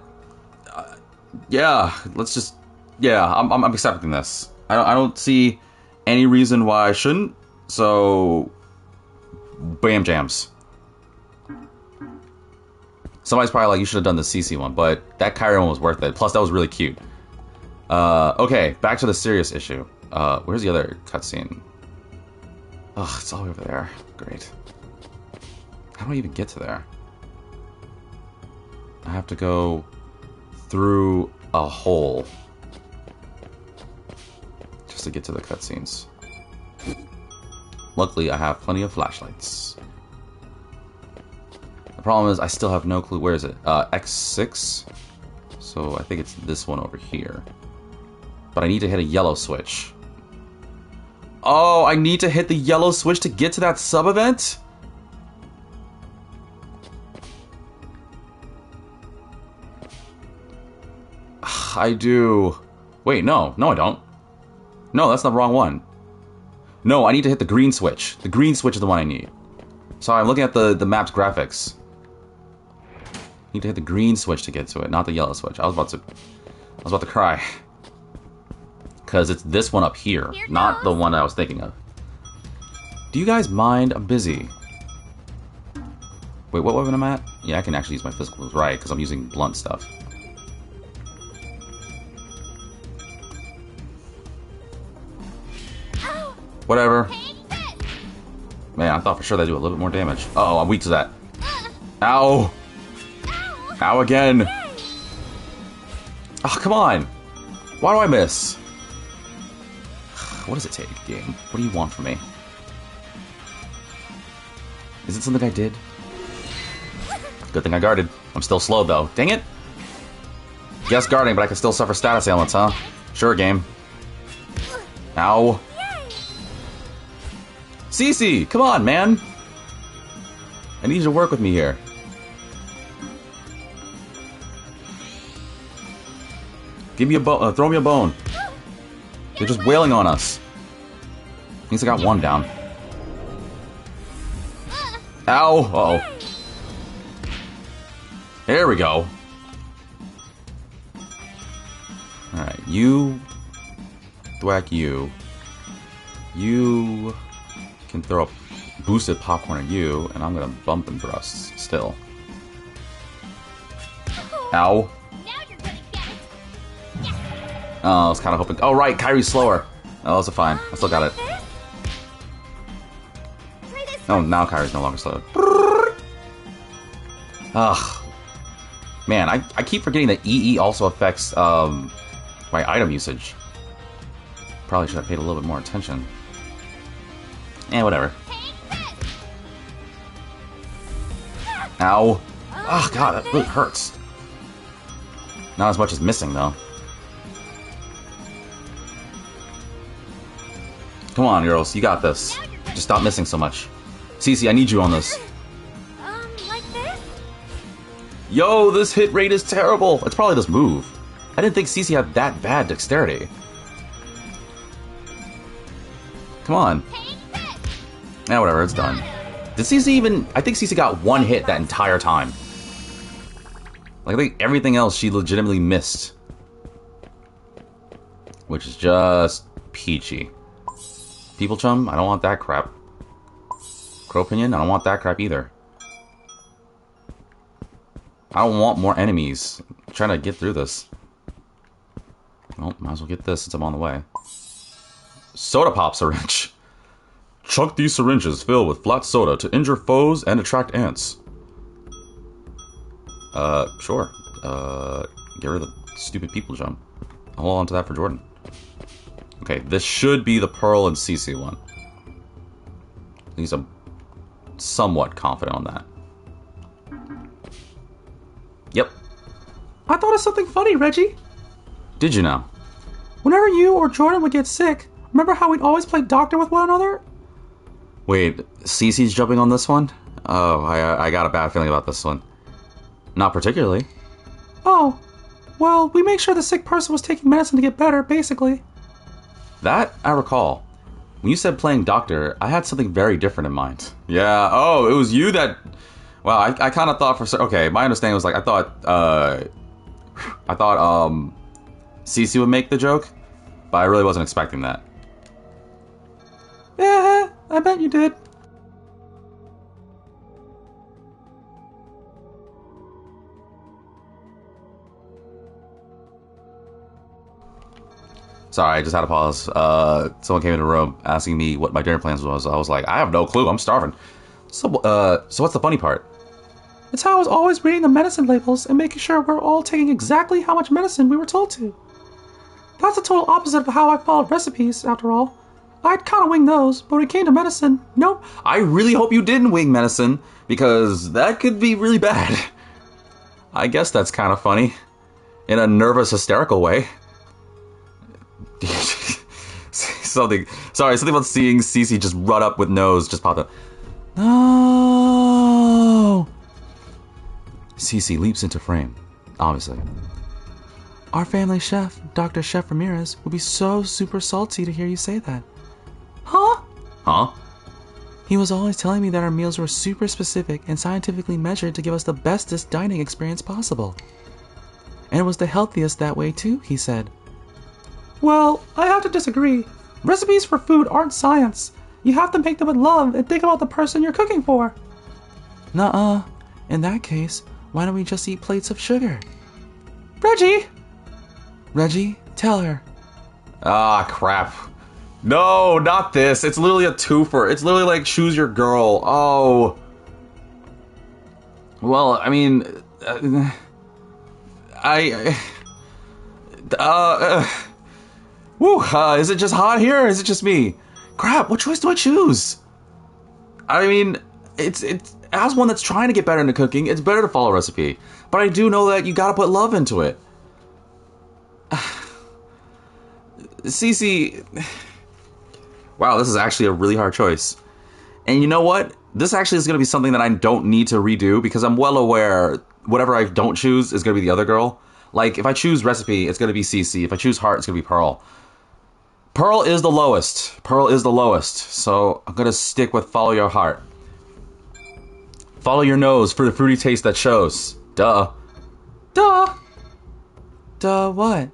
Yeah, let's just... Yeah, I'm accepting this. I don't see any reason why I shouldn't, so... Bam jams. Somebody's probably like, you should have done the Cece one, but that Kyrie one was worth it. Plus, that was really cute. Okay, back to the serious issue. Where's the other cutscene? Ugh, it's all over there. Great. How do I even get to there? I have to go through a hole just to get to the cutscenes. Luckily, I have plenty of flashlights. The problem is I still have no clue. Where is it? X6? So I think it's this one over here. But I need to hit a yellow switch. Oh, I need to hit the yellow switch to get to that sub-event? I do. Wait, no. No, I don't. No, that's the wrong one. No, I need to hit the green switch. The green switch is the one I need. Sorry, I'm looking at the map's graphics. Need to hit the green switch to get to it, not the yellow switch. I was about to cry. Because it's this one up here, not the one I was thinking of. Do you guys mind? I'm busy. Wait, what weapon am I at? Yeah, I can actually use my physical moves, right, because I'm using blunt stuff. Whatever. Man, I thought for sure they'd do a little bit more damage. Uh oh, I'm weak to that. Ow! Ow again! Oh, come on! Why do I miss? What does it take, game? What do you want from me? Is it something I did? Good thing I guarded. I'm still slow, though. Dang it! Yes, guarding, but I can still suffer status ailments, huh? Sure, game. Ow. Cece! Come on, man! I need you to work with me here. Give me a bone. Throw me a bone. They're just wailing on us. At least I got one down. Ow! Uh-oh. There we go. Alright, you... thwack you. You... can throw up boosted popcorn at you, and I'm gonna bump and thrust still. Ow. Oh, I was kind of hoping. Oh, right, Kyrie's slower. Oh, that's fine. I still got it. Oh, now Kyrie's no longer slow. Ugh. Man, I keep forgetting that EE also affects my item usage. Probably should have paid a little bit more attention. Whatever. Ow. Oh, God, that really hurts. Not as much as missing, though. Come on, girls. You got this. Just stop missing so much. Cece, I need you on this. Like this? Yo, this hit rate is terrible. It's probably this move. I didn't think Cece had that bad dexterity. Come on. Whatever, it's done. Did Cece even... I think Cece got one hit that entire time. Like, I think everything else she legitimately missed. Which is just peachy. People Chum, I don't want that crap. Crow Pinion, I don't want that crap either. I don't want more enemies. I'm trying to get through this. Well, might as well get this since I'm on the way. Soda Pop Syringe. Chunk these syringes filled with flat soda to injure foes and attract ants. Sure. Get rid of the stupid people jump. I'll hold on to that for Jordan. Okay, this should be the Pearl and Cece one. At least I'm somewhat confident on that. Yep. I thought of something funny, Reggie. Did you now? Whenever you or Jordan would get sick, remember how we'd always play doctor with one another? Wait, Cece's jumping on this one? Oh, I got a bad feeling about this one. Not particularly. Oh, well, we make sure the sick person was taking medicine to get better, basically. That I recall. When you said playing doctor, I had something very different in mind. Yeah, oh, it was you that... Well, I kind of thought for... Okay, my understanding was like, I thought Cece would make the joke, but I really wasn't expecting that. Yeah, I bet you did. Sorry, I just had to pause. Someone came in the room asking me what my dinner plans was. I was like, I have no clue. I'm starving. So what's the funny part? It's how I was always reading the medicine labels and making sure we're all taking exactly how much medicine we were told to. That's the total opposite of how I followed recipes, after all. I'd kind of wing those, but when it came to medicine, nope. I really hope you didn't wing medicine, because that could be really bad. I guess that's kind of funny. In a nervous, hysterical way. Something about seeing Cece just run up with nose just popped up. No! Cece leaps into frame, obviously. Our family chef, Dr. Chef Ramirez, would be so super salty to hear you say that. Huh? Huh? He was always telling me that our meals were super specific and scientifically measured to give us the bestest dining experience possible. And it was the healthiest that way too, he said. Well, I have to disagree. Recipes for food aren't science. You have to make them with love and think about the person you're cooking for. Nuh-uh. In that case, why don't we just eat plates of sugar? Reggie! Reggie, tell her. Ah, crap. No, not this. It's literally a twofer. It's literally like choose your girl. Oh. Well, I mean... is it just hot here or is it just me? Crap, what choice do I choose? I mean, it's as one that's trying to get better into cooking, it's better to follow a recipe. But I do know that you gotta put love into it. Cece... Wow, this is actually a really hard choice. And you know what? This actually is going to be something that I don't need to redo because I'm well aware whatever I don't choose is going to be the other girl. Like, if I choose recipe, it's going to be Cece. If I choose heart, it's going to be Pearl. Pearl is the lowest. Pearl is the lowest. So I'm going to stick with follow your heart. Follow your nose for the fruity taste that shows. Duh. Duh! Duh what?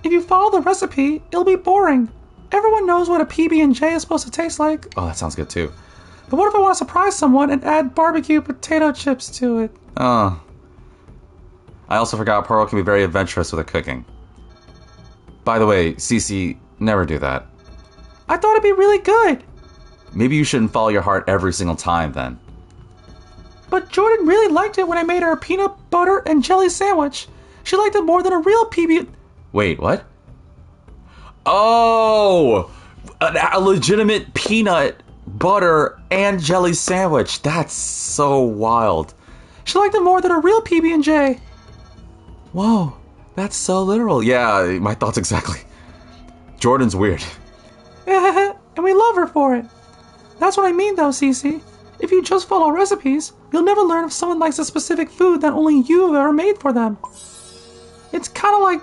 If you follow the recipe, it'll be boring. Everyone knows what a PB&J is supposed to taste like. Oh, that sounds good too. But what if I want to surprise someone and add barbecue potato chips to it? Oh. I also forgot Pearl can be very adventurous with her cooking. By the way, Cece, never do that. I thought it'd be really good. Maybe you shouldn't follow your heart every single time then. But Jordan really liked it when I made her a peanut butter and jelly sandwich. She liked it more than a real PB... Wait, what? Oh! A legitimate peanut, butter, and jelly sandwich. That's so wild. She liked it more than a real PB&J. Whoa, that's so literal. Yeah, my thoughts exactly. Jordan's weird. And we love her for it. That's what I mean though, Cece. If you just follow recipes, you'll never learn if someone likes a specific food that only you have ever made for them. It's kind of like...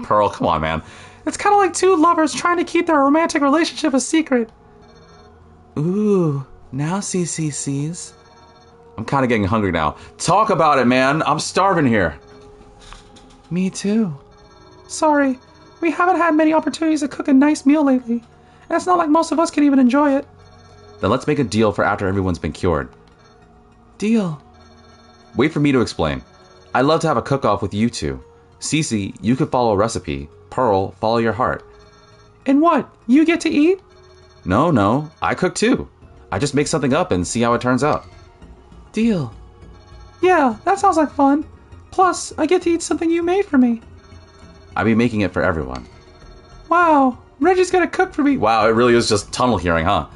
Pearl, come on, man. It's kind of like two lovers trying to keep their romantic relationship a secret. Ooh, now Cece sees. I'm kind of getting hungry now. Talk about it, man. I'm starving here. Me too. Sorry, we haven't had many opportunities to cook a nice meal lately. And it's not like most of us can even enjoy it. Then let's make a deal for after everyone's been cured. Deal. Wait for me to explain. I'd love to have a cook-off with you two. Cece, you could follow a recipe. Pearl, follow your heart. And what? You get to eat? No. I cook too. I just make something up and see how it turns out. Deal. Yeah, that sounds like fun. Plus, I get to eat something you made for me. I'll be making it for everyone. Wow, Reggie's gonna cook for me. Wow, it really is just tunnel hearing, huh?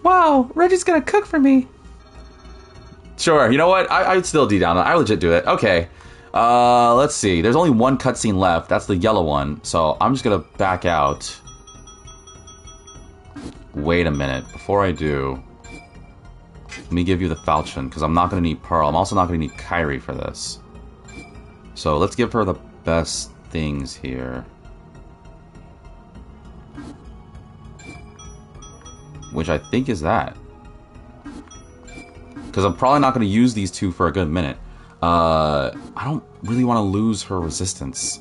Wow, Reggie's gonna cook for me. Sure, you know what? I'd still D down. I legit do it. Okay. Let's see. There's only one cutscene left. That's the yellow one. So I'm just gonna back out. Wait a minute. Before I do, let me give you the falchion, because I'm not gonna need Pearl. I'm also not gonna need Kyrie for this. So let's give her the best things here. Which I think is that. Because I'm probably not going to use these two for a good minute. I don't really want to lose her resistance.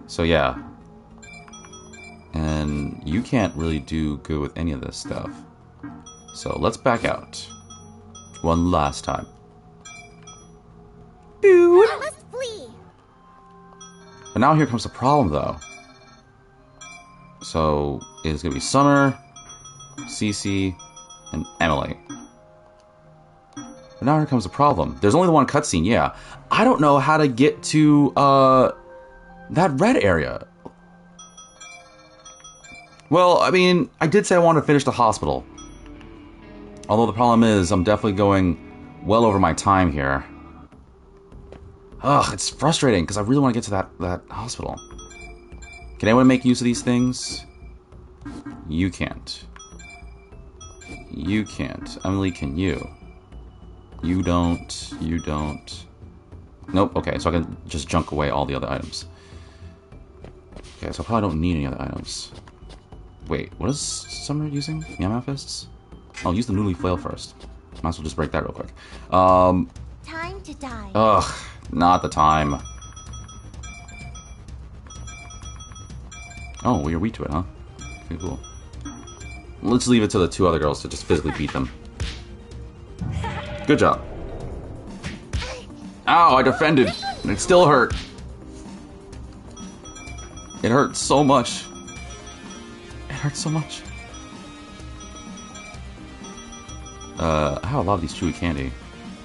So yeah. And you can't really do good with any of this stuff. So let's back out. One last time. Dude. I must flee. But now here comes the problem though. So it's going to be Summer, Cece, and Emily. But now here comes the problem. There's only the one cutscene, yeah. I don't know how to get to, that red area. Well, I mean, I did say I wanted to finish the hospital. Although the problem is, I'm definitely going well over my time here. Ugh, it's frustrating, because I really want to get to that hospital. Can anyone make use of these things? You can't. You can't. Emily, can you? You don't. You don't. Nope, okay, so I can just junk away all the other items. Okay, so I probably don't need any other items. Wait, what is Summer using? Meow Meow Fists? I'll use the Noodly Flail first. Might as well just break that real quick. Time to die. Ugh, not the time. Oh, well, you're weak to it, huh? Okay, cool. Let's leave it to the two other girls to just physically beat them. Good job. Ow, I defended. And it still hurt. It hurt so much. It hurts so much. I have a lot of these chewy candy.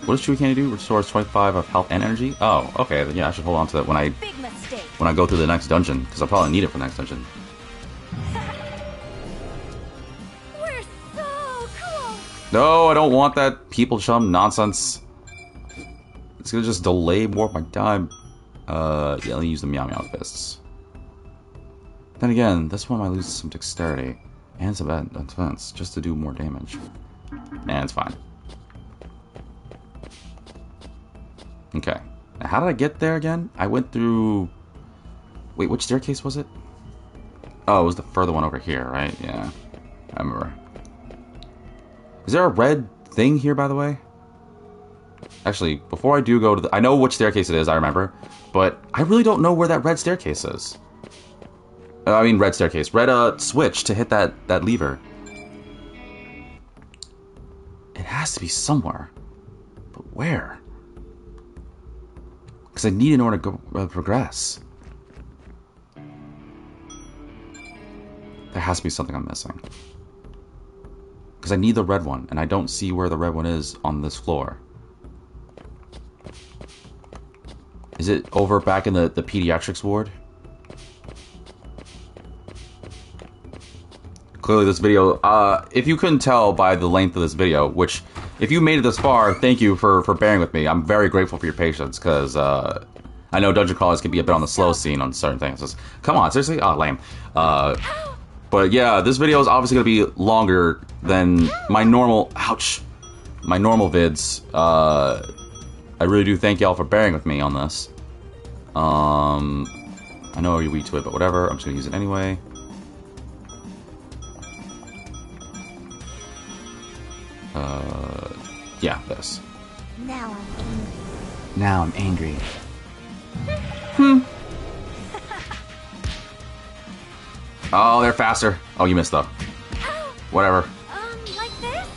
What does chewy candy do? Restores 25 of health and energy? Oh, okay. Then yeah, I should hold on to that when I go through the next dungeon, because I'll probably need it for the next dungeon. We're so cool. No, I don't want that people chum nonsense. It's gonna just delay more of my time. Yeah, let me use the Meow Meow Fists. Then again, this one might lose some dexterity and some defense just to do more damage. And it's fine. Okay. Now, how did I get there again? I went through... Wait, which staircase was it? Oh, it was the further one over here, right? Yeah. I remember. Is there a red thing here, by the way? Actually, before I do go to the... I know which staircase it is, I remember. But I really don't know where that red staircase is. I mean, red staircase. Red, switch to hit that lever. It has to be somewhere. But where? Because I need it in order to go, progress. There has to be something I'm missing. Because I need the red one, and I don't see where the red one is on this floor. Is it over back in the pediatrics ward? Clearly this video, if you couldn't tell by the length of this video, which, if you made it this far, thank you for bearing with me. I'm very grateful for your patience, because I know dungeon crawlers can be a bit on the slow scene on certain things. Just, come on, seriously? Oh, lame. But yeah, this video is obviously going to be longer than my normal, my normal vids. I really do thank y'all for bearing with me on this. I know you're weak to it, but whatever, I'm just going to use it anyway. Yeah, this. Now I'm angry. Now I'm angry. Oh, they're faster. Oh, you missed though. Whatever. Like this?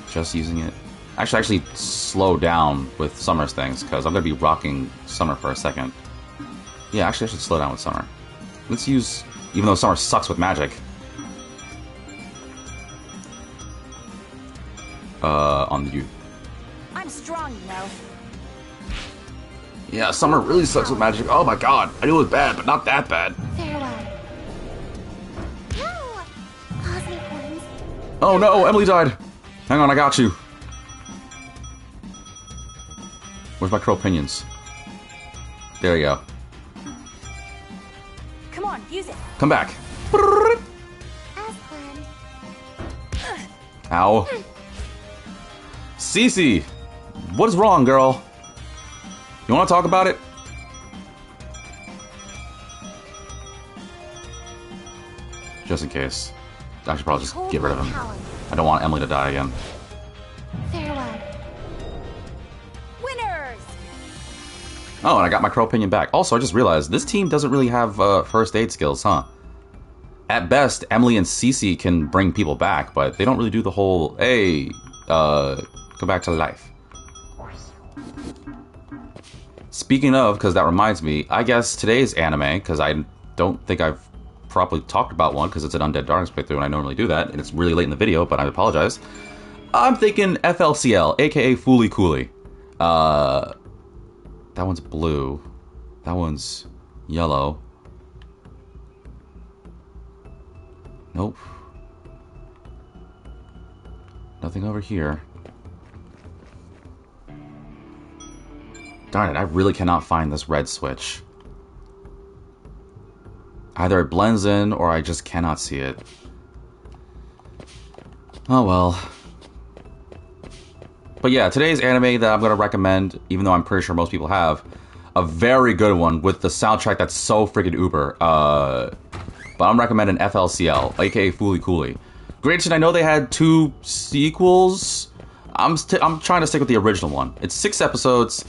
Just using it. Actually slow down with Summer's things, because I'm going to be rocking Summer for a second. Yeah, actually I should slow down with Summer. Let's use, even though Summer sucks with magic. On you. I'm strong, you know. Yeah, Summer really sucks with magic. Oh my god, I knew it was bad, but not that bad. Farewell. No! Cosmic ones. Oh no, Emily died. Hang on, I got you. Where's my crow pinions? There you go. Come on, use it. Come back. As planned. Ow. Cece! What is wrong, girl? You want to talk about it? Just in case. I should probably just get rid of him. I don't want Emily to die again. Farewell. Winners! Oh, and I got my crow pinion back. Also, I just realized this team doesn't really have first aid skills, huh? At best, Emily and Cece can bring people back, but they don't really do the whole, hey, go back to life. Speaking of, because that reminds me, I guess today's anime, because I don't think I've properly talked about one, because it's an Undead Darkness playthrough, and I normally do that, and it's really late in the video, but I apologize. I'm thinking FLCL, aka Fooly Cooly. That one's blue. That one's yellow. Nope. Nothing over here. Darn it, I really cannot find this red switch. Either it blends in, or I just cannot see it. Oh well. But yeah, today's anime that I'm going to recommend, even though I'm pretty sure most people have, a very good one with the soundtrack that's so freaking uber. But I'm recommending FLCL, aka Fu-lish. Granted, I know they had 2 sequels. I'm trying to stick with the original one. It's 6 episodes.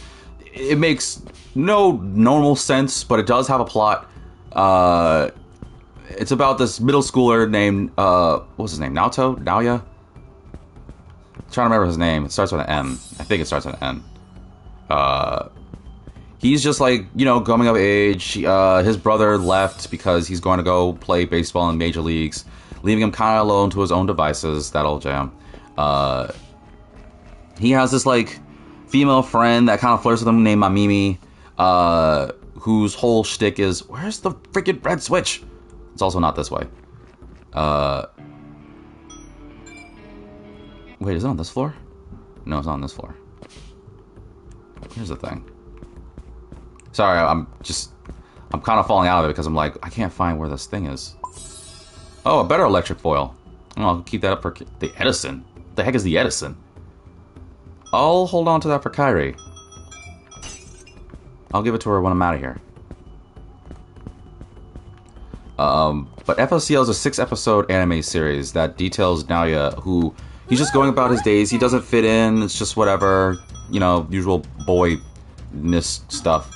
It makes no normal sense, but it does have a plot. It's about this middle schooler named, what was his name? Naoya? I'm trying to remember his name. It starts with an M. I think it starts with an N. He's just like, you know, coming of age. His brother left because he's going to go play baseball in major leagues, leaving him kind of alone to his own devices, that old jam. He has this, like, female friend that kind of flirts with him named Mamimi, whose whole shtick is, where's the freaking red switch? It's also not this way. Wait, is it on this floor? No, it's not on this floor. Here's the thing. Sorry, I'm kind of falling out of it because I'm like, I can't find where this thing is. Oh, a better electric foil. Oh, I'll keep that up for the Edison. What the heck is the Edison? I'll hold on to that for Kairi. I'll give it to her when I'm out of here. But FLCL is a 6-episode anime series that details Naoya, who he's just going about his days. He doesn't fit in. It's just whatever, you know, usual boy-ness stuff.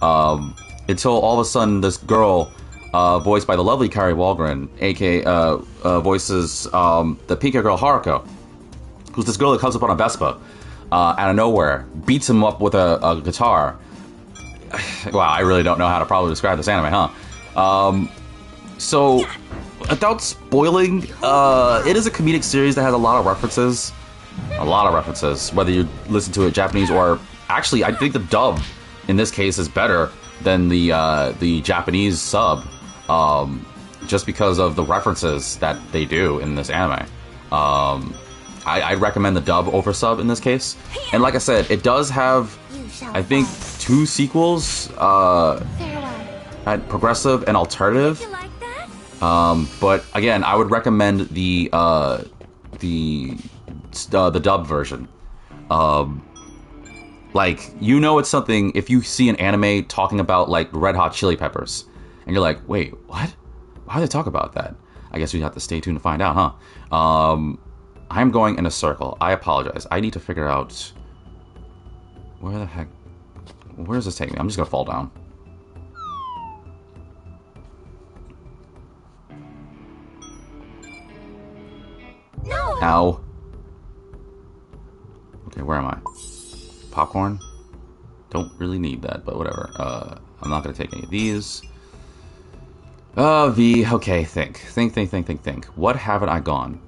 Until all of a sudden, this girl, voiced by the lovely Kairi Walgren, aka voices the Pika girl Haruko, who's this girl that comes up on a Vespa out of nowhere, beats him up with a guitar. Wow, I really don't know how to probably describe this anime, huh? So, without spoiling, it is a comedic series that has a lot of references. A lot of references, whether you listen to it Japanese or... Actually, I think the dub, in this case, is better than the Japanese sub, just because of the references that they do in this anime. I'd recommend the dub over sub in this case. And like I said, it does have, I think, 2 sequels, progressive and alternative. But again, I would recommend the dub version. Like, you know it's something if you see an anime talking about, like, Red Hot Chili Peppers, and you're like, wait, what? Why do they talk about that? I guess we have to stay tuned to find out, huh? I'm going in a circle. I apologize. I need to figure out... Where the heck... Where does this take me? I'm just gonna fall down. No! Ow. Okay, where am I? Popcorn? Don't really need that, but whatever. I'm not gonna take any of these. Okay, think. Think. What haven't I gone?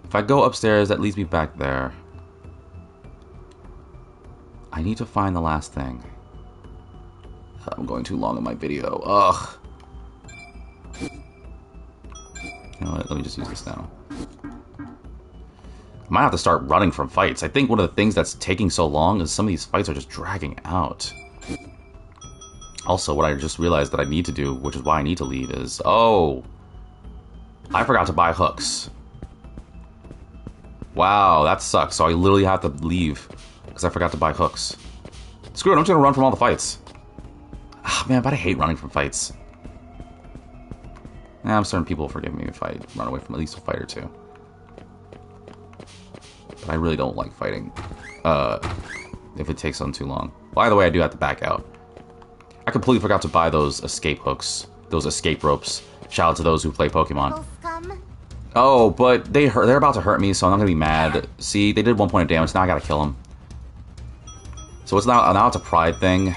If I go upstairs, that leads me back there. I need to find the last thing. I'm going too long in my video. Ugh. You know what? Let me just use this now. I might have to start running from fights. I think one of the things that's taking so long is some of these fights are just dragging out. Also, what I just realized that I need to do, which is why I need to leave, is... Oh! I forgot to buy hooks. Wow, that sucks. So I literally have to leave because I forgot to buy hooks. Screw it, I'm just gonna run from all the fights. Ah, man, but I hate running from fights. I'm certain people will forgive me if I run away from at least a fight or two. But I really don't like fighting if it takes on too long. By the way, I do have to back out. I completely forgot to buy those escape hooks, those escape ropes. Shout out to those who play Pokemon. Oh, but they're about to hurt me, so I'm not gonna be mad. See, they did 1 point of damage. Now I gotta kill them. So it's now it's a pride thing.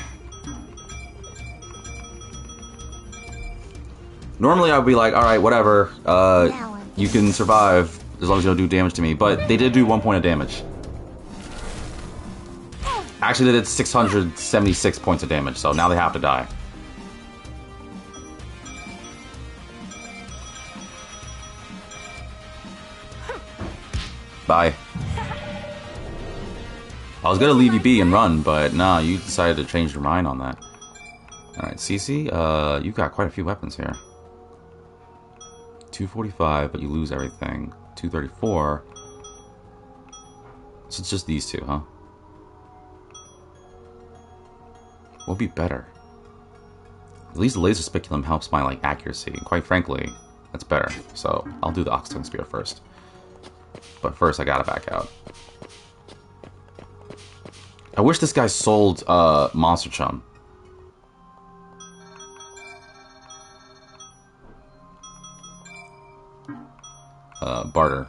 Normally I'd be like, all right, whatever. You can survive as long as you don't do damage to me. But they did do 1 point of damage. Actually, they did 676 points of damage, so now they have to die. Bye. I was gonna leave you be and run, but nah, you decided to change your mind on that. Alright, Cece, you've got quite a few weapons here. 245, but you lose everything. 234. So it's just these two, huh? What'll be better? At least the laser speculum helps my like accuracy. And quite frankly, that's better. So I'll do the Oxtongue Spear first. But first, I gotta back out. I wish this guy sold Monster Chum. Barter.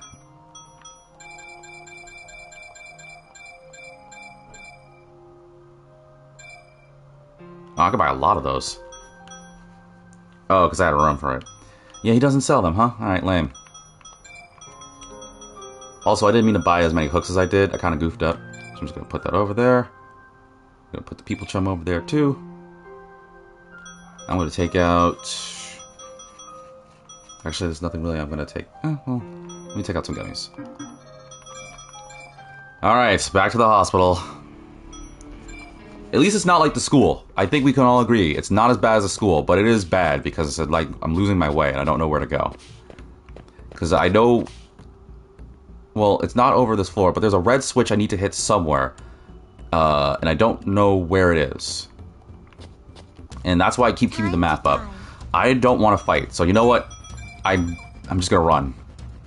Oh, I could buy a lot of those. Oh, because I had a room for it. Yeah, he doesn't sell them, huh? Alright, lame. Also, I didn't mean to buy as many hooks as I did. I kind of goofed up. So I'm just going to put that over there. I'm going to put the people chum over there, too. I'm going to take out... Actually, there's nothing really I'm going to take... well, let me take out some gummies. Alright, back to the hospital. At least it's not like the school. I think we can all agree. It's not as bad as the school, but it is bad because it's like I'm losing my way and I don't know where to go. Because I know... Well, it's not over this floor, but there's a red switch I need to hit somewhere. And I don't know where it is. And that's why I keep keeping the map up. I don't want to fight, so you know what? I'm just gonna run.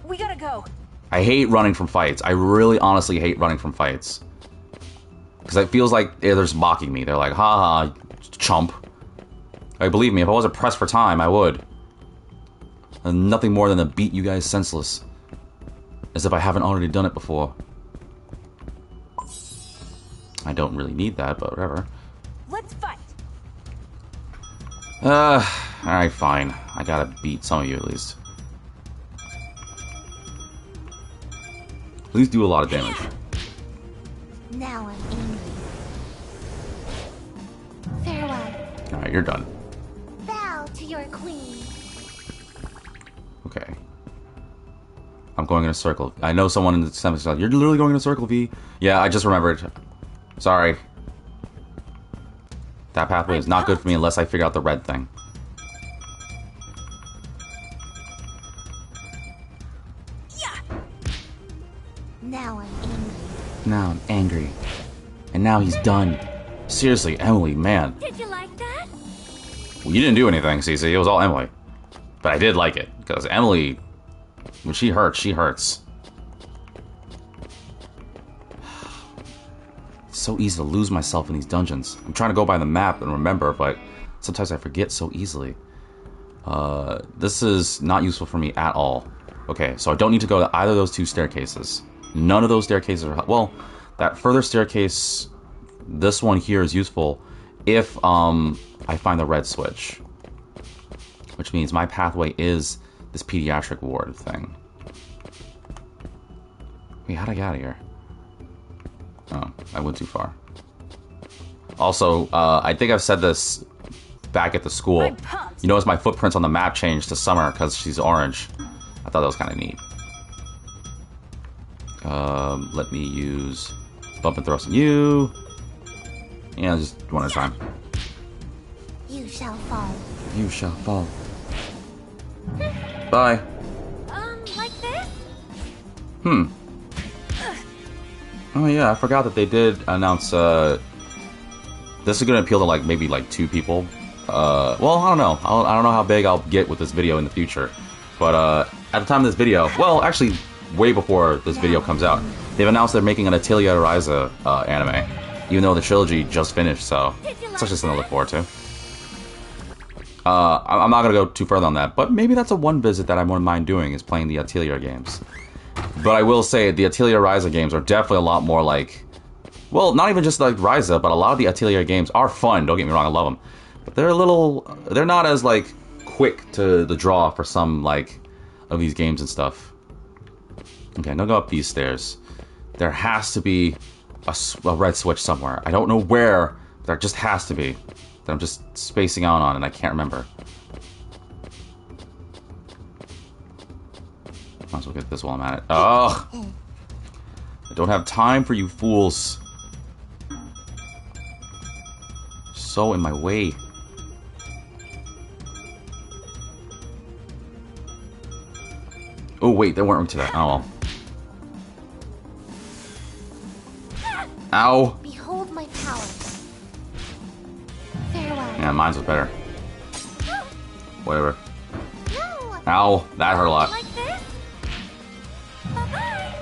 We gotta go. I hate running from fights. I really honestly hate running from fights. Because it feels like they're just mocking me. They're like, haha, chump. Like, believe me, if I wasn't pressed for time, I would. And nothing more than to beat you guys senseless. As if I haven't already done it before. I don't really need that, but whatever. Let's fight. Alright, fine. I gotta beat some of you at least. Please do a lot of damage. Now I'm angry. Farewell. Alright, you're done. Bow to your queen. Okay. I'm going in a circle. I know someone in the semester said, you're literally going in a circle, V. Yeah, I just remembered. Sorry. That pathway is not good for me unless I figure out the red thing. Yeah. Now I'm angry. Now I'm angry. And now he's done. Seriously, Emily, man. Did you like that? Well, you didn't do anything, Cece. It was all Emily. But I did like it, because Emily, when she hurts, she hurts. It's so easy to lose myself in these dungeons. I'm trying to go by the map and remember, but sometimes I forget so easily. This is not useful for me at all. Okay, so I don't need to go to either of those two staircases. None of those staircases are... Well, that further staircase, this one here is useful if I find the red switch. Which means my pathway is this pediatric ward thing. Wait, how'd I get out of here? Oh, I went too far. Also, I think I've said this back at the school. You notice my footprints on the map changed to Summer because she's orange. I thought that was kind of neat. Let me use bump and thrust on you. Yeah, just one at a time. You shall fall. You shall fall. Bye. Like this? Oh yeah, I forgot that they did announce, this is gonna appeal to like, maybe like 2 people. Well, I don't know. I don't know how big I'll get with this video in the future. But, at the time of this video, well, actually, way before this video comes out, they've announced they're making an HWAA-TAAA, anime. Even though the trilogy just finished, so it's just something to look forward to. I'm not gonna go too further on that, but maybe that's a one visit that I wouldn't mind doing, is playing the Atelier games. But I will say, the Atelier Ryza games are definitely a lot more like... Well, not even just like Ryza, but a lot of the Atelier games are fun, don't get me wrong, I love them. But they're a little... They're not as, like, quick to the draw for some, like, of these games and stuff. Okay, now go up these stairs. There has to be a red switch somewhere. I don't know where, but there just has to be. That I'm just spacing out on and I can't remember. Might as well get this while I'm at it. Oh! I don't have time for you fools. So in my way. Oh wait, they weren't to that. Oh well. Ow! Behold my power. Farewell. Yeah, mine was better. Whatever. No. Ow, that hurt a lot. Like this? Bye-bye.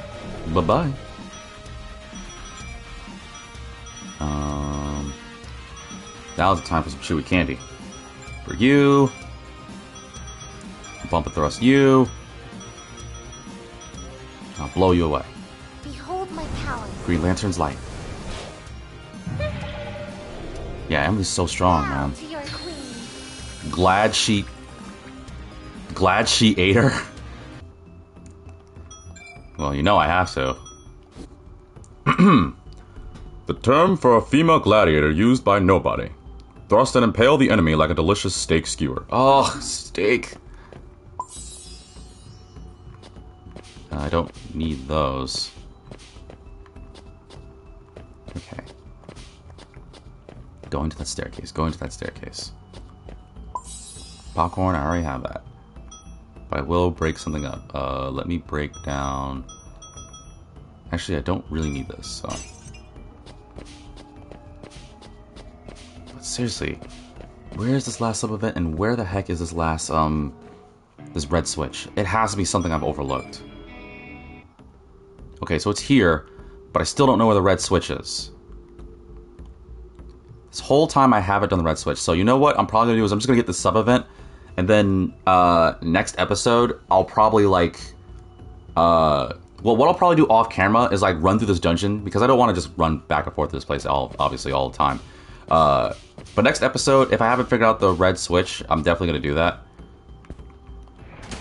Bye-bye. Now is the time for some chewy candy. For you. Bump and thrust you. I'll blow you away. Behold my power. Green Lantern's light. Yeah, Emily's so strong, Bow man. to your queen. Glad she ate her. Well, you know I have to. The term for a female gladiator used by nobody. Thrust and impale the enemy like a delicious steak skewer. Oh, steak. I don't need those. Okay. Going to that staircase. Going to that staircase. Popcorn, I already have that. But I will break something up. Let me break down... Actually, I don't really need this, so... But seriously, where is this last sub-event, and where the heck is this last, this red switch? It has to be something I've overlooked. Okay, so it's here, but I still don't know where the red switch is. This whole time I haven't done the red switch, so you know what I'm probably gonna do is I'm just gonna get this sub-event, and then, next episode, I'll probably, like, well, what I'll probably do off camera is, like, run through this dungeon, because I don't want to just run back and forth to this place, obviously, all the time. But next episode, if I haven't figured out the red switch, I'm definitely going to do that.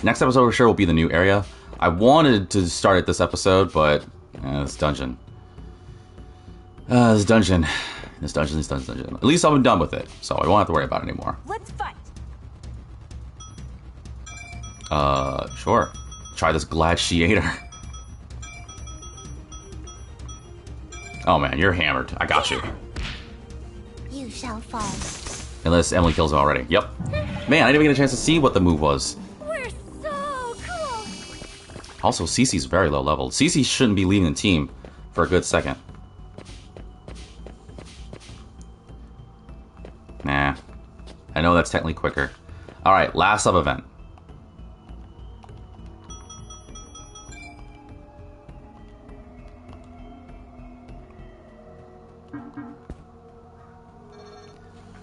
Next episode, for sure, will be the new area. I wanted to start at this episode, but, this dungeon. This dungeon. At least I'm done with it, so I won't have to worry about it anymore. Let's fight. Sure. Try this glad she ate her. Oh man, you're hammered. I got you. You shall fall. Unless Emily kills him already. Yep. Man, I didn't even get a chance to see what the move was. We're so cool. Also, Cece's very low level. Cece shouldn't be leading the team for a good second. Nah. I know that's technically quicker. Alright, last sub-event.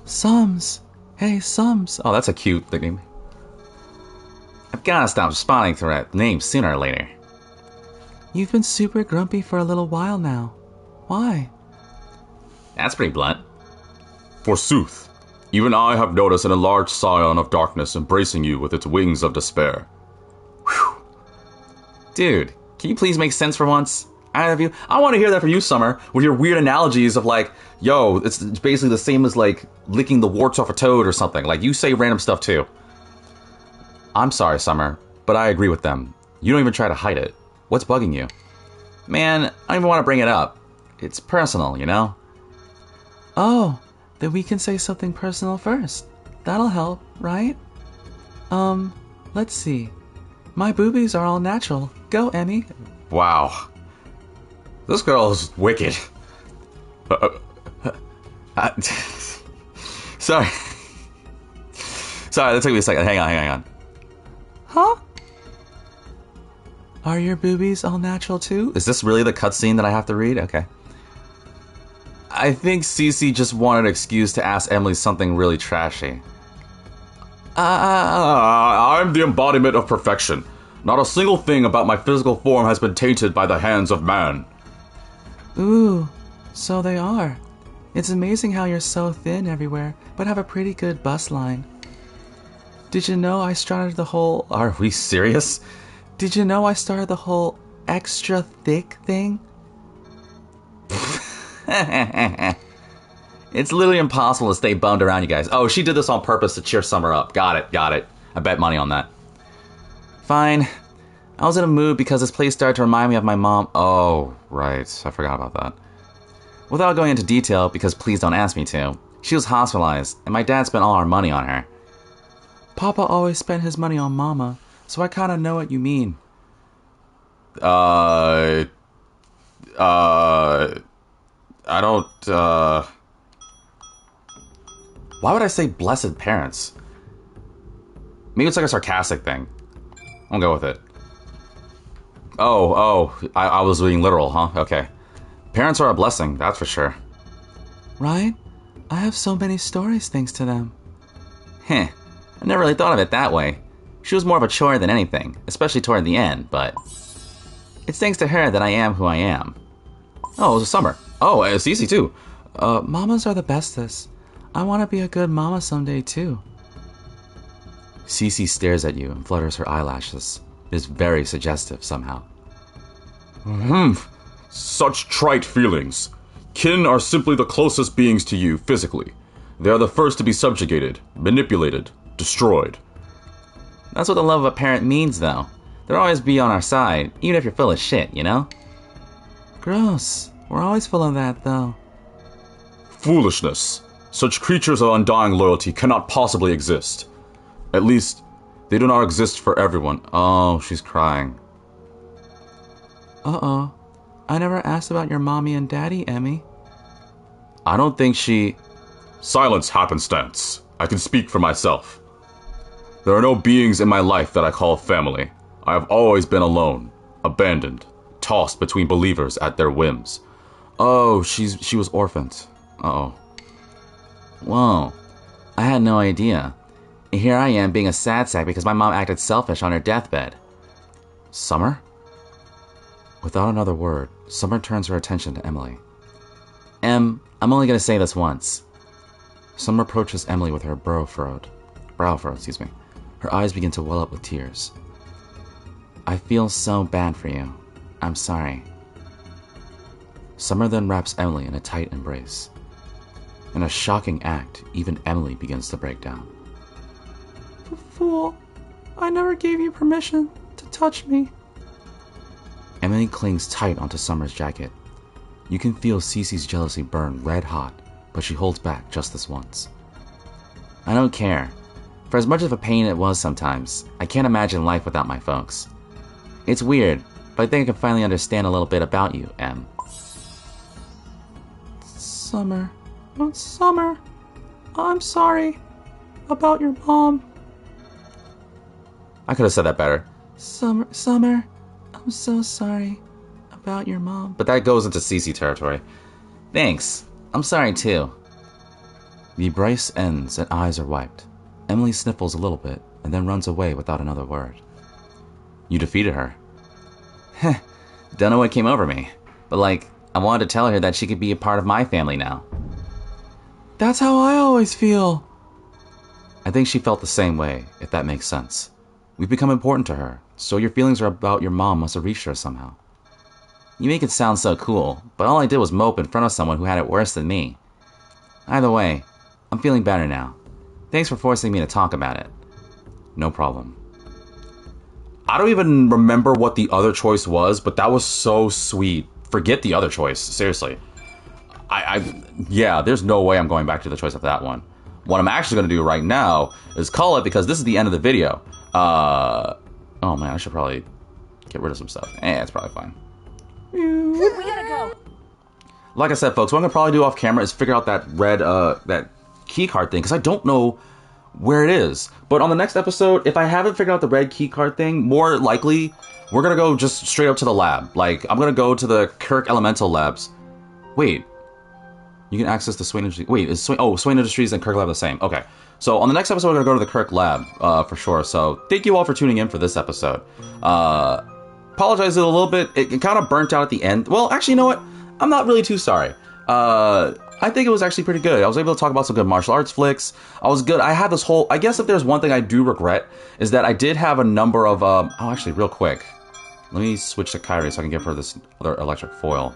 Sums. Hey, Sums. Oh, that's a cute nickname. I've gotta stop responding to that name sooner or later. You've been super grumpy for a little while now. Why? That's pretty blunt. Forsooth, even I have noticed an enlarged scion of darkness embracing you with its wings of despair. Whew. Dude, can you please make sense for once? Either of you? I want to hear that from you, Summer, with your weird analogies of like, yo, it's basically the same as like licking the warts off a toad or something. Like, you say random stuff too. I'm sorry, Summer, but I agree with them. You don't even try to hide it. What's bugging you? Man, I don't even want to bring it up. It's personal, you know? Oh, then we can say something personal first. That'll help, right? Let's see. My boobies are all natural. Go, Emmy. Wow. This girl is wicked. Sorry. Sorry, that took me a second. Hang on. Huh? Are your boobies all natural too? Is this really the cutscene that I have to read? Okay. I think Cece just wanted an excuse to ask Emily something really trashy. I'm the embodiment of perfection. Not a single thing about my physical form has been tainted by the hands of man. Ooh, so they are. It's amazing how you're so thin everywhere, but have a pretty good bust line. Did you know I started the whole... Are we serious? Did you know I started the whole extra thick thing? It's literally impossible to stay bummed around you guys. Oh, she did this on purpose to cheer Summer up. Got it. I bet money on that. Fine. I was in a mood because this place started to remind me of my mom. Oh, right. I forgot about that. Without going into detail, because please don't ask me to, she was hospitalized, and my dad spent all our money on her. Papa always spent his money on Mama, so I kind of know what you mean. I don't, Why would I say blessed parents? Maybe it's like a sarcastic thing. I'll go with it. I was being literal, huh? Okay. Parents are a blessing, that's for sure. Right? I have so many stories thanks to them. Heh. I never really thought of it that way. She was more of a chore than anything, especially toward the end, but... It's thanks to her that I am who I am. Oh, it was Summer. Oh, it's Cece too. Mamas are the bestest. I want to be a good mama someday too. Cece stares at you and flutters her eyelashes. It is very suggestive somehow. Such trite feelings. Kin are simply the closest beings to you physically. They are the first to be subjugated, manipulated, destroyed. That's what the love of a parent means, though. They'll always be on our side, even if you're full of shit, you know? Gross. We're always full of that, though. Foolishness. Such creatures of undying loyalty cannot possibly exist. At least, they do not exist for everyone. Oh, she's crying. Uh-oh. I never asked about your mommy and daddy, Emmy. I don't think she... Silence, happenstance. I can speak for myself. There are no beings in my life that I call family. I have always been alone, abandoned, tossed between believers at their whims. Oh, she was orphaned. Uh-oh. Whoa. I had no idea. And here I am being a sad sack because my mom acted selfish on her deathbed. Summer? Without another word, Summer turns her attention to Emily. I'm only going to say this once. Summer approaches Emily with her brow furrowed. Her eyes begin to well up with tears. I feel so bad for you. I'm sorry. Summer then wraps Emily in a tight embrace. In a shocking act, even Emily begins to break down. Fool. I never gave you permission to touch me. Emily clings tight onto Summer's jacket. You can feel Cece's jealousy burn red hot, but she holds back just this once. I don't care. For as much of a pain it was sometimes, I can't imagine life without my folks. It's weird, but I think I can finally understand a little bit about you, Em. Summer. Oh, Summer. I'm sorry about your mom. I could have said that better. Summer, I'm so sorry about your mom. But that goes into Cece territory. Thanks. I'm sorry too. The embrace ends and eyes are wiped. Emily sniffles a little bit and then runs away without another word. You defeated her. Heh. Don't know what came over me. But I wanted to tell her that she could be a part of my family now. That's how I always feel. I think she felt the same way, if that makes sense. We've become important to her, so your feelings are about your mom must have reached her somehow. You make it sound so cool, but all I did was mope in front of someone who had it worse than me. Either way, I'm feeling better now. Thanks for forcing me to talk about it. No problem. I don't even remember what the other choice was, but that was so sweet. Forget the other choice, seriously. Yeah, there's no way I'm going back to the choice of that one. What I'm actually going to do right now is call it because this is the end of the video. Oh man, I should probably get rid of some stuff. It's probably fine. We gotta go. Like I said, folks, what I'm going to probably do off camera is figure out that red, that key card thing, because I don't know where it is. But on the next episode, if I haven't figured out the red key card thing, more likely, we're going to go just straight up to the lab. I'm going to go to the Kirk Elemental Labs. Wait. You can access the Swain Industries. Wait, Swain Industries and Kirk Lab the same. Okay. So on the next episode, we're going to go to the Kirk Lab, for sure. So thank you all for tuning in for this episode. Apologize a little bit. It kind of burnt out at the end. Well, actually, you know what? I'm not really too sorry. I think it was actually pretty good. I was able to talk about some good martial arts flicks. I was good. I had this whole... I guess if there's one thing I do regret is that I did have a number of... actually, real quick. Let me switch to Kyrie so I can give her this other electric foil.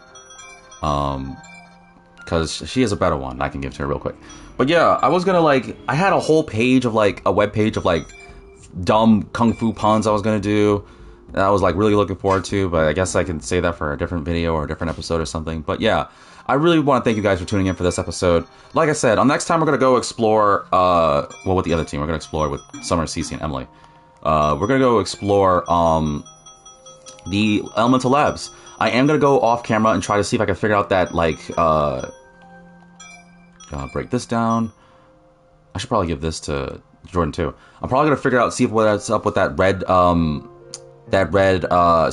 Because she has a better one I can give to her real quick. But yeah, I was gonna I had a whole page of a web page of dumb kung fu puns I was gonna do. that I was like really looking forward to, but I guess I can say that for a different video or a different episode or something. But yeah, I really want to thank you guys for tuning in for this episode. Like I said, on next time we're going to go explore, with the other team. We're going to explore with Summer, Cece, and Emily. We're going to go explore the elemental labs. I am going to go off camera and try to see if I can figure out that, like, break this down. I should probably give this to Jordan too. I'm probably going to figure out, see what's up with that red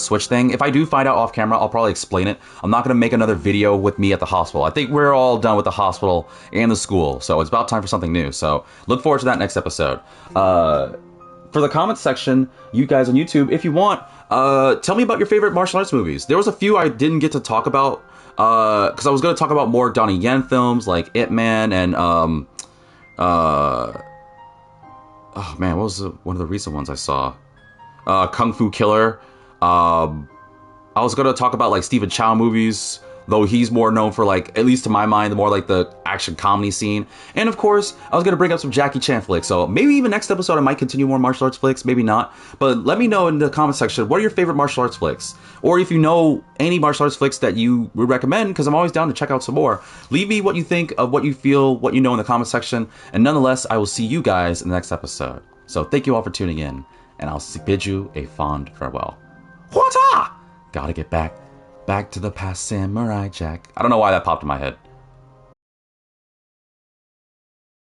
switch thing. If I do find out off camera, I'll probably explain it. I'm not going to make another video with me at the hospital. I think we're all done with the hospital and the school, so it's about time for something new. So look forward to that next episode. For the comments section, you guys on YouTube, if you want, tell me about your favorite martial arts movies. There was a few I didn't get to talk about, because I was going to talk about more Donnie Yen films, like Ip Man and, oh man, what was one of the recent ones I saw? Kung Fu Killer. I was going to talk about like Stephen Chow movies, though he's more known for, like, at least to my mind, the more like the action comedy scene. And of course, I was going to bring up some Jackie Chan flicks. So maybe even next episode I might continue more martial arts flicks, maybe not. But let me know in the comment section, what are your favorite martial arts flicks? Or if you know any martial arts flicks that you would recommend, because I'm always down to check out some more. Leave me what you think of what you feel, what you know in the comment section. And nonetheless, I will see you guys in the next episode. So thank you all for tuning in, and I'll bid you a fond farewell. HWAA-TAAA! Gotta get back to the past, Samurai Jack. I don't know why that popped in my head.